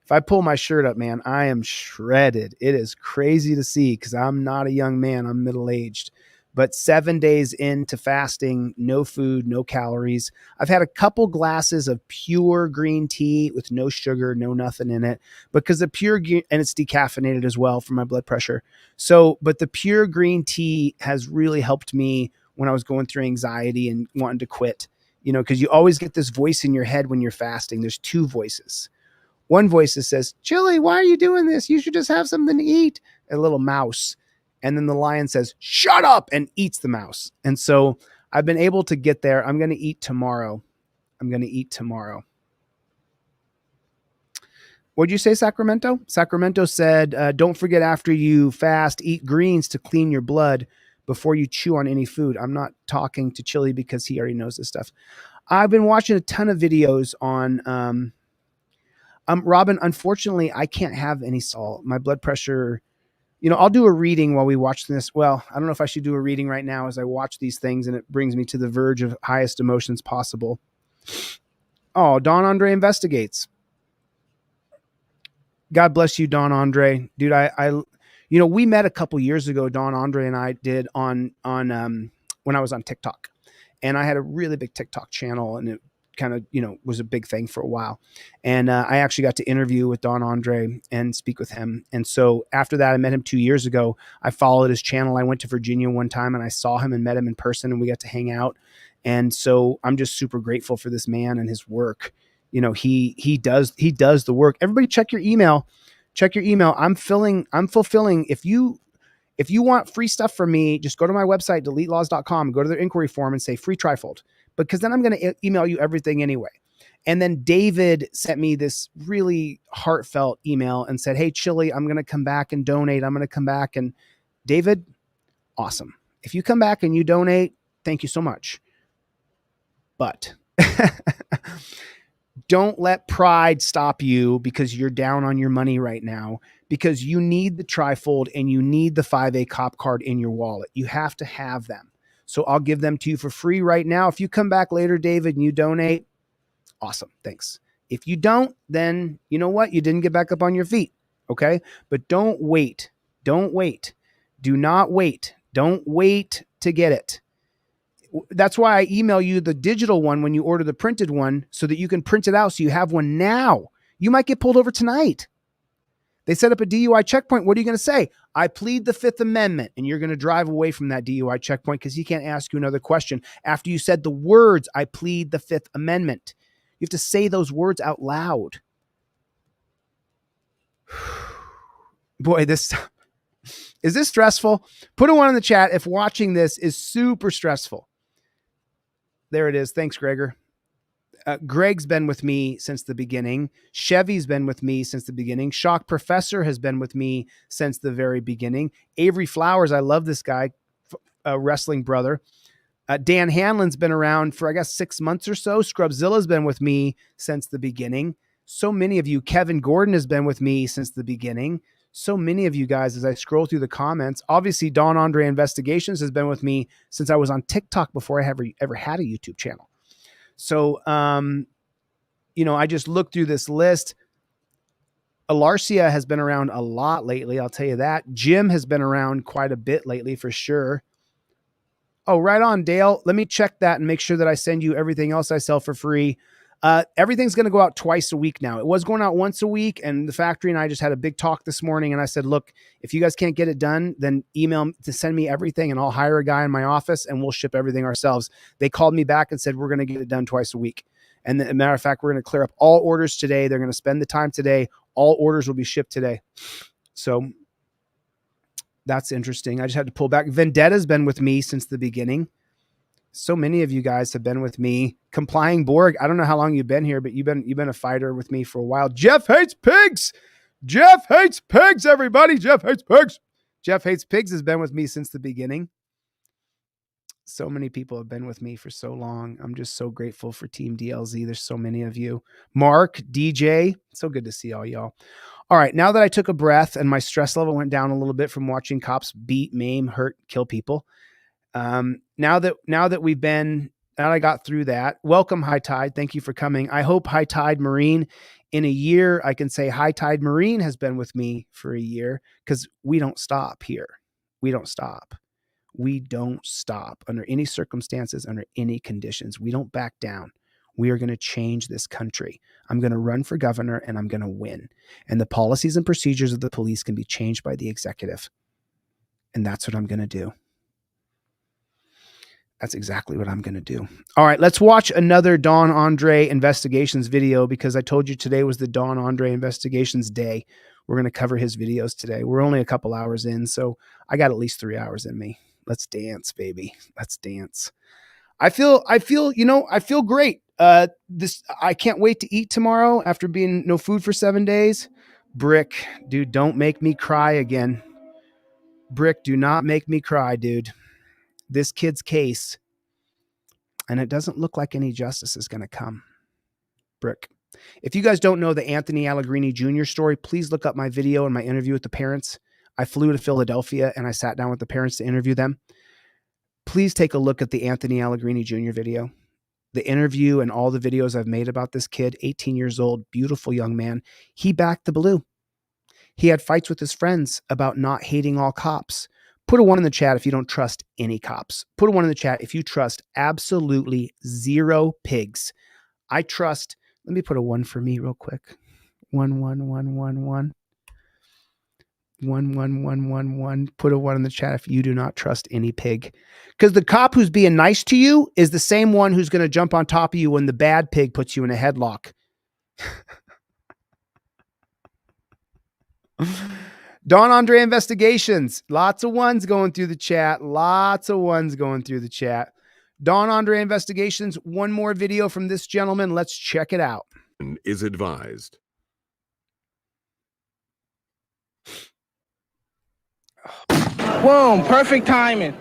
Speaker 2: If I pull my shirt up, man, I am shredded. It is crazy to see because I'm not a young man. I'm middle-aged. But 7 days into fasting, no food, no calories. I've had a couple glasses of pure green tea with no sugar, no nothing in it, because the pure, and it's decaffeinated as well for my blood pressure. So, but the pure green tea has really helped me when I was going through anxiety and wanting to quit, because you always get this voice in your head when you're fasting. There's 2 voices. One voice that says, Chille, why are you doing this? You should just have something to eat. A little mouse. And then the lion says, shut up, and eats the mouse. And so I've been able to get there. I'm going to eat tomorrow. What'd you say, Sacramento? Sacramento said, don't forget after you fast, eat greens to clean your blood before you chew on any food. I'm not talking to Chille because he already knows this stuff. I've been watching a ton of videos on Robin, unfortunately, I can't have any salt. My blood pressure, I'll do a reading while we watch this. Well, I don't know if I should do a reading right now as I watch these things, and it brings me to the verge of highest emotions possible. Oh, Don Andre investigates. God bless you, Don Andre. Dude, we met a couple years ago, Don Andre and I did on when I was on TikTok. And I had a really big TikTok channel, and it kind of, was a big thing for a while. And I actually got to interview with Don Andre and speak with him. And so after that, I met him 2 years ago. I followed his channel. I went to Virginia one time and I saw him and met him in person, and we got to hang out. And so I'm just super grateful for this man and his work. He does the work. Everybody check your email. I'm fulfilling. If you want free stuff from me, just go to my website, deletelaws.com, go to their inquiry form and say free trifold, because then I'm going to email you everything anyway. And then David sent me this really heartfelt email and said, hey, Chille, I'm going to come back and donate. I'm going to come back. And David, awesome. If you come back and you donate, thank you so much. But don't let pride stop you because you're down on your money right now, because you need the trifold and you need the 5A cop card in your wallet. You have to have them. So I'll give them to you for free right now. If you come back later, David, and you donate, awesome. Thanks. If you don't, then you know what? You didn't get back up on your feet. Okay. But don't wait. Don't wait. Do not wait. Don't wait to get it. That's why I email you the digital one when you order the printed one, so that you can print it out so you have one now. You might get pulled over tonight. They set up a DUI checkpoint. What are you going to say? I plead the Fifth Amendment, and you're going to drive away from that DUI checkpoint because he can't ask you another question after you said the words, I plead the Fifth Amendment. You have to say those words out loud. Boy, is this stressful? Put a 1 in the chat if watching this is super stressful. There it is. Thanks, Gregor. Greg's been with me since the beginning. Chevy's been with me since the beginning. Shock Professor has been with me since the very beginning. Avery Flowers, I love this guy, a wrestling brother. Dan Hanlon's been around for, I guess, 6 months or so. Scrubzilla's been with me since the beginning. So many of you. Kevin Gordon has been with me since the beginning. So many of you guys, as I scroll through the comments. Obviously, Don Andre Investigations has been with me since I was on TikTok before I ever had a YouTube channel. So, I just looked through this list. Alarcia has been around a lot lately. I'll tell you that. Jim has been around quite a bit lately for sure. Oh, right on, Dale. Let me check that and make sure that I send you everything else I sell for free. Everything's going to go out twice a week now. It was going out once a week, and the factory and I just had a big talk this morning, and I said, look, if you guys can't get it done, then email to send me everything, and I'll hire a guy in my office, and we'll ship everything ourselves. They called me back and said, we're going to get it done twice a week. And as a matter of fact, we're going to clear up all orders today. They're going to spend the time today. All orders will be shipped today. So that's interesting. I just had to pull back. Vendetta's been with me since the beginning. So many of you guys have been with me. Complying Borg, I don't know how long you've been here, but you've been a fighter with me for a while. Jeff hates pigs. Jeff hates pigs, everybody. Jeff hates pigs. Jeff hates pigs has been with me since the beginning. So many people have been with me for so long. I'm just so grateful for Team DLZ. There's so many of you. Mark, DJ, so good to see all y'all. All right, now that I took a breath and my stress level went down a little bit from watching cops beat, maim, hurt, kill people. Now that I got through that, welcome High Tide. Thank you for coming. I hope High Tide Marine in a year, I can say High Tide Marine has been with me for a year because we don't stop here. We don't stop. We don't stop under any circumstances, under any conditions. We don't back down. We are going to change this country. I'm going to run for governor and I'm going to win. And the policies and procedures of the police can be changed by the executive. And that's what I'm going to do. That's exactly what I'm going to do. All right, let's watch another Don Andre investigations video because I told you today was the Don Andre investigations day. We're going to cover his videos today. We're only a couple hours in, so I got at least 3 hours in me. Let's dance, baby. Let's dance. I feel great. I can't wait to eat tomorrow after being no food for 7 days. Brick, dude, don't make me cry again. Brick, do not make me cry, dude. This kid's case, and it doesn't look like any justice is going to come. Brick. If you guys don't know the Anthony Allegrini Jr. story, please look up my video and my interview with the parents. I flew to Philadelphia and I sat down with the parents to interview them. Please take a look at the Anthony Allegrini Jr. video, the interview and all the videos I've made about this kid, 18 years old, beautiful young man. He backed the blue. He had fights with his friends about not hating all cops. Put a 1 in the chat if you don't trust any cops. Put a 1 in the chat if you trust absolutely zero pigs. I trust, let me put a 1 for me real quick. 1, 1, 1, 1, 1. 1, 1, 1, 1, 1. Put a 1 in the chat if you do not trust any pig. Because the cop who's being nice to you is the same one who's going to jump on top of you when the bad pig puts you in a headlock. Don Andre investigations. Lots of ones going through the chat. Lots of ones going through the chat. Don Andre investigations. One more video from this gentleman. Let's check it out.
Speaker 7: Is advised.
Speaker 9: Boom, perfect timing.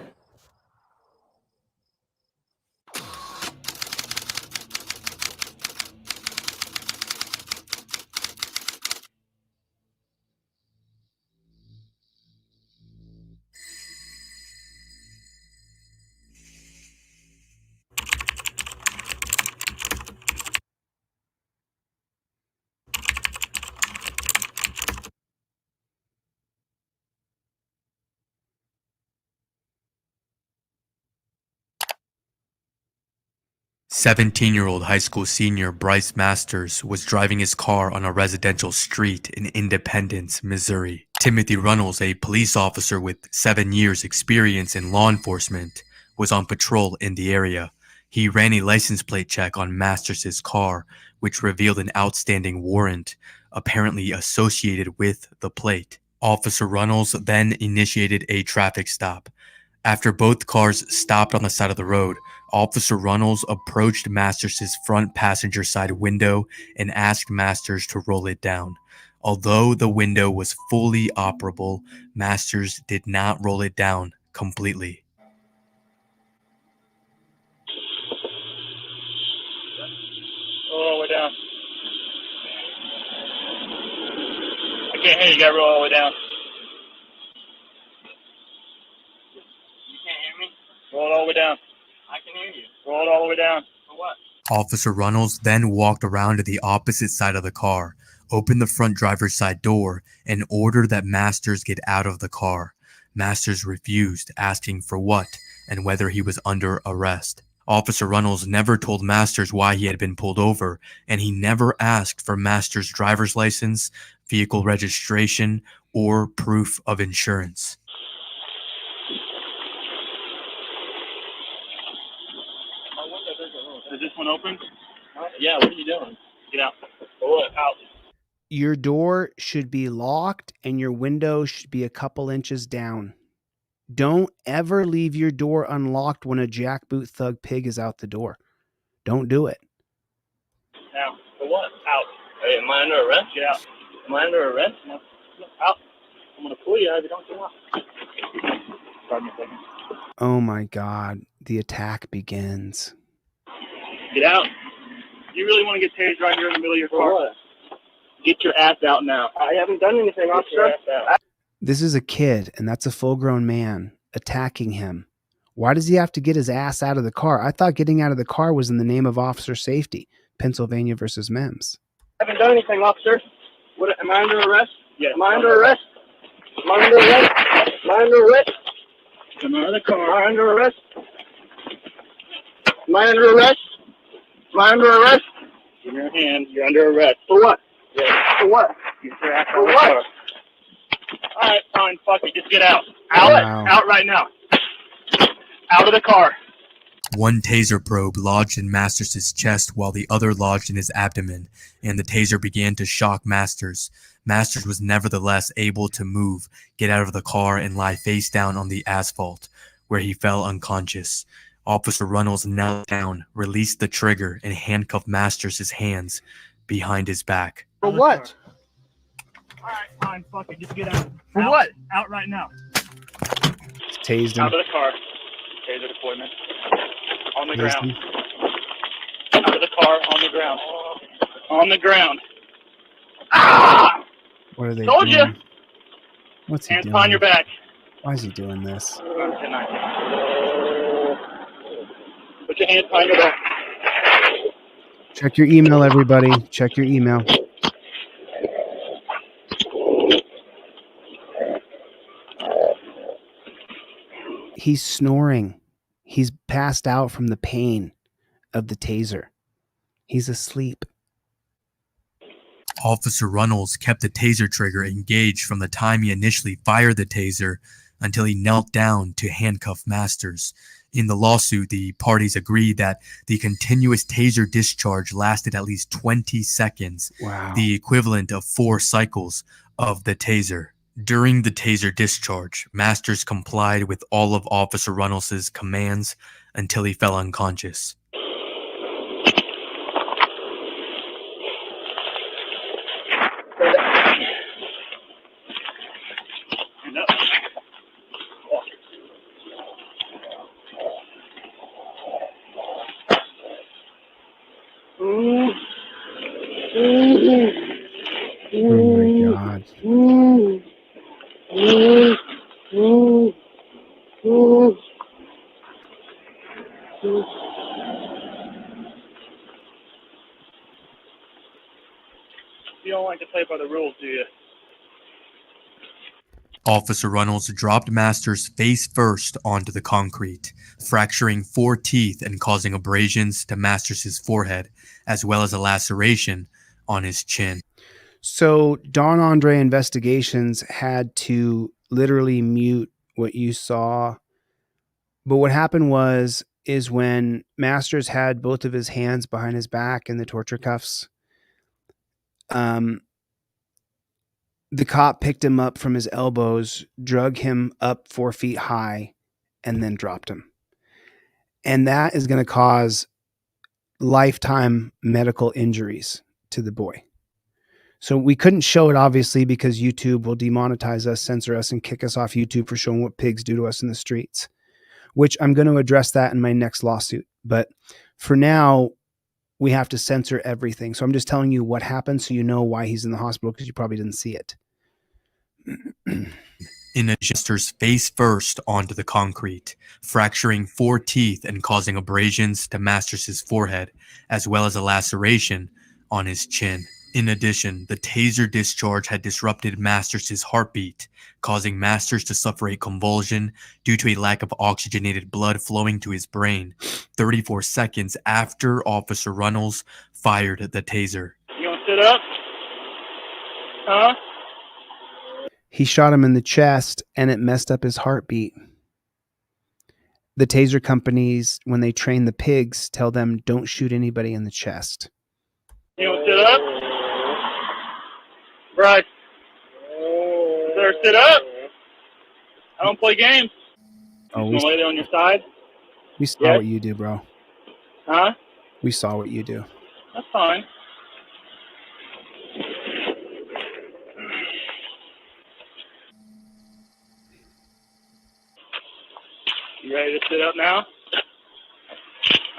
Speaker 3: "17-year-old high school senior Bryce Masters was driving his car on a residential street in Independence, Missouri. Timothy Runnels, a police officer with 7 years experience in law enforcement, was on patrol in the area. He ran a license plate check on Masters' car, which revealed an outstanding warrant, apparently associated with the plate. Officer Runnels then initiated a traffic stop. After both cars stopped on the side of the road, Officer Runnels approached Masters' front passenger side window and asked Masters to roll it down. Although the window was fully operable, Masters did not roll it down completely.
Speaker 15: Roll all the way down. I can't hear you. You gotta roll all the way down. You can't hear me? Roll it all the way down. I can hear you. Roll it all the way down. For what?
Speaker 3: Officer Runnels then walked around to the opposite side of the car, opened the front driver's side door and ordered that Masters get out of the car. Masters refused, asking for what and whether he was under arrest. Officer Runnels never told Masters why he had been pulled over, and he never asked for Masters' driver's license, vehicle registration, or proof of insurance.
Speaker 15: Is this one open? Yeah, what are you doing? Get out. Go out.
Speaker 2: Your door should be locked and your window should be a couple inches down. Don't ever leave your door unlocked when a jackboot thug pig is out the door. Don't do it.
Speaker 15: Now, for what? Out. Hey, am I under arrest? Get out. Am I under arrest? No. Out. I'm going to pull you if you don't get out. Pardon me a second.
Speaker 2: Oh my God. The attack begins.
Speaker 15: Get out. You really want to get tased right here in the middle of your car? What? Get your ass out now. I haven't done anything, officer.
Speaker 2: This is a kid, and that's a full-grown man attacking him. Why does he have to get his ass out of the car? I thought getting out of the car was in the name of officer safety. Pennsylvania versus Mims.
Speaker 15: I haven't done anything, officer. What? Am I under arrest? Yeah. Am I under arrest? Am I under arrest? Am I under arrest? Am I out of the car? Am I under arrest? Am I under arrest? Am I under arrest? Give me your hand. You're under arrest. For what? Yeah. For what? Get your ass out of the car. All right, fine. Fuck it. Just get out. Out.
Speaker 2: Wow.
Speaker 15: Out right now. Out of the car.
Speaker 3: One taser probe lodged in Masters' chest while the other lodged in his abdomen, and the taser began to shock Masters. Masters was nevertheless able to move, get out of the car, and lie face down on the asphalt, where he fell unconscious. Officer Runnels knelt down, released the trigger, and handcuffed Masters' hands behind his back.
Speaker 15: For what? All right, fine. Fuck it. Just get out. For out. What? Out right now.
Speaker 2: Tased him.
Speaker 15: Out of the car. Taser deployment. On the
Speaker 2: Tased
Speaker 15: ground.
Speaker 2: him.
Speaker 15: Out of the car. On the ground. On the ground. Ah!
Speaker 2: What are they
Speaker 15: Told
Speaker 2: doing?
Speaker 15: you.
Speaker 2: What's he
Speaker 15: Hands
Speaker 2: doing?
Speaker 15: behind your back.
Speaker 2: Why is he doing this?
Speaker 15: Put your hands behind your back.
Speaker 2: Check your email, everybody. Check your email. He's snoring. He's passed out from the pain of the taser. He's asleep.
Speaker 3: Officer Runnels kept the taser trigger engaged from the time he initially fired the taser until he knelt down to handcuff Masters. In the lawsuit, the parties agreed that the continuous taser discharge lasted at least 20 seconds,
Speaker 2: Wow.
Speaker 3: the equivalent of 4 cycles of the taser. During the taser discharge, Masters complied with all of Officer Runnels' commands until he fell unconscious.
Speaker 2: Oh my God.
Speaker 15: You don't like to play by the rules, do you?
Speaker 3: Officer Runnels dropped Masters face first onto the concrete, fracturing 4 teeth and causing abrasions to Masters' forehead, as well as a laceration on his chin.
Speaker 2: So Don Andre Investigations had to literally mute what you saw. But what happened is when Masters had both of his hands behind his back in the torture cuffs, the cop picked him up from his elbows, drug him up 4 feet high, and then dropped him. And that is going to cause lifetime medical injuries to the boy. So we couldn't show it, obviously, because YouTube will demonetize us, censor us, and kick us off YouTube for showing what pigs do to us in the streets, which I'm going to address that in my next lawsuit. But for now, we have to censor everything. So I'm just telling you what happened so you know why he's in the hospital, because you probably didn't see it.
Speaker 3: In Masters face first onto the concrete, fracturing 4 teeth and causing abrasions to Masters' forehead, as well as a laceration on his chin. In addition, the taser discharge had disrupted Masters' heartbeat, causing Masters to suffer a convulsion due to a lack of oxygenated blood flowing to his brain 34 seconds after Officer Runnels fired the taser.
Speaker 15: You want to sit up? Huh?
Speaker 2: He shot him in the chest and it messed up his heartbeat. The taser companies, when they train the pigs, tell them don't shoot anybody in the chest.
Speaker 15: You want to sit up? Bryce. Sir, sit up. I don't play games.
Speaker 2: Oh,
Speaker 15: You want to lay there on your side?
Speaker 2: we saw
Speaker 15: Yes?
Speaker 2: what you do, bro.
Speaker 15: Huh?
Speaker 2: We saw what you do.
Speaker 15: That's fine. You ready to sit up now?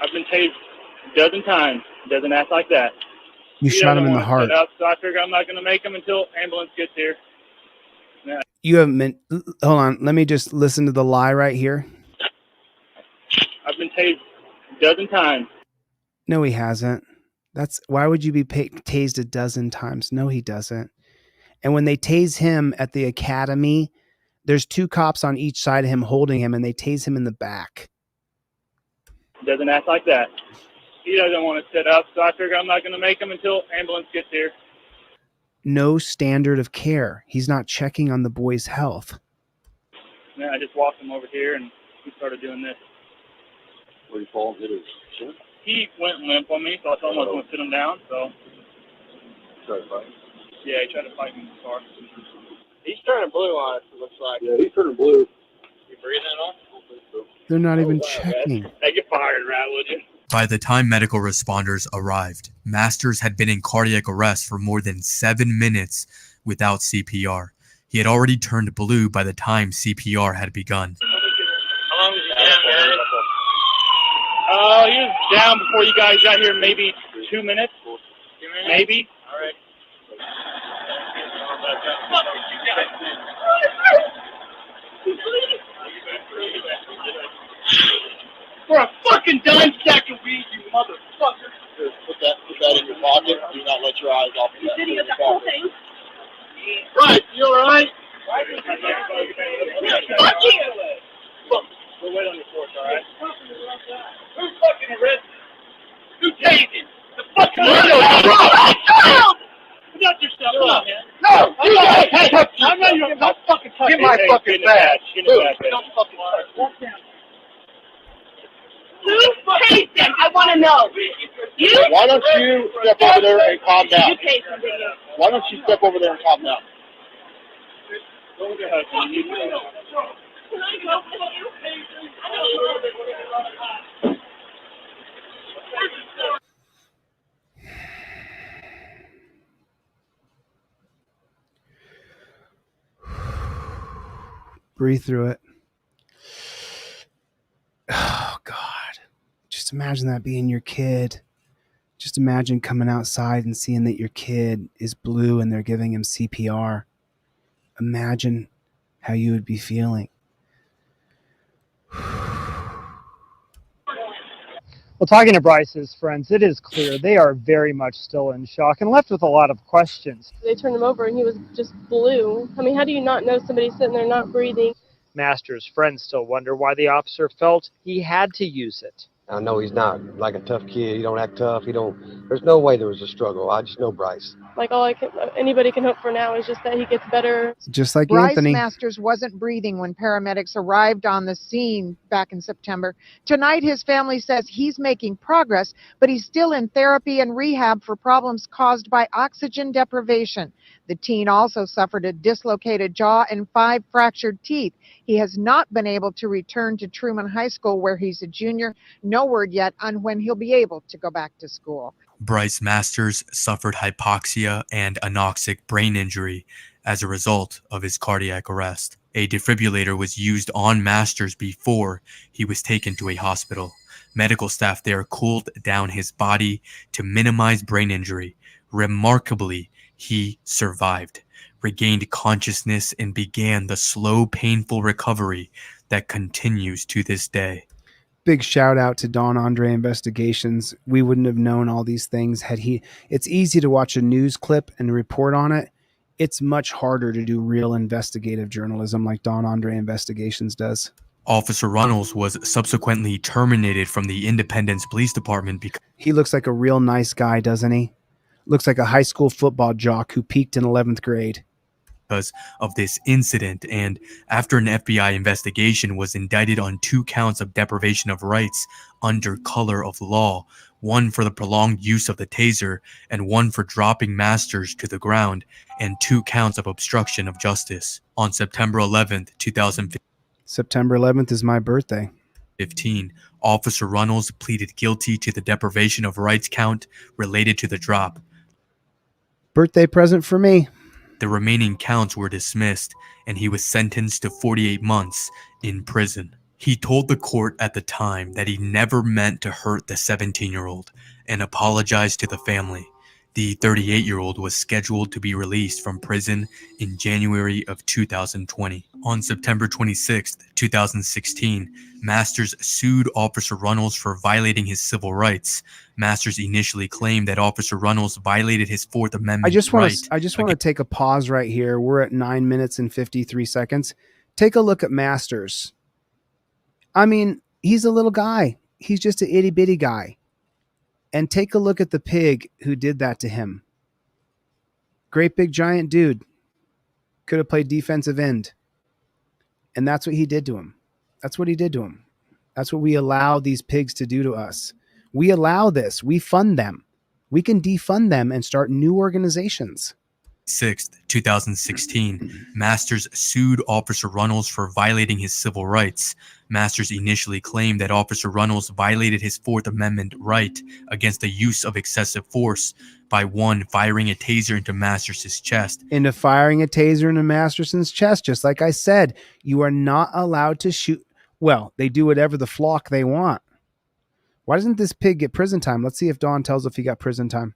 Speaker 15: I've been tased a dozen times. Doesn't act like that.
Speaker 2: You
Speaker 15: He
Speaker 2: shot him
Speaker 15: doesn't
Speaker 2: in the
Speaker 15: wanna
Speaker 2: heart.
Speaker 15: sit up, so I figure I'm not going to make him until ambulance gets here. Yeah.
Speaker 2: You haven't been. Hold on. Let me just listen to the lie right here.
Speaker 15: I've been tased a dozen times.
Speaker 2: No, he hasn't. That's why would you be tased a dozen times? No, he doesn't. And when they tase him at the academy, there's 2 cops on each side of him holding him, and they tase him in the back.
Speaker 15: Doesn't act like that. He doesn't want to sit up, so I figure I'm not going to make him until ambulance gets here.
Speaker 2: No standard of care. He's not checking on the boy's health.
Speaker 15: And then I just walked him over here, and he started doing this.
Speaker 6: Where you fall and hit his shin?
Speaker 15: He went limp on me, so I told him I was going to sit him down. So
Speaker 6: Try to fight.
Speaker 15: yeah, he tried to fight me in the car.
Speaker 6: He's turning blue on us, it looks like. Yeah, he's turning blue.
Speaker 15: You breathing on?
Speaker 2: They're not even checking.
Speaker 15: Hey, get fired, right, would you?
Speaker 3: By the time medical responders arrived, Masters had been in cardiac arrest for more than 7 minutes without CPR. He had already turned blue by the time CPR had begun.
Speaker 15: How long was he down, guys? He was down before you guys got here, maybe 2 minutes. 2 minutes? Maybe. All right. For a fucking dime sack of weed, you motherfucker.
Speaker 6: Put that in your pocket. Do not let your eyes off of that.
Speaker 15: Video the whole thing. Right, you alright? Fuck you! We'll wait on your force, alright? Who's fucking arrested? Who tased him? The fucking Not yourself, come on, man.
Speaker 6: No!
Speaker 15: Hey, I'm not your fucking touch.
Speaker 6: Get my fucking badge.
Speaker 15: Don't fucking touch.
Speaker 16: Who tased him? I want to know. You?
Speaker 6: Why don't you step over there and calm down?
Speaker 16: You tased him, didn't you?
Speaker 6: Why don't you step over there and calm down?
Speaker 15: Go with your husband. You
Speaker 16: Can I go with you?
Speaker 2: Breathe through it. Oh, God. Just imagine that being your kid. Just imagine coming outside and seeing that your kid is blue and they're giving him CPR. Imagine how you would be feeling.
Speaker 10: Well, talking to Bryce's friends, it is clear they are very much still in shock and left with a lot of questions.
Speaker 13: They turned him over and he was just blue. I mean, how do you not know somebody's sitting there not breathing?
Speaker 10: Masters' friends still wonder why the officer felt he had to use it.
Speaker 24: I know he's not like a tough kid. He don't act tough. There's no way there was a struggle. I just know Bryce.
Speaker 13: Like anybody can hope for now is just that he gets better.
Speaker 2: Just like
Speaker 25: Bryce
Speaker 2: Anthony.
Speaker 25: Masters wasn't breathing when paramedics arrived on the scene back in September. Tonight, his family says he's making progress, but he's still in therapy and rehab for problems caused by oxygen deprivation. The teen also suffered a dislocated jaw and 5 fractured teeth. He has not been able to return to Truman High School, where he's a junior. No word yet on when he'll be able to go back to school.
Speaker 3: Bryce Masters suffered hypoxia and anoxic brain injury as a result of his cardiac arrest. A defibrillator was used on Masters before he was taken to a hospital. Medical staff there cooled down his body to minimize brain injury. Remarkably, he survived, regained consciousness, and began the slow, painful recovery that continues to this day.
Speaker 2: Big shout out to Don Andre Investigations. We wouldn't have known all these things had he. It's easy to watch a news clip and report on it. It's much harder to do real investigative journalism like Don Andre Investigations does.
Speaker 3: Officer Runnels was subsequently terminated from the Independence Police Department because
Speaker 2: he looks like a real nice guy, doesn't he? Looks like a high school football jock who peaked in 11th grade.
Speaker 3: Of this incident, and after an FBI investigation, was indicted on 2 counts of deprivation of rights under color of law, one for the prolonged use of the taser and one for dropping Masters to the ground, and 2 counts of obstruction of justice. On September 11th, 2015,
Speaker 2: September 11th is my birthday.
Speaker 3: Officer Runnels pleaded guilty to the deprivation of rights count related to the drop.
Speaker 2: Birthday present for me.
Speaker 3: The remaining counts were dismissed, and he was sentenced to 48 months in prison. He told the court at the time that he never meant to hurt the 17-year-old and apologized to the family. The 38-year-old was scheduled to be released from prison in January of 2020. On September 26, 2016, Masters sued Officer Runnels for violating his civil rights. Masters initially claimed that Officer Runnels violated his Fourth Amendment
Speaker 2: I just want
Speaker 3: right.
Speaker 2: to take a pause right here. We're at 9 minutes and 53 seconds. Take a look at Masters. I mean, he's a little guy. He's just an itty bitty guy. And take a look at the pig who did that to him. Great big giant dude. Could have played defensive end. And that's what he did to him. That's what he did to him. That's what we allow these pigs to do to us. We allow this. We fund them. We can defund them and start new organizations.
Speaker 3: 6th, 2016, Masters sued Officer Runnels for violating his civil rights. Masters initially claimed that Officer Runnels violated his Fourth Amendment right against the use of excessive force by 1, firing a taser into Masters' chest.
Speaker 2: Into firing a taser into Masterson's chest, just like I said, you are not allowed to shoot. Well, they do whatever the flock they want. Why doesn't this pig get prison time? Let's see if Don tells if he got prison time.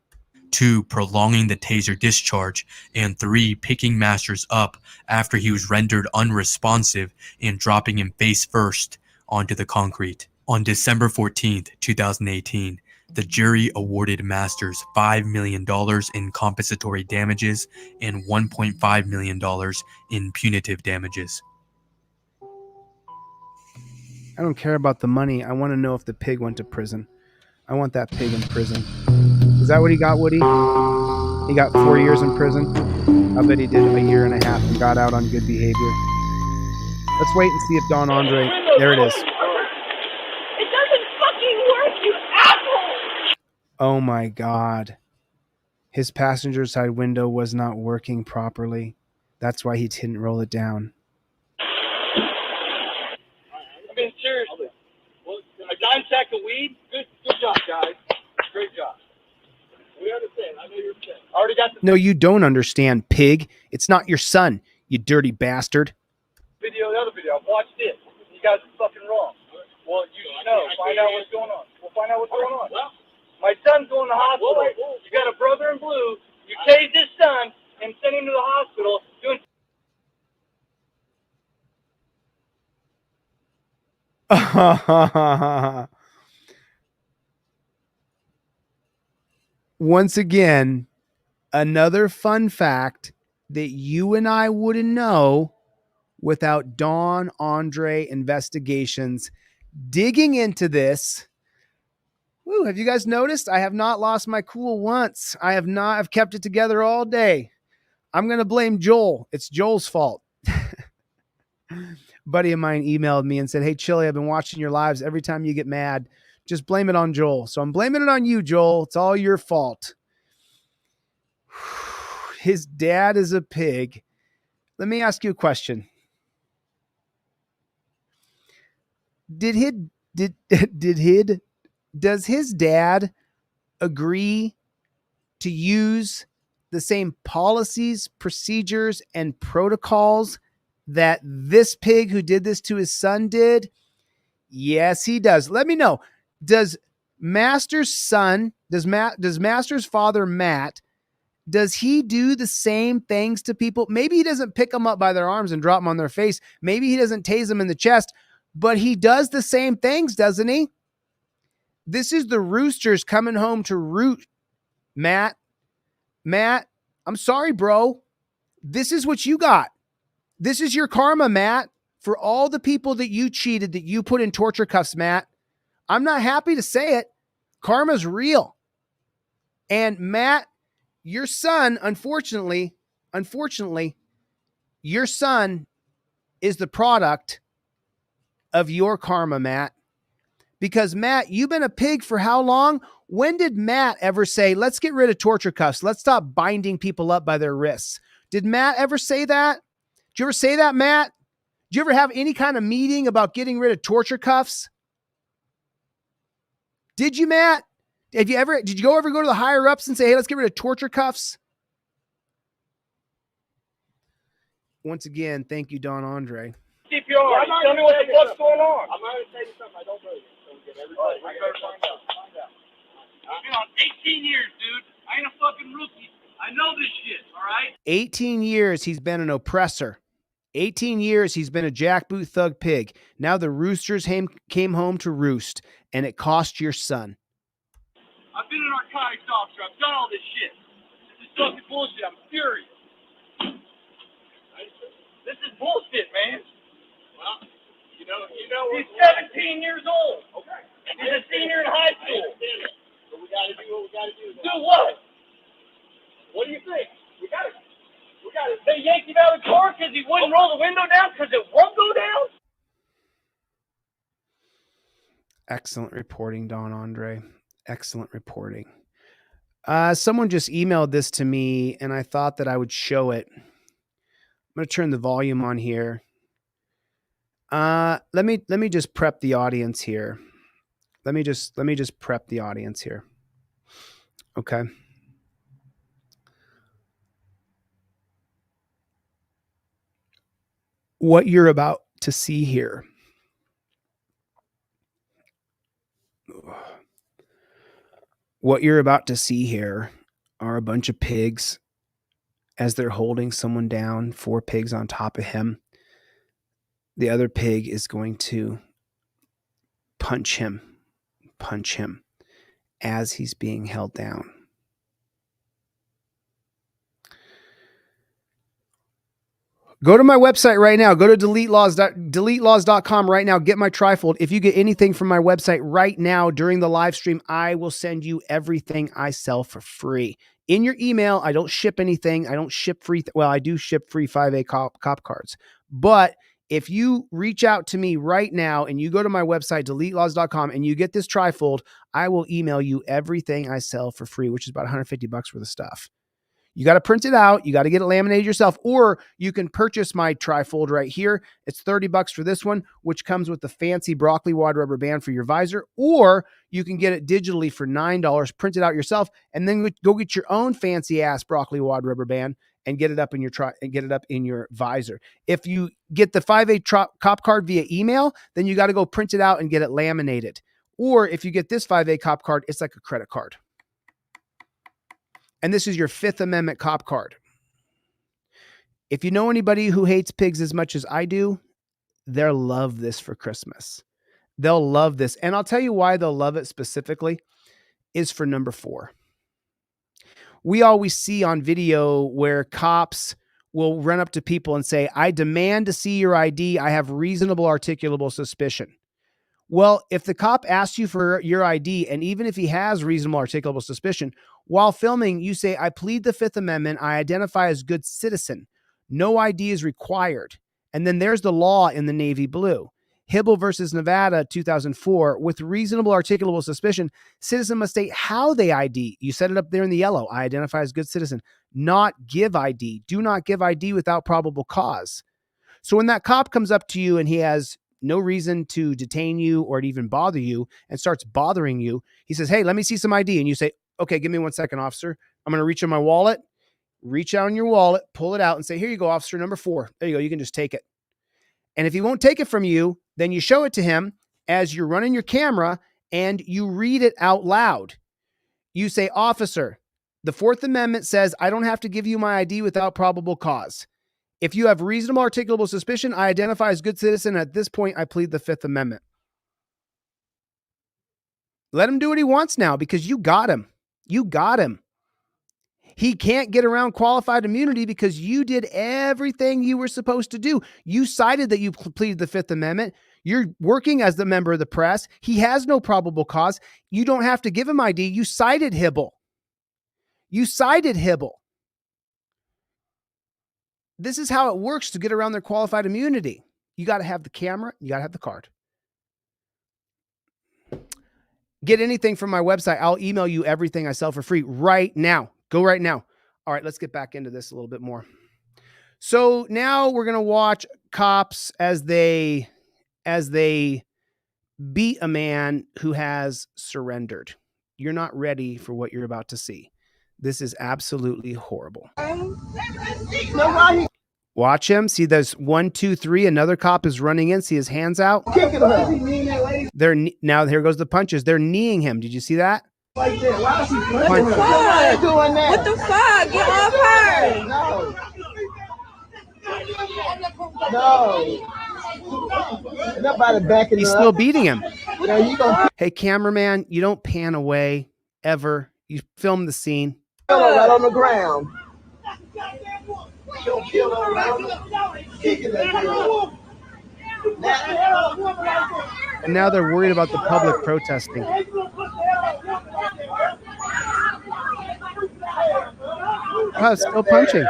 Speaker 3: 2, prolonging the taser discharge, and 3, picking Masters up after he was rendered unresponsive and dropping him face first onto the concrete. On December 14th, 2018, the jury awarded Masters $5 million in compensatory damages and $1.5 million in punitive damages.
Speaker 2: I don't care about the money. I want to know if the pig went to prison. I want that pig in prison. Is that what he got, Woody? He got 4 years in prison. I bet he did a year and a half and got out on good behavior. Let's wait and see if Don Andre... There it is.
Speaker 16: It doesn't fucking work, you asshole!
Speaker 2: Oh my God. His passenger side window was not working properly. That's why he didn't roll it down.
Speaker 6: I mean, seriously. Well, a dime sack of weed? Good job, guys. Great job. We understand. I know you're upset. I already got the
Speaker 2: No, you don't understand, pig. It's not your son, you dirty bastard.
Speaker 6: video, the other video. I've watched it. You guys are fucking wrong. Well, you know, find out what's going on. We'll find out what's going on. My son's going to the hospital. You got a brother in blue. You tased his son and sent him to the hospital doing...
Speaker 2: Once again, another fun fact that you and I wouldn't know without Don Andre Investigations digging into this. Woo, have you guys noticed? I have not lost my cool once. I've kept it together all day. I'm going to blame Joel. It's Joel's fault. Buddy of mine emailed me and said, "Hey, Chille, I've been watching your lives. Every time you get mad, just blame it on Joel." So I'm blaming it on you, Joel. It's all your fault. His dad is a pig. Let me ask you a question. Does his dad agree to use the same policies, procedures, and protocols that this pig who did this to his son did? Yes, he does. Let me know. Does Master's son, does Master's father, Matt, does he do the same things to people? Maybe he doesn't pick them up by their arms and drop them on their face. Maybe he doesn't tase them in the chest. But he does the same things, doesn't he? This is the roosters coming home to root, Matt. Matt, I'm sorry, bro. This is what you got. This is your karma, Matt, for all the people that you cheated, that you put in torture cuffs, Matt. I'm not happy to say it. Karma's real. And Matt, your son, unfortunately, your son is the product of your karma, Matt. Because Matt, you've been a pig for how long? When did Matt ever say, let's get rid of torture cuffs? Let's stop binding people up by their wrists. Did Matt ever say that? Did you ever say that, Matt? Did you ever have any kind of meeting about getting rid of torture cuffs? Did you, Matt? Did you ever go to the higher ups and say, hey, let's get rid of torture cuffs? Once again, thank you, Don Andre.
Speaker 6: CPR. Tell me what the fuck's going on.
Speaker 15: I'm going to tell you something I don't know you. So get
Speaker 6: Right, I better find out.
Speaker 15: I've been on 18 years, dude. I ain't a fucking rookie. I know this shit, all right?
Speaker 2: 18 years he's been an oppressor. 18 years he's been a jackboot thug pig. Now the roosters came home to roost, and it cost your son.
Speaker 15: I've been an narcotics officer. I've done all this shit. This is fucking bullshit. I'm furious.
Speaker 6: This is bullshit, man.
Speaker 15: Well, you know.
Speaker 6: He's 17 years old.
Speaker 15: Okay.
Speaker 6: He's a senior in high school.
Speaker 15: So we got to do what we got to do.
Speaker 6: Do what?
Speaker 15: What do you think? We got to.
Speaker 6: They yanked him out of the car because he wouldn't roll the window down because it won't go down?
Speaker 2: Excellent reporting, Don Andre. Excellent reporting. Someone just emailed this to me, and I thought that I would show it. I'm going to turn the volume on here. Let me just prep the audience here. Let me just prep the audience here. Okay. What you're about to see here. What you're about to see here are a bunch of pigs as they're holding someone down, 4 pigs on top of him. The other pig is going to punch him as he's being held down. Go to my website right now. Go to deletelaws.com right now. Get my trifold. If you get anything from my website right now during the live stream, I will send you everything I sell for free. In your email, I don't ship anything. I don't ship free. I do ship free 5A cop cards. But if you reach out to me right now and you go to my website, deletelaws.com, and you get this trifold, I will email you everything I sell for free, which is about $150 worth of stuff. You got to print it out. You got to get it laminated yourself, or you can purchase my trifold right here. It's $30 for this one, which comes with the fancy broccoli wad rubber band for your visor, or you can get it digitally for $9, print it out yourself, and then go get your own fancy ass broccoli wad rubber band and get it up in your visor. If you get the 5A cop card via email, then you got to go print it out and get it laminated. Or if you get this 5A cop card, it's like a credit card. And this is your 5th Amendment cop card. If you know anybody who hates pigs as much as I do, they'll love this for Christmas. They'll love this. And I'll tell you why they'll love it specifically is for number 4. We always see on video where cops will run up to people and say, I demand to see your ID. I have reasonable articulable suspicion. Well, if the cop asks you for your ID, and even if he has reasonable articulable suspicion, while filming, you say, I plead the 5th Amendment. I identify as good citizen. No ID is required. And then there's the law in the navy blue. Hibble versus Nevada, 2004, with reasonable articulable suspicion, citizen must state how they ID. You set it up there in the yellow. I identify as good citizen. Not give ID. Do not give ID without probable cause. So when that cop comes up to you and he has no reason to detain you or to even bother you and starts bothering you, he says, hey, let me see some ID. And you say, okay, give me 1 second, officer. I'm going to reach in my wallet, reach out in your wallet, pull it out and say, here you go, officer, number 4. There you go. You can just take it. And if he won't take it from you, then you show it to him as you're running your camera and you read it out loud. You say, officer, the 4th Amendment says I don't have to give you my ID without probable cause. If you have reasonable articulable suspicion, I identify as good citizen. At this point, I plead the Fifth Amendment. Let him do what he wants now because you got him. You got him. He can't get around qualified immunity because you did everything you were supposed to do. You cited that you pleaded the Fifth Amendment. You're working as the member of the press. He has no probable cause. You don't have to give him ID. You cited Hibble. You cited Hibble. This is how it works to get around their qualified immunity. You got to have the camera. You got to have the card. Get anything from my website. I'll email you everything I sell for free right now. Go right now. All right, let's get back into this a little bit more. So now we're going to watch cops as they beat a man who has surrendered. You're not ready for what you're about to see. This is absolutely horrible. Watch him. See, there's 1, 2, 3. Another cop is running in. See his hands out. Now here goes the punches. They're kneeing him. Did you see that?
Speaker 9: Like that. Why is she doing that? Doing that? What the fuck? Get off her! No. Nobody backing
Speaker 2: He's
Speaker 9: up.
Speaker 2: still beating him.
Speaker 9: Now you gonna
Speaker 2: Hey, cameraman, you don't pan away ever. You film the scene.
Speaker 9: kill her right on the ground.
Speaker 2: And now they're worried about the public protesting. Oh, still punching.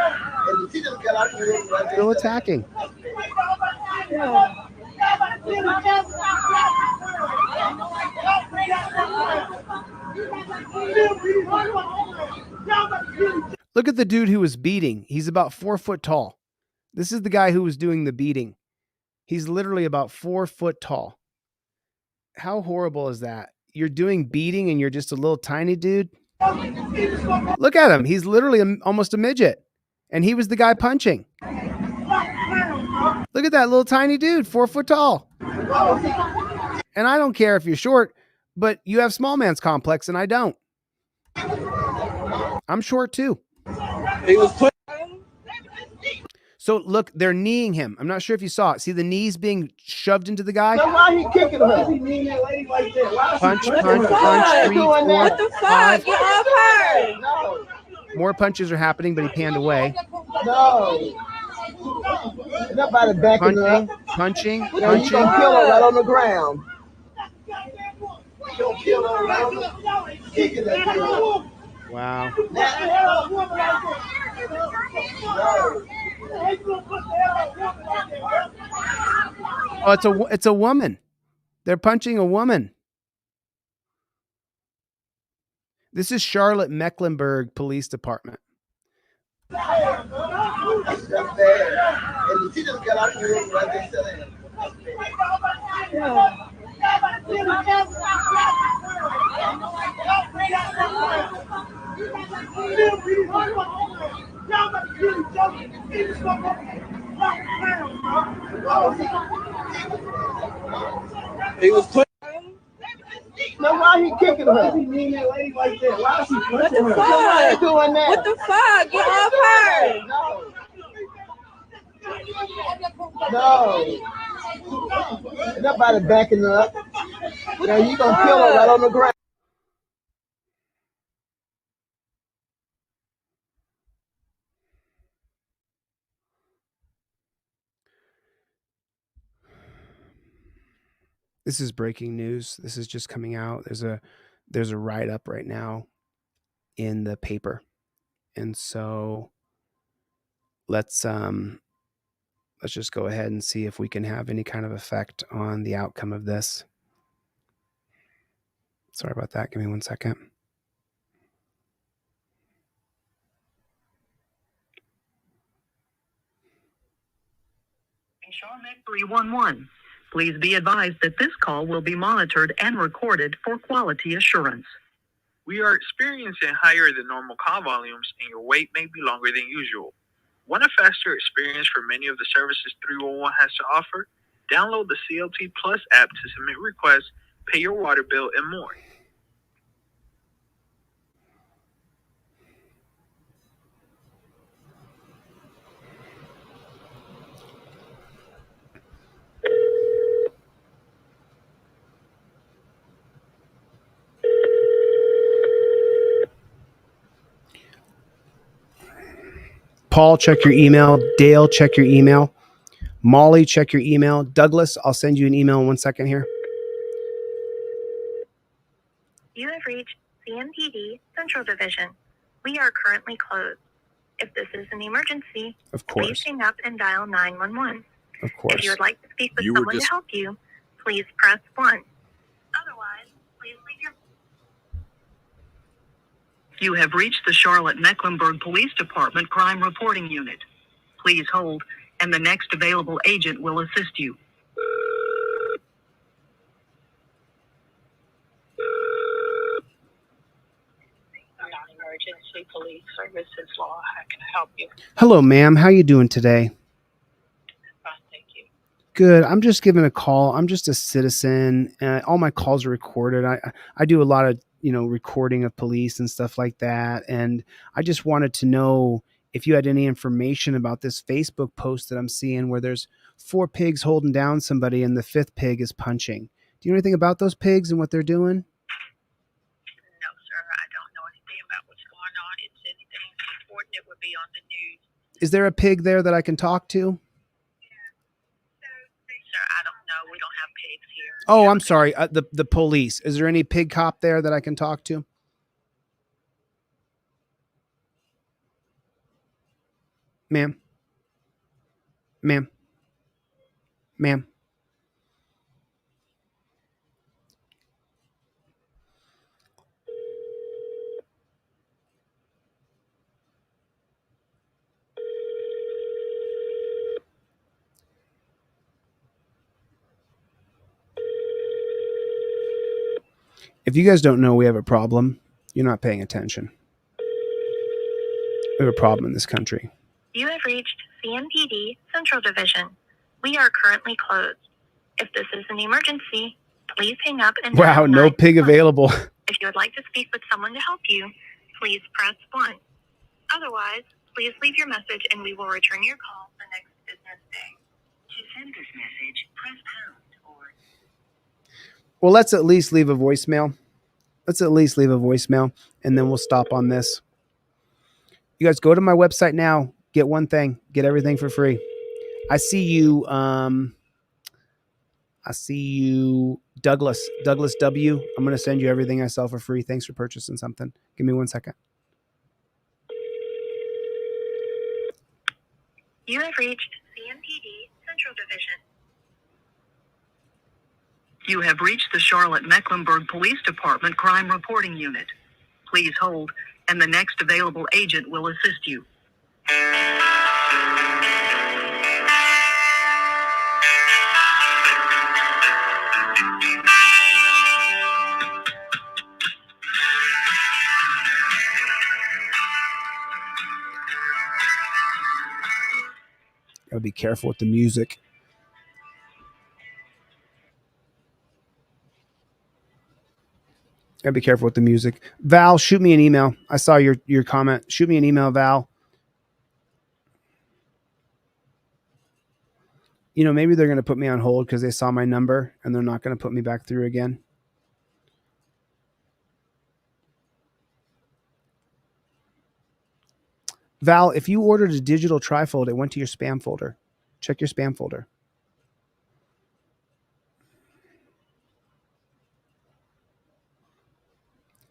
Speaker 2: Still attacking. Look at the dude who was beating. He's about 4 foot tall. This is the guy who was doing the beating. He's literally about 4 foot tall. How horrible is that? You're doing beating and you're just a little tiny dude. Look at him. He's literally almost a midget. And he was the guy punching. Look at that little tiny dude, 4 foot tall. And I don't care if you're short, but you have small man's complex and I don't. I'm short too. So look, they're kneeing him. I'm not sure if you saw it. See the knees being shoved into the guy?
Speaker 9: So why he kicking her?
Speaker 2: Punch, punch, punch, 3, 4,
Speaker 9: What the fuck?
Speaker 2: 5.
Speaker 9: Get off her! No.
Speaker 2: More punches are happening, but he panned away.
Speaker 9: No. Nobody backing up.
Speaker 2: Punching,
Speaker 9: Now you
Speaker 2: punching.
Speaker 9: gonna kill her right on the ground. You gonna kill her right on the kicking that girl.
Speaker 2: Wow. Oh, it's a woman. They're punching a woman. This is Charlotte Mecklenburg Police Department.
Speaker 9: He was put. Now why he kicking her? Why is he mean that lady like that? Why is he punching her? What the fuck? Doing that? What the fuck? Get off her! No. Nobody backing up. Now you gonna kill her right on the ground.
Speaker 2: This is breaking news. This is just coming out. There's a write-up right now in the paper. And so let's just go ahead and see if we can have any kind of effect on the outcome of this. Sorry about that. Give me 1 second.
Speaker 1: Charlotte 311. Please be advised that this call will be monitored and recorded for quality assurance.
Speaker 4: We are experiencing higher than normal call volumes and your wait may be longer than usual. Want a faster experience for many of the services 311 has to offer? Download the CLT Plus app to submit requests, pay your water bill, and more.
Speaker 2: Paul, check your email. Dale, check your email. Molly, check your email. Douglas, I'll send you an email in 1 second here.
Speaker 1: You have reached CMPD Central Division. We are currently closed. If this is an emergency,
Speaker 2: Of
Speaker 1: please
Speaker 2: course.
Speaker 1: hang up and dial 911.
Speaker 2: Of course.
Speaker 1: If you would like to speak with
Speaker 7: You were
Speaker 1: someone
Speaker 7: just-
Speaker 1: to help you, please press 1. Otherwise, please leave your... You have reached the Charlotte-Mecklenburg Police Department Crime Reporting Unit. Please hold, and the next available agent will assist you.
Speaker 5: Non-emergency police services law. How can I help you?
Speaker 2: Hello, ma'am. How you doing today?
Speaker 5: Fine, thank you.
Speaker 2: Good. I'm just giving a call. I'm just a citizen. All my calls are recorded. I do a lot of, recording of police and stuff like that. And I just wanted to know if you had any information about this Facebook post that I'm seeing where there's 4 pigs holding down somebody and the 5th pig is punching. Do you know anything about those pigs and what they're doing?
Speaker 5: No, sir. I don't know anything about what's going on. It's anything important that would be on the news.
Speaker 2: Is there a pig there that I can talk to?
Speaker 5: Sir, I don't know. We don't have pigs here.
Speaker 2: Oh, I'm sorry. The police. Is there any pig cop there that I can talk to? Ma'am. Ma'am. Ma'am. If you guys don't know we have a problem, you're not paying attention. We have a problem in this country.
Speaker 1: You have reached CMPD Central Division. We are currently closed. If this is an emergency, please hang up and
Speaker 2: Wow,
Speaker 1: dial
Speaker 2: no
Speaker 1: 911.
Speaker 2: pig available.
Speaker 1: If you would like to speak with someone to help you, please press 1. Otherwise, please leave your message and we will return your call the next business day. To send this message, press pound or...
Speaker 2: Well, let's at least leave a voicemail. And then we'll stop on this. You guys go to my website now. Get one thing. Get everything for free. I see you, Douglas W. I'm going to send you everything I sell for free. Thanks for purchasing something. Give me 1 second.
Speaker 1: You have reached CMPD Central Division. You have reached the Charlotte-Mecklenburg Police Department Crime Reporting Unit. Please hold, and the next available agent will assist you.
Speaker 2: Gotta be careful with the music. Gotta be careful with the music. Val, shoot me an email. I saw your comment. Shoot me an email, Val. Maybe they're going to put me on hold because they saw my number and they're not going to put me back through again. Val, if you ordered a digital trifold, it went to your spam folder. Check your spam folder.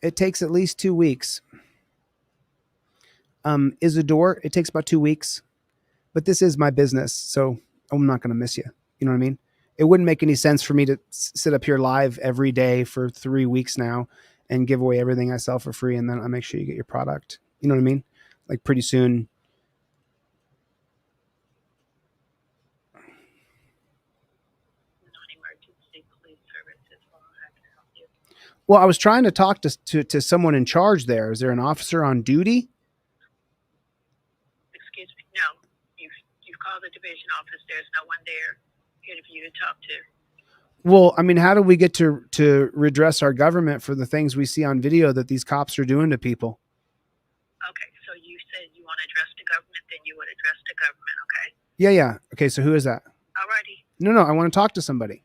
Speaker 2: It takes at least 2 weeks. Isidore, it takes about 2 weeks. But this is my business, so I'm not going to miss you. You know what I mean? It wouldn't make any sense for me to sit up here live every day for 3 weeks now and give away everything I sell for free, and then I make sure you get your product. You know what I mean? Like pretty soon.
Speaker 5: Non-emergency police services law. How can I help you?
Speaker 2: Well, I was trying to talk to someone in charge there. Is there an officer on duty?
Speaker 5: Excuse me. No. You've called the division office. There's no one there here for you to talk to.
Speaker 2: Well, I mean, how do we get to redress our government for the things we see on video that these cops are doing to people?
Speaker 5: Okay, so you said you want to address the government, then you would address the government, okay?
Speaker 2: Yeah. Okay, so who is that?
Speaker 5: Alrighty.
Speaker 2: No, I want to talk to somebody.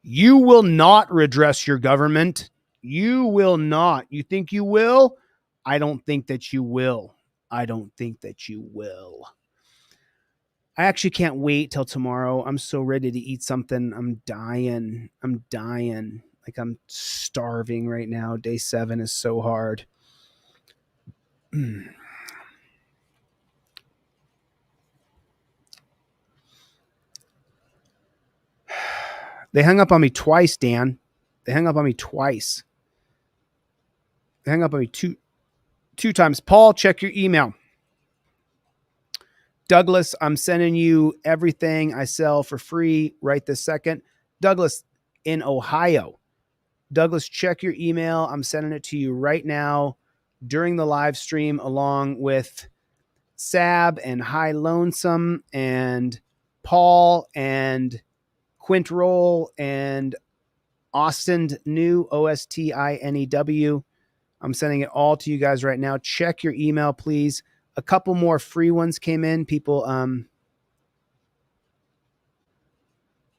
Speaker 2: You will not redress your government. You will not. You think you will? I don't think that you will. I don't think that you will. I actually can't wait till tomorrow. I'm so ready to eat something. I'm dying. Like I'm starving right now. Day 7 is so hard. They hung up on me twice, Dan. They hung up on me twice. They hung up on me two times. Paul, check your email. Douglas, I'm sending you everything I sell for free right this second. Douglas in Ohio. Douglas, check your email. I'm sending it to you right now during the live stream, along with Sab and High Lonesome and Paul and Quint Roll and Austin New, Ostinew. I'm sending it all to you guys right now. Check your email, please. A couple more free ones came in. People,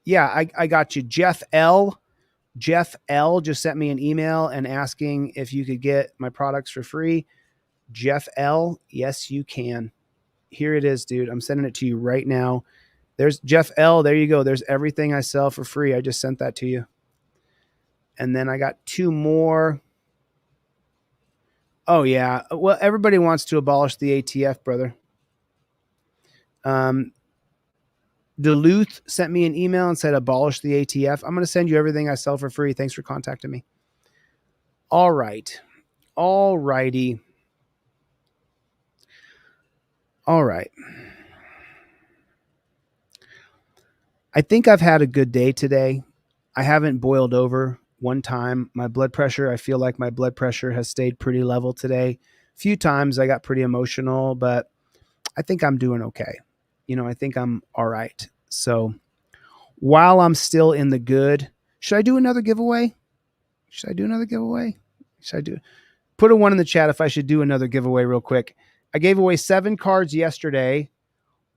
Speaker 2: yeah, I got you. Jeff L just sent me an email and asking if you could get my products for free. Jeff L, yes, you can. Here it is, dude. I'm sending it to you right now. There's Jeff L. There you go. There's everything I sell for free. I just sent that to you. And then I got 2 more. Oh, yeah. Well, everybody wants to abolish the ATF, brother. Duluth sent me an email and said, abolish the ATF. I'm going to send you everything I sell for free. Thanks for contacting me. All right. All righty. All right. I think I've had a good day today. I haven't boiled over one time. My blood pressure, I feel like my blood pressure has stayed pretty level today. A few times I got pretty emotional, but I think I'm doing okay. You know, I think I'm all right. So while I'm still in the good, should I do another giveaway? Should I do another giveaway? Should I do? Put a 1 in the chat if I should do another giveaway real quick. I gave away 7 cards yesterday.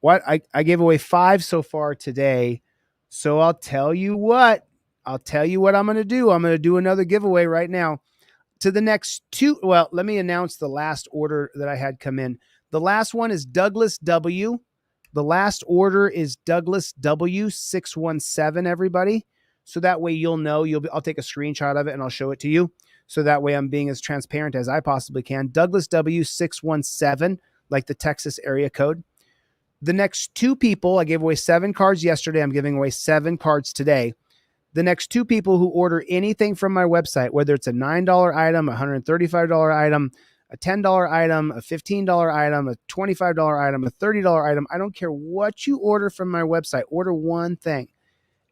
Speaker 2: I gave away 5 so far today. So I'll tell you what I'm going to do. I'm going to do another giveaway right now. To the next 2. Well, let me announce the last order that I had come in. The last one is Douglas W. The last order is Douglas W 617, everybody. So that way you'll know. I'll take a screenshot of it and I'll show it to you. So that way I'm being as transparent as I possibly can. Douglas W 617, like the Texas area code. The next 2 people, I gave away 7 cards yesterday. I'm giving away 7 cards today. The next 2 people who order anything from my website, whether it's a $9 item, a $135 item, a $10 item, a $15 item, a $25 item, a $30 item, I don't care what you order from my website. Order one thing,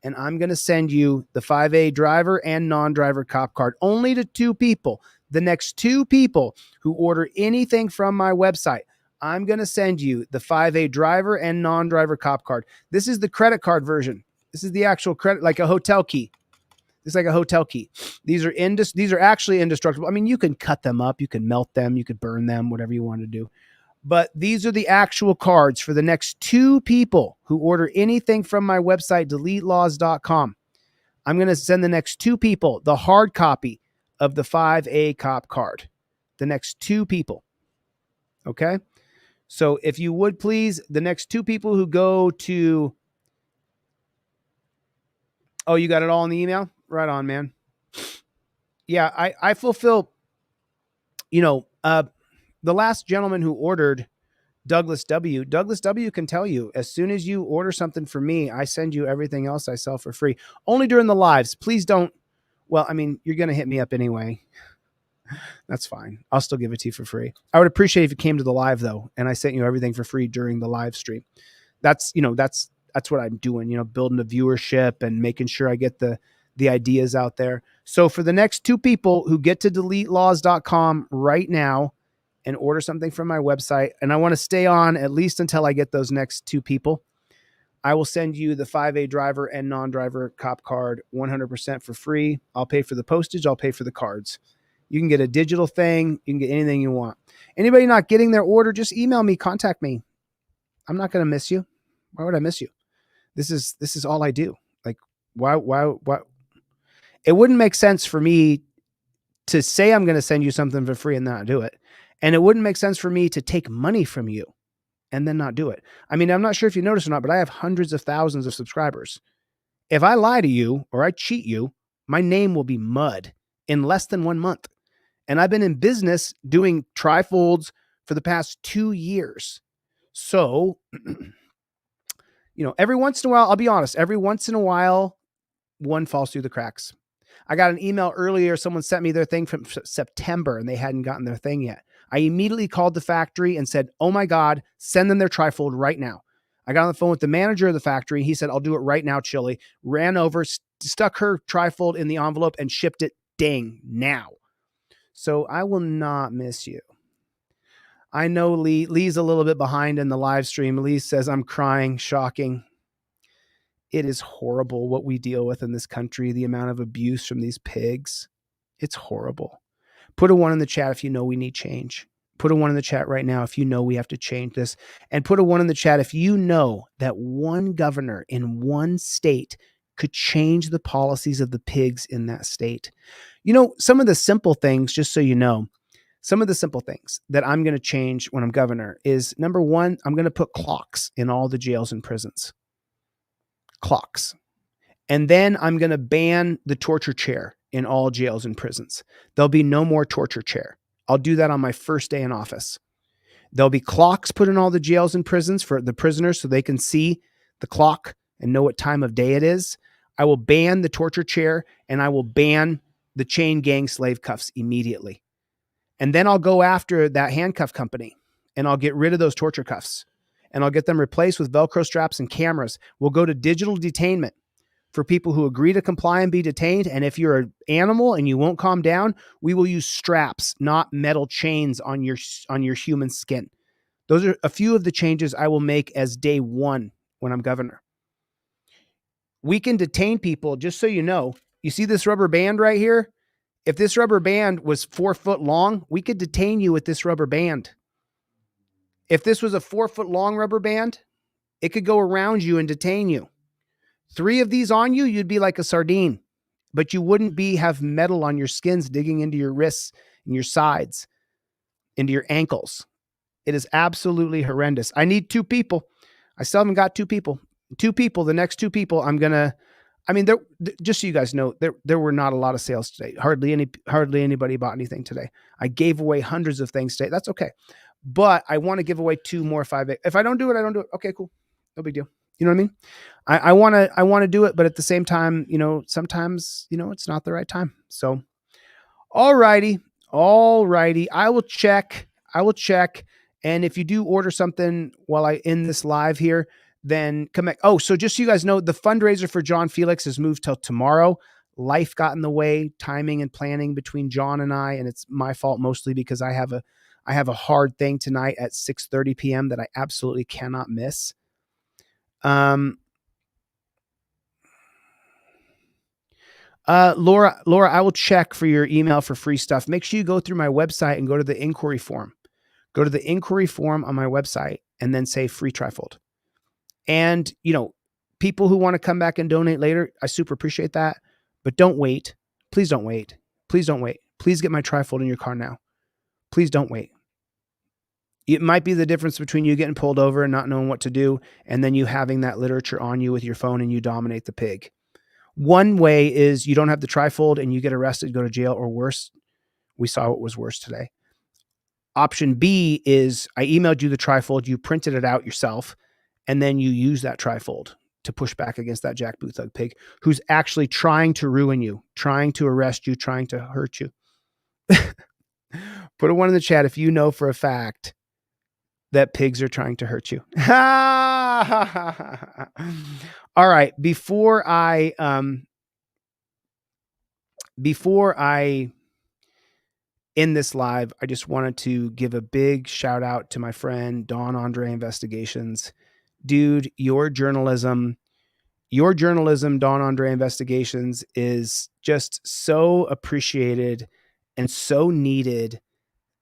Speaker 2: and I'm going to send you the 5A driver and non-driver cop card. Only to 2 people. The next 2 people who order anything from my website, I'm going to send you the 5A driver and non-driver cop card. This is the credit card version. This is the actual credit, like a hotel key. It's like a hotel key. These are actually indestructible. I mean, you can cut them up, you can melt them, you could burn them, whatever you want to do. But these are the actual cards for the next 2 people who order anything from my website, DeleteLaws.com. I'm going to send the next 2 people the hard copy of the 5A cop card. The next 2 people. Okay? So if you would please, the next 2 people who go to... Oh, you got it all in the email? Right on, man. Yeah, I fulfill, the last gentleman who ordered Douglas W. Douglas W. can tell you, as soon as you order something from me, I send you everything else I sell for free. Only during the lives. Please don't. Well, I mean, you're going to hit me up anyway. That's fine. I'll still give it to you for free. I would appreciate if you came to the live, though, and I sent you everything for free during the live stream. That's what I'm doing, building the viewership and making sure I get the ideas out there. So for the next 2 people who get to DeleteLaws.com right now and order something from my website, and I want to stay on at least until I get those next 2 people, I will send you the 5A driver and non-driver cop card 100% for free. I'll pay for the postage. I'll pay for the cards. You can get a digital thing. You can get anything you want. Anybody not getting their order, just email me, contact me. I'm not going to miss you. Why would I miss you? This is all I do. Like, why? It wouldn't make sense for me to say I'm going to send you something for free and not do it. And it wouldn't make sense for me to take money from you and then not do it. I mean, I'm not sure if you noticed or not, but I have hundreds of thousands of subscribers. If I lie to you or I cheat you, my name will be mud in less than 1 month. And I've been in business doing trifolds for the past 2 years. So, every once in a while, I'll be honest, every once in a while, one falls through the cracks. I got an email earlier. Someone sent me their thing from September and they hadn't gotten their thing yet. I immediately called the factory and said, oh my God, send them their trifold right now. I got on the phone with the manager of the factory. He said, I'll do it right now, Chille. Ran over, stuck her trifold in the envelope and shipped it now. So I will not miss you. I know Lee's a little bit behind in the live stream. Lee says, I'm crying. Shocking. It is horrible what we deal with in this country. The amount of abuse from these pigs. It's horrible. Put a 1 in the chat if you know we need change. Put a 1 in the chat right now if you know we have to change this. And put a 1 in the chat if you know that one governor in one state could change the policies of the pigs in that state. Some of the simple things, just so you know, some of the simple things that I'm going to change when I'm governor is, number 1, I'm going to put clocks in all the jails and prisons. Clocks. And then I'm going to ban the torture chair in all jails and prisons. There'll be no more torture chair. I'll do that on my first day in office. There'll be clocks put in all the jails and prisons for the prisoners so they can see the clock and know what time of day it is. I will ban the torture chair and I will ban the chain gang slave cuffs immediately. And then I'll go after that handcuff company and I'll get rid of those torture cuffs and I'll get them replaced with Velcro straps and cameras. We'll go to digital detainment for people who agree to comply and be detained. And if you're an animal and you won't calm down, we will use straps, not metal chains on your human skin. Those are a few of the changes I will make as day 1 when I'm governor. We can detain people, just so you know. You see this rubber band right here? If this rubber band was 4 foot long, we could detain you with this rubber band. If this was a 4 foot long rubber band, it could go around you and detain you. 3 of these on you, you'd be like a sardine, but you wouldn't have metal on your skins digging into your wrists and your sides, into your ankles. It is absolutely horrendous. I need 2 people. I still haven't got 2 people. 2 people, the next 2 people, just so you guys know, there were not a lot of sales today. Hardly anybody bought anything today. I gave away hundreds of things today. That's okay. But I want to give away 2 more 5. If I don't do it, I don't do it. Okay, cool. No big deal. You know what I mean? I want to do it, but at the same time, sometimes, it's not the right time. So, all righty. I will check. And if you do order something while I end this live here, then come back. Oh, so just so you guys know, the fundraiser for John Felix has moved till tomorrow. Life got in the way, timing and planning between John and I, and it's my fault mostly because I have a hard thing tonight at 6:30 p.m. that I absolutely cannot miss. Laura, I will check for your email for free stuff. Make sure you go through my website and go to the inquiry form. Go to the inquiry form on my website and then say free trifold. And, people who want to come back and donate later, I super appreciate that, but don't wait. Please don't wait. Please don't wait. Please get my trifold in your car now. Please don't wait. It might be the difference between you getting pulled over and not knowing what to do, and then you having that literature on you with your phone and you dominate the pig. One way is you don't have the trifold and you get arrested, go to jail, or worse. We saw what was worse today. Option B is I emailed you the trifold, you printed it out yourself, and then you use that trifold to push back against that Jack Boo Thug pig who's actually trying to ruin you, trying to arrest you, trying to hurt you. Put a 1 in the chat if you know for a fact that pigs are trying to hurt you. All right. Before I end this live, I just wanted to give a big shout out to my friend, Don Andre Investigations. Dude, your journalism, Don Andre Investigations, is just so appreciated and so needed.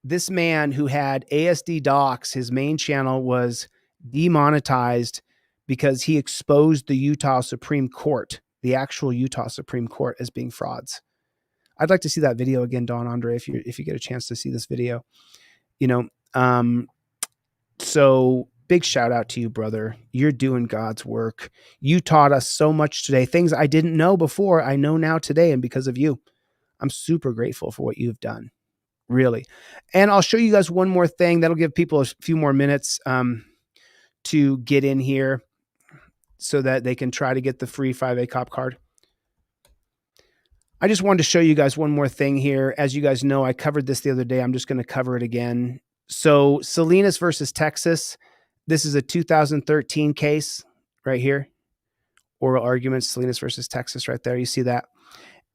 Speaker 2: This man who had ASD Docs, his main channel, was demonetized because he exposed the Utah Supreme Court the actual Utah Supreme Court as being frauds. I'd like to see that video again, Don Andre, if you get a chance to see this video. So big shout out to you, brother. You're doing God's work. You taught us so much today. Things I didn't know before, I know now today, and because of you. I'm super grateful for what you've done. Really. And I'll show you guys one more thing that'll give people a few more minutes to get in here so that they can try to get the free 5A cop card. I just wanted to show you guys one more thing here. As you guys know, I covered this the other day. I'm just going to cover it again. So Salinas versus Texas. This is a 2013 case right here. Oral arguments, Salinas versus Texas right there. You see that?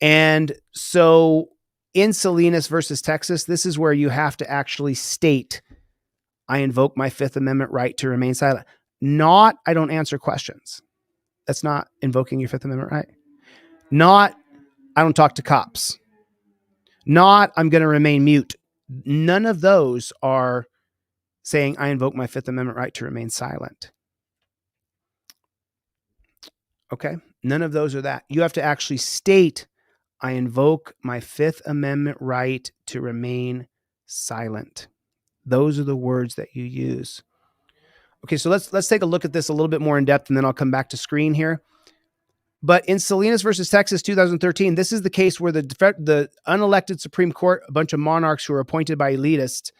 Speaker 2: And so in Salinas versus Texas, this is where you have to actually state, I invoke my Fifth Amendment right to remain silent. Not, I don't answer questions. That's not invoking your Fifth Amendment right. Not, I don't talk to cops. Not, I'm going to remain mute. None of those are saying, I invoke my Fifth Amendment right to remain silent. Okay? None of those are that. You have to actually state, I invoke my Fifth Amendment right to remain silent. Those are the words that you use. Okay, so let's take a look at this a little bit more in depth, and then I'll come back to screen here. But in Salinas versus Texas 2013, this is the case where the unelected Supreme Court, a bunch of monarchs who are appointed by elitists,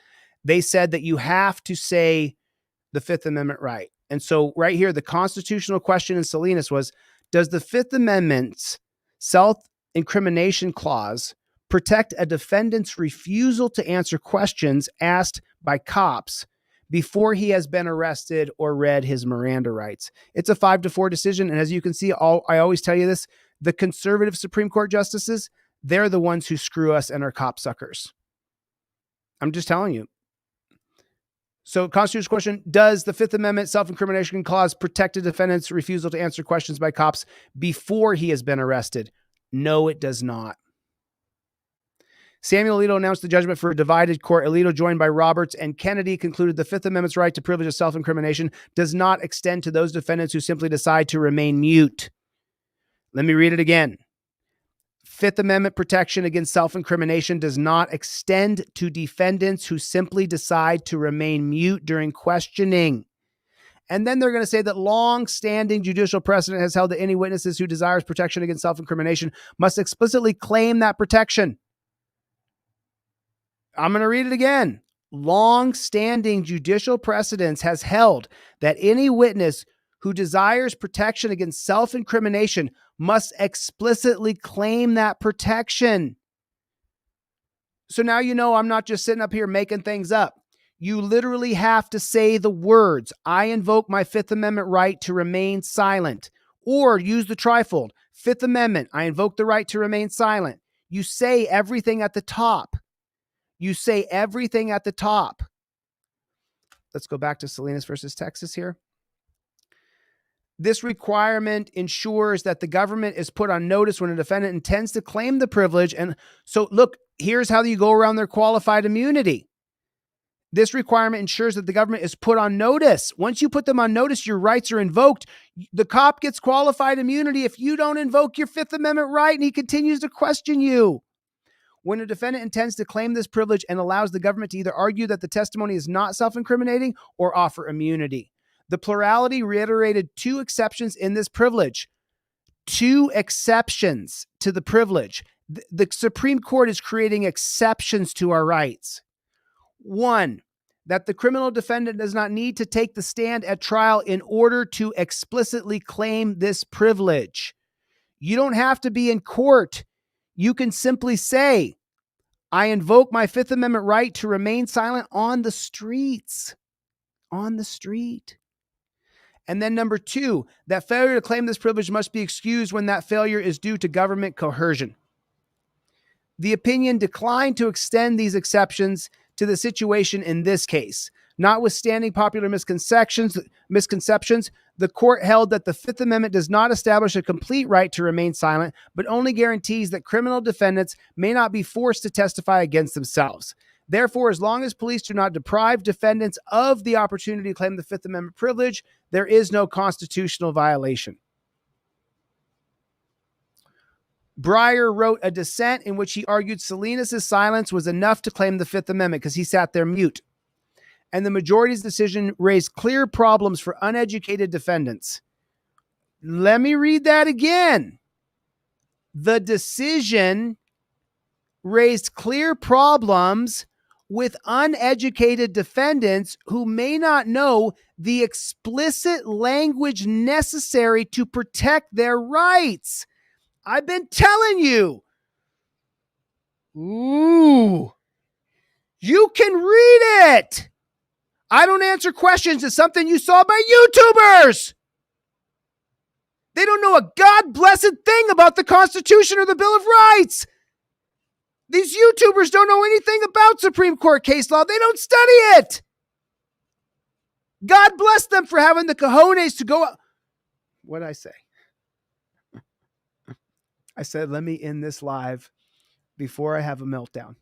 Speaker 2: they said that you have to say the Fifth Amendment right. And so right here, the constitutional question in Salinas was, does the Fifth Amendment's self-incrimination clause protect a defendant's refusal to answer questions asked by cops before he has been arrested or read his Miranda rights? It's a 5-4 decision. And as you can see, I always tell you this, the conservative Supreme Court justices, they're the ones who screw us and are cop suckers. I'm just telling you. So constitutional question, does the Fifth Amendment self-incrimination clause protect a defendant's refusal to answer questions by cops before he has been arrested? No, it does not. Samuel Alito announced the judgment for a divided court. Alito, joined by Roberts and Kennedy, concluded the Fifth Amendment's right to privilege of self-incrimination does not extend to those defendants who simply decide to remain mute. Let me read it again. Fifth Amendment protection against self-incrimination does not extend to defendants who simply decide to remain mute during questioning. And then they're going to say that long-standing judicial precedent has held that any witnesses who desires protection against self-incrimination must explicitly claim that protection. I'm going to read it again. Long-standing judicial precedence has held that any witness who desires protection against self-incrimination must explicitly claim that protection. So now you know I'm not just sitting up here making things up. You literally have to say the words, I invoke my Fifth Amendment right to remain silent, or use the trifold. Fifth Amendment, I invoke the right to remain silent. You say everything at the top. You say everything at the top. Let's go back to Salinas versus Texas here. This requirement ensures that the government is put on notice when a defendant intends to claim the privilege. And so look, here's how you go around their qualified immunity. This requirement ensures that the government is put on notice. Once you put them on notice, your rights are invoked. The cop gets qualified immunity if you don't invoke your Fifth Amendment right and he continues to question you. When a defendant intends to claim this privilege and allows the government to either argue that the testimony is not self-incriminating or offer immunity. The plurality reiterated two exceptions in this privilege. Two exceptions to the privilege. The Supreme Court is creating exceptions to our rights. One, that the criminal defendant does not need to take the stand at trial in order to explicitly claim this privilege. You don't have to be in court. You can simply say, I invoke my Fifth Amendment right to remain silent on the streets. On the street. And then number two, that failure to claim this privilege must be excused when that failure is due to government coercion. The opinion declined to extend these exceptions to the situation in this case. Notwithstanding popular misconceptions, the court held that the Fifth Amendment does not establish a complete right to remain silent, but only guarantees that criminal defendants may not be forced to testify against themselves. Therefore, as long as police do not deprive defendants of the opportunity to claim the Fifth Amendment privilege, there is no constitutional violation. Breyer wrote a dissent in which he argued Salinas' silence was enough to claim the Fifth Amendment because he sat there mute. And the majority's decision raised clear problems for uneducated defendants. Let me read that again. The decision raised clear problems with uneducated defendants who may not know the explicit language necessary to protect their rights. I've been telling you. Ooh. You can read it. I don't answer questions. It's something you saw by YouTubers. They don't know a God-blessed thing about the Constitution or the Bill of Rights. These YouTubers don't know anything about Supreme Court case law. They don't study it. God bless them for having the cojones to go up. What did I say? I said, let me end this live before I have a meltdown.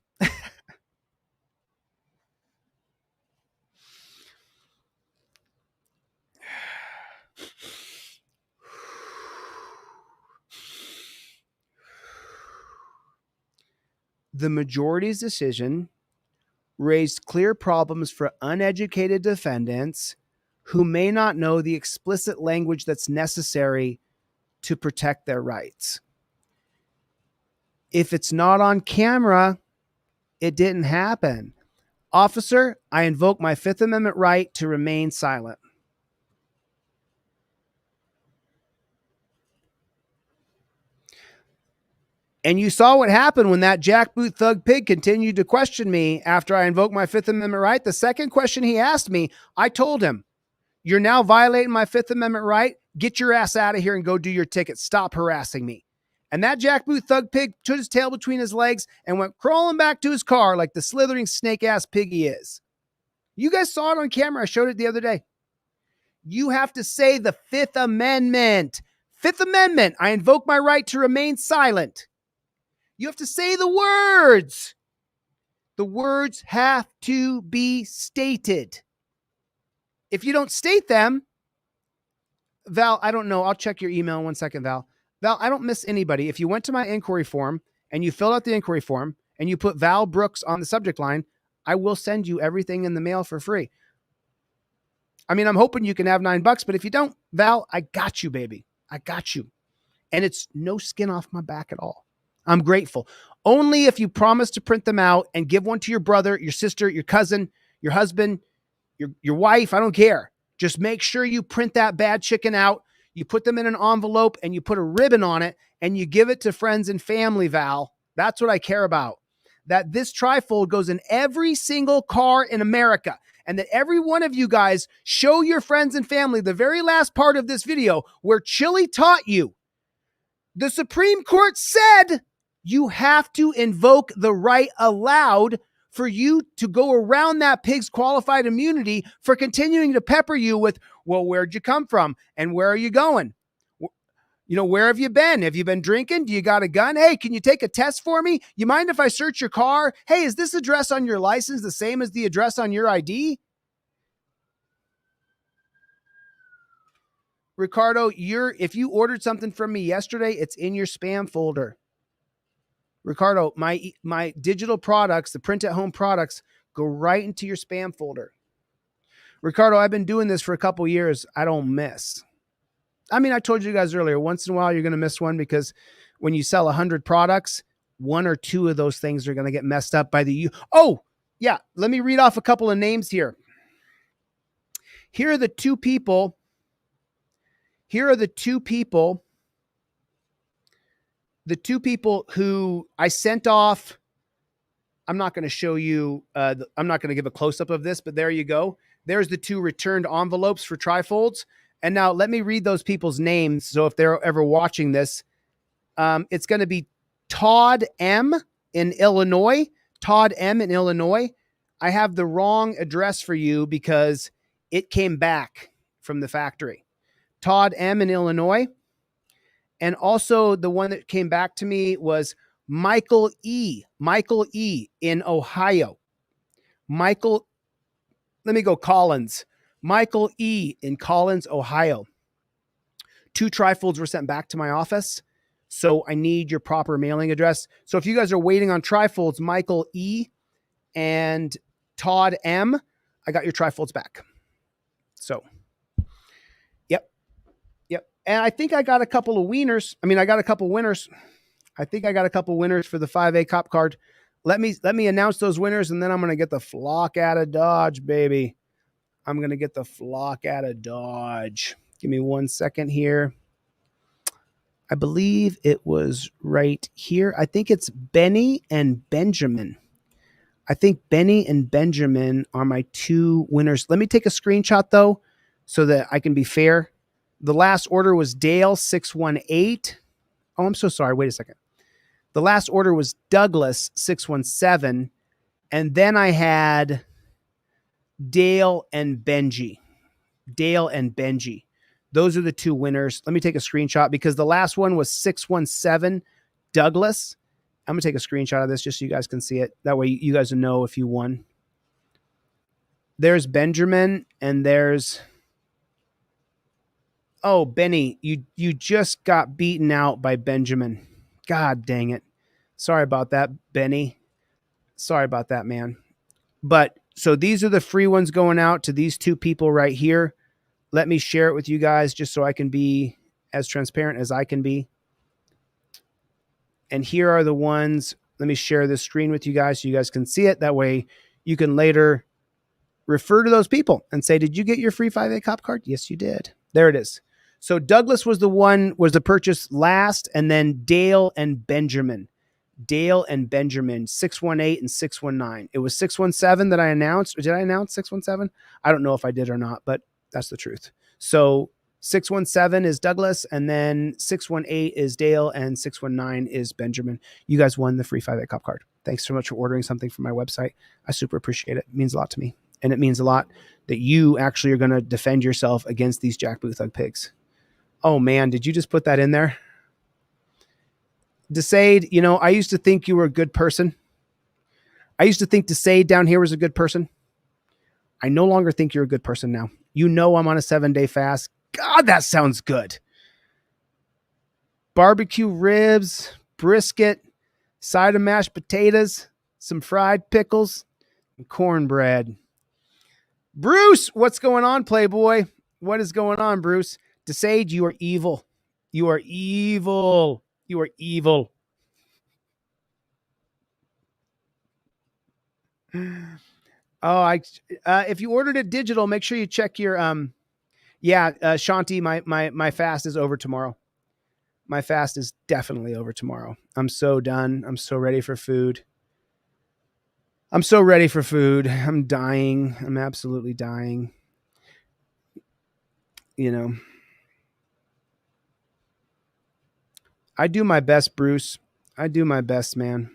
Speaker 2: The majority's decision raised clear problems for uneducated defendants who may not know the explicit language that's necessary to protect their rights. If it's not on camera, it didn't happen. Officer, I invoke my Fifth Amendment right to remain silent. And you saw what happened when that jackboot thug pig continued to question me after I invoked my Fifth Amendment right. The second question he asked me, I told him, you're now violating my Fifth Amendment right. Get your ass out of here and go do your ticket. Stop harassing me. And that jackboot thug pig put his tail between his legs and went crawling back to his car like the slithering snake-ass pig he is. You guys saw it on camera. I showed it the other day. You have to say the Fifth Amendment. Fifth Amendment. I invoke my right to remain silent. You have to say the words. The words have to be stated. If you don't state them, Val, I don't know. I'll check your email in 1 second, Val. Val, I don't miss anybody. If you went to my inquiry form and you filled out the inquiry form and you put Val Brooks on the subject line, I will send you everything in the mail for free. I mean, I'm hoping you can have $9, but if you don't, Val, I got you, baby. I got you. And it's no skin off my back at all. I'm grateful. Only if you promise to print them out and give one to your brother, your sister, your cousin, your husband, your wife. I don't care. Just make sure you print that bad chicken out. You put them in an envelope and you put a ribbon on it and you give it to friends and family, Val. That's what I care about. That this trifold goes in every single car in America. And that every one of you guys show your friends and family the very last part of this video where Chille taught you. The Supreme Court said you have to invoke the right aloud for you to go around that pig's qualified immunity for continuing to pepper you with, well, where'd you come from? And where are you going? You know, where have you been? Have you been drinking? Do you got a gun? Hey, can you take a test for me? You mind if I search your car? Hey, is this address on your license the same as the address on your ID? Ricardo, if you ordered something from me yesterday, it's in your spam folder. Ricardo, my digital products, the print at home products, go right into your spam folder. Ricardo, I've been doing this for a couple years. I don't miss. I mean, I told you guys earlier, once in a while, you're going to miss one because when you sell 100 products, 1 or 2 of those things are going to get messed up by the... Oh, yeah. Let me read off a couple of names here. Here are the two people who I sent off. I'm not going to show you, I'm not going to give a close-up of this, but there you go. There's the 2 returned envelopes for trifolds. And now let me read those people's names. So if they're ever watching this, it's going to be Todd M in Illinois. Todd M in Illinois. I have the wrong address for you because it came back from the factory. Todd M in Illinois. And also the one that came back to me was Michael E in Ohio. Collins. Michael E in Collins, Ohio. 2 trifolds were sent back to my office. So I need your proper mailing address. So if you guys are waiting on trifolds, Michael E and Todd M, I got your trifolds back. So, yep. And I think I got a couple of wieners. I got a couple winners. I think I got a couple winners for the 5A cop card. Let me announce those winners, and then I'm going to get the flock out of Dodge, baby. I'm going to get the flock out of Dodge. Give me 1 second here. I believe it was right here. I think it's Benny and Benjamin. I think Benny and Benjamin are my two winners. Let me take a screenshot, though, so that I can be fair. The last order was Dale 618. Oh, I'm so sorry. Wait a second. The last order was Douglas 617. And then I had Dale and Benji. Those are the two winners. Let me take a screenshot because the last one was 617 Douglas. I'm going to take a screenshot of this just so you guys can see it. That way you guys will know if you won. There's Benjamin and there's... Oh, Benny, you just got beaten out by Benjamin. God dang it. Sorry about that, Benny. Sorry about that, man. But so these are the free ones going out to these two people right here. Let me share it with you guys just so I can be as transparent as I can be. And here are the ones. Let me share this screen with you guys so you guys can see it. That way you can later refer to those people and say, did you get your free 5A cop card? Yes, you did. There it is. So Douglas was the purchase last, and then Dale and Benjamin, 618 and 619. It was 617 that I announced. Or did I announce 617? I don't know if I did or not, but that's the truth. So 617 is Douglas, and then 618 is Dale, and 619 is Benjamin. You guys won the free 5A cop card. Thanks so much for ordering something from my website. I super appreciate it. It means a lot to me. And it means a lot that you actually are going to defend yourself against these jackboot thug pigs. Oh man, did you just put that in there? Desade, I used to think you were a good person. I used to think Desade down here was a good person. I no longer think you're a good person now. I'm on a 7-day fast. God, that sounds good. Barbecue ribs, brisket, side of mashed potatoes, some fried pickles, and cornbread. Bruce, what's going on, Playboy? What is going on, Bruce? Desade, you are evil. You are evil. You are evil. Oh, if you ordered it digital, make sure you check your Shanti, my fast is over tomorrow. My fast is definitely over tomorrow. I'm so done. I'm so ready for food. I'm dying. I'm absolutely dying. I do my best, Bruce. I do my best, man.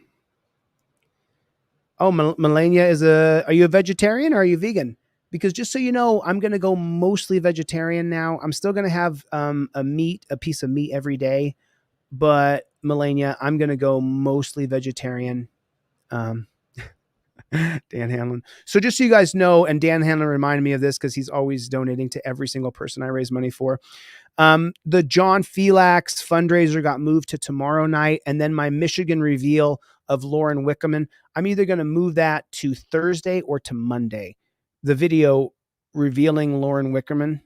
Speaker 2: Oh, Melania are you a vegetarian or are you vegan? Because just so you know, I'm going to go mostly vegetarian now. I'm still going to have a piece of meat every day. But Melania, I'm going to go mostly vegetarian. Dan Hanlon. So just so you guys know, and Dan Hanlon reminded me of this because he's always donating to every single person I raise money for. The John Felix fundraiser got moved to tomorrow night. And then my Michigan reveal of Lauren Wickerman, I'm either going to move that to Thursday or to Monday. The video revealing Lauren Wickerman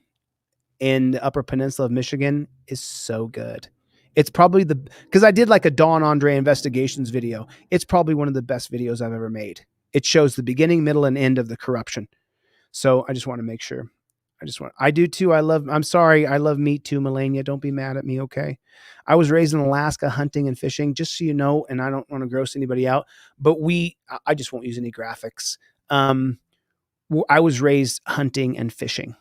Speaker 2: in the Upper Peninsula of Michigan is so good. It's probably because I did like a Don Andre investigations video. It's probably one of the best videos I've ever made. It shows the beginning, middle, and end of the corruption. So I just want to make sure. I do too. I'm sorry. I love meat too, Melania. Don't be mad at me. Okay. I was raised in Alaska hunting and fishing, just so you know, and I don't want to gross anybody out, but I just won't use any graphics. I was raised hunting and fishing.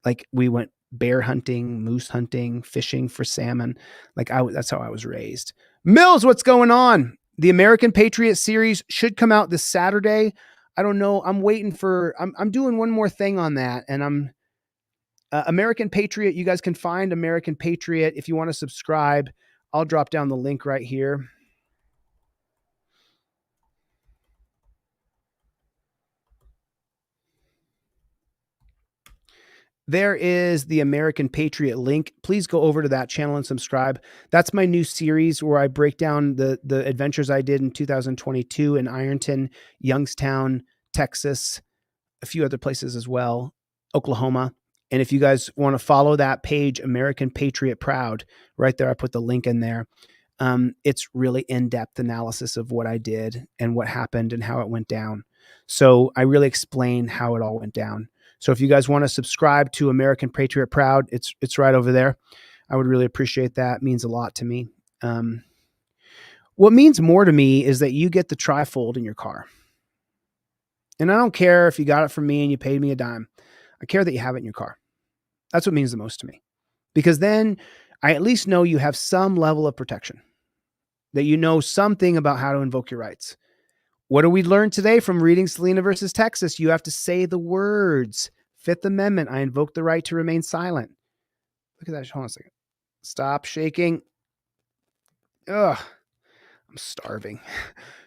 Speaker 2: Like we went bear hunting, moose hunting, fishing for salmon. That's how I was raised. Mills, what's going on? The American Patriot series should come out this Saturday. I don't know. I'm waiting I'm doing one more thing on that. And I'm American Patriot. You guys can find American Patriot. If you want to subscribe, I'll drop down the link right here. there is the American Patriot link. Please go over to that channel and subscribe. That's my new series where I break down the adventures I did in 2022 in Ironton, Youngstown, Texas, a few other places as well, Oklahoma. And if you guys want to follow that page, American Patriot Proud, right there, I put the link in there. It's really in-depth analysis of what I did and what happened and how it went down. So I really explain how it all went down. So if you guys want to subscribe to American Patriot Proud, it's right over there. I would really appreciate that. It means a lot to me. What means more to me is that you get the trifold in your car. And I don't care if you got it from me and you paid me a dime. I care that you have it in your car. That's what means the most to me. Because then I at least know you have some level of protection, that you know something about how to invoke your rights. What do we learn today from reading Selena versus Texas? You have to say the words. Fifth Amendment, I invoke the right to remain silent. Look at that. Hold on a second. Stop shaking. Ugh, I'm starving.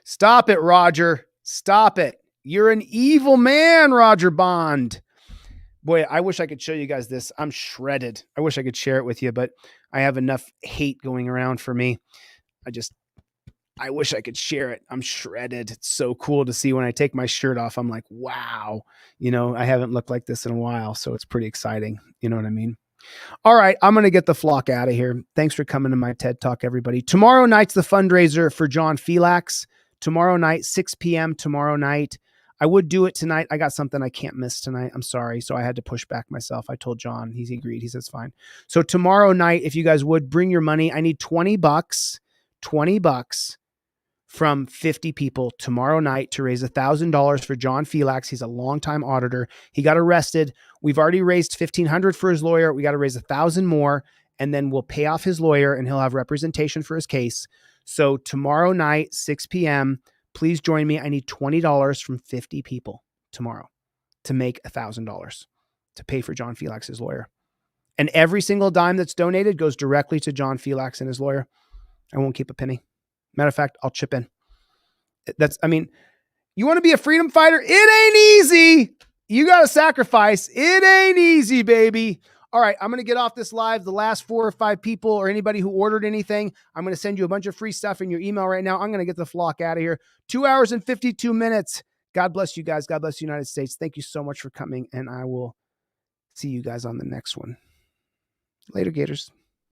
Speaker 2: Stop it, Roger. Stop it. You're an evil man, Roger Bond. Boy, I wish I could show you guys this. I'm shredded. I wish I could share it with you, but I have enough hate going around for me. I wish I could share it. I'm shredded. It's so cool to see when I take my shirt off. I'm like, wow, I haven't looked like this in a while. So it's pretty exciting. You know what I mean? All right. I'm going to get the flock out of here. Thanks for coming to my TED Talk, everybody. Tomorrow night's the fundraiser for John Felix. Tomorrow night, 6 p.m. tomorrow night. I would do it tonight. I got something I can't miss tonight. I'm sorry. So I had to push back myself. I told John, he agreed. He says, fine. So tomorrow night, if you guys would bring your money, I need $20 from 50 people tomorrow night to raise $1,000 for John Felix. He's a longtime auditor. He got arrested. We've already raised $1,500 for his lawyer. We got to raise 1,000 more, and then we'll pay off his lawyer and he'll have representation for his case. So tomorrow night, 6 p.m., please join me. I need $20 from 50 people tomorrow to make $1,000 to pay for John Felix's lawyer. And every single dime that's donated goes directly to John Felix and his lawyer. I won't keep a penny. Matter of fact, I'll chip in. You want to be a freedom fighter? It ain't easy. You got to sacrifice. It ain't easy, baby. All right, I'm going to get off this live. The last 4 or 5 people or anybody who ordered anything, I'm going to send you a bunch of free stuff in your email right now. I'm going to get the flock out of here. 2 hours and 52 minutes. God bless you guys. God bless the United States. Thank you so much for coming, and I will see you guys on the next one. Later, Gators.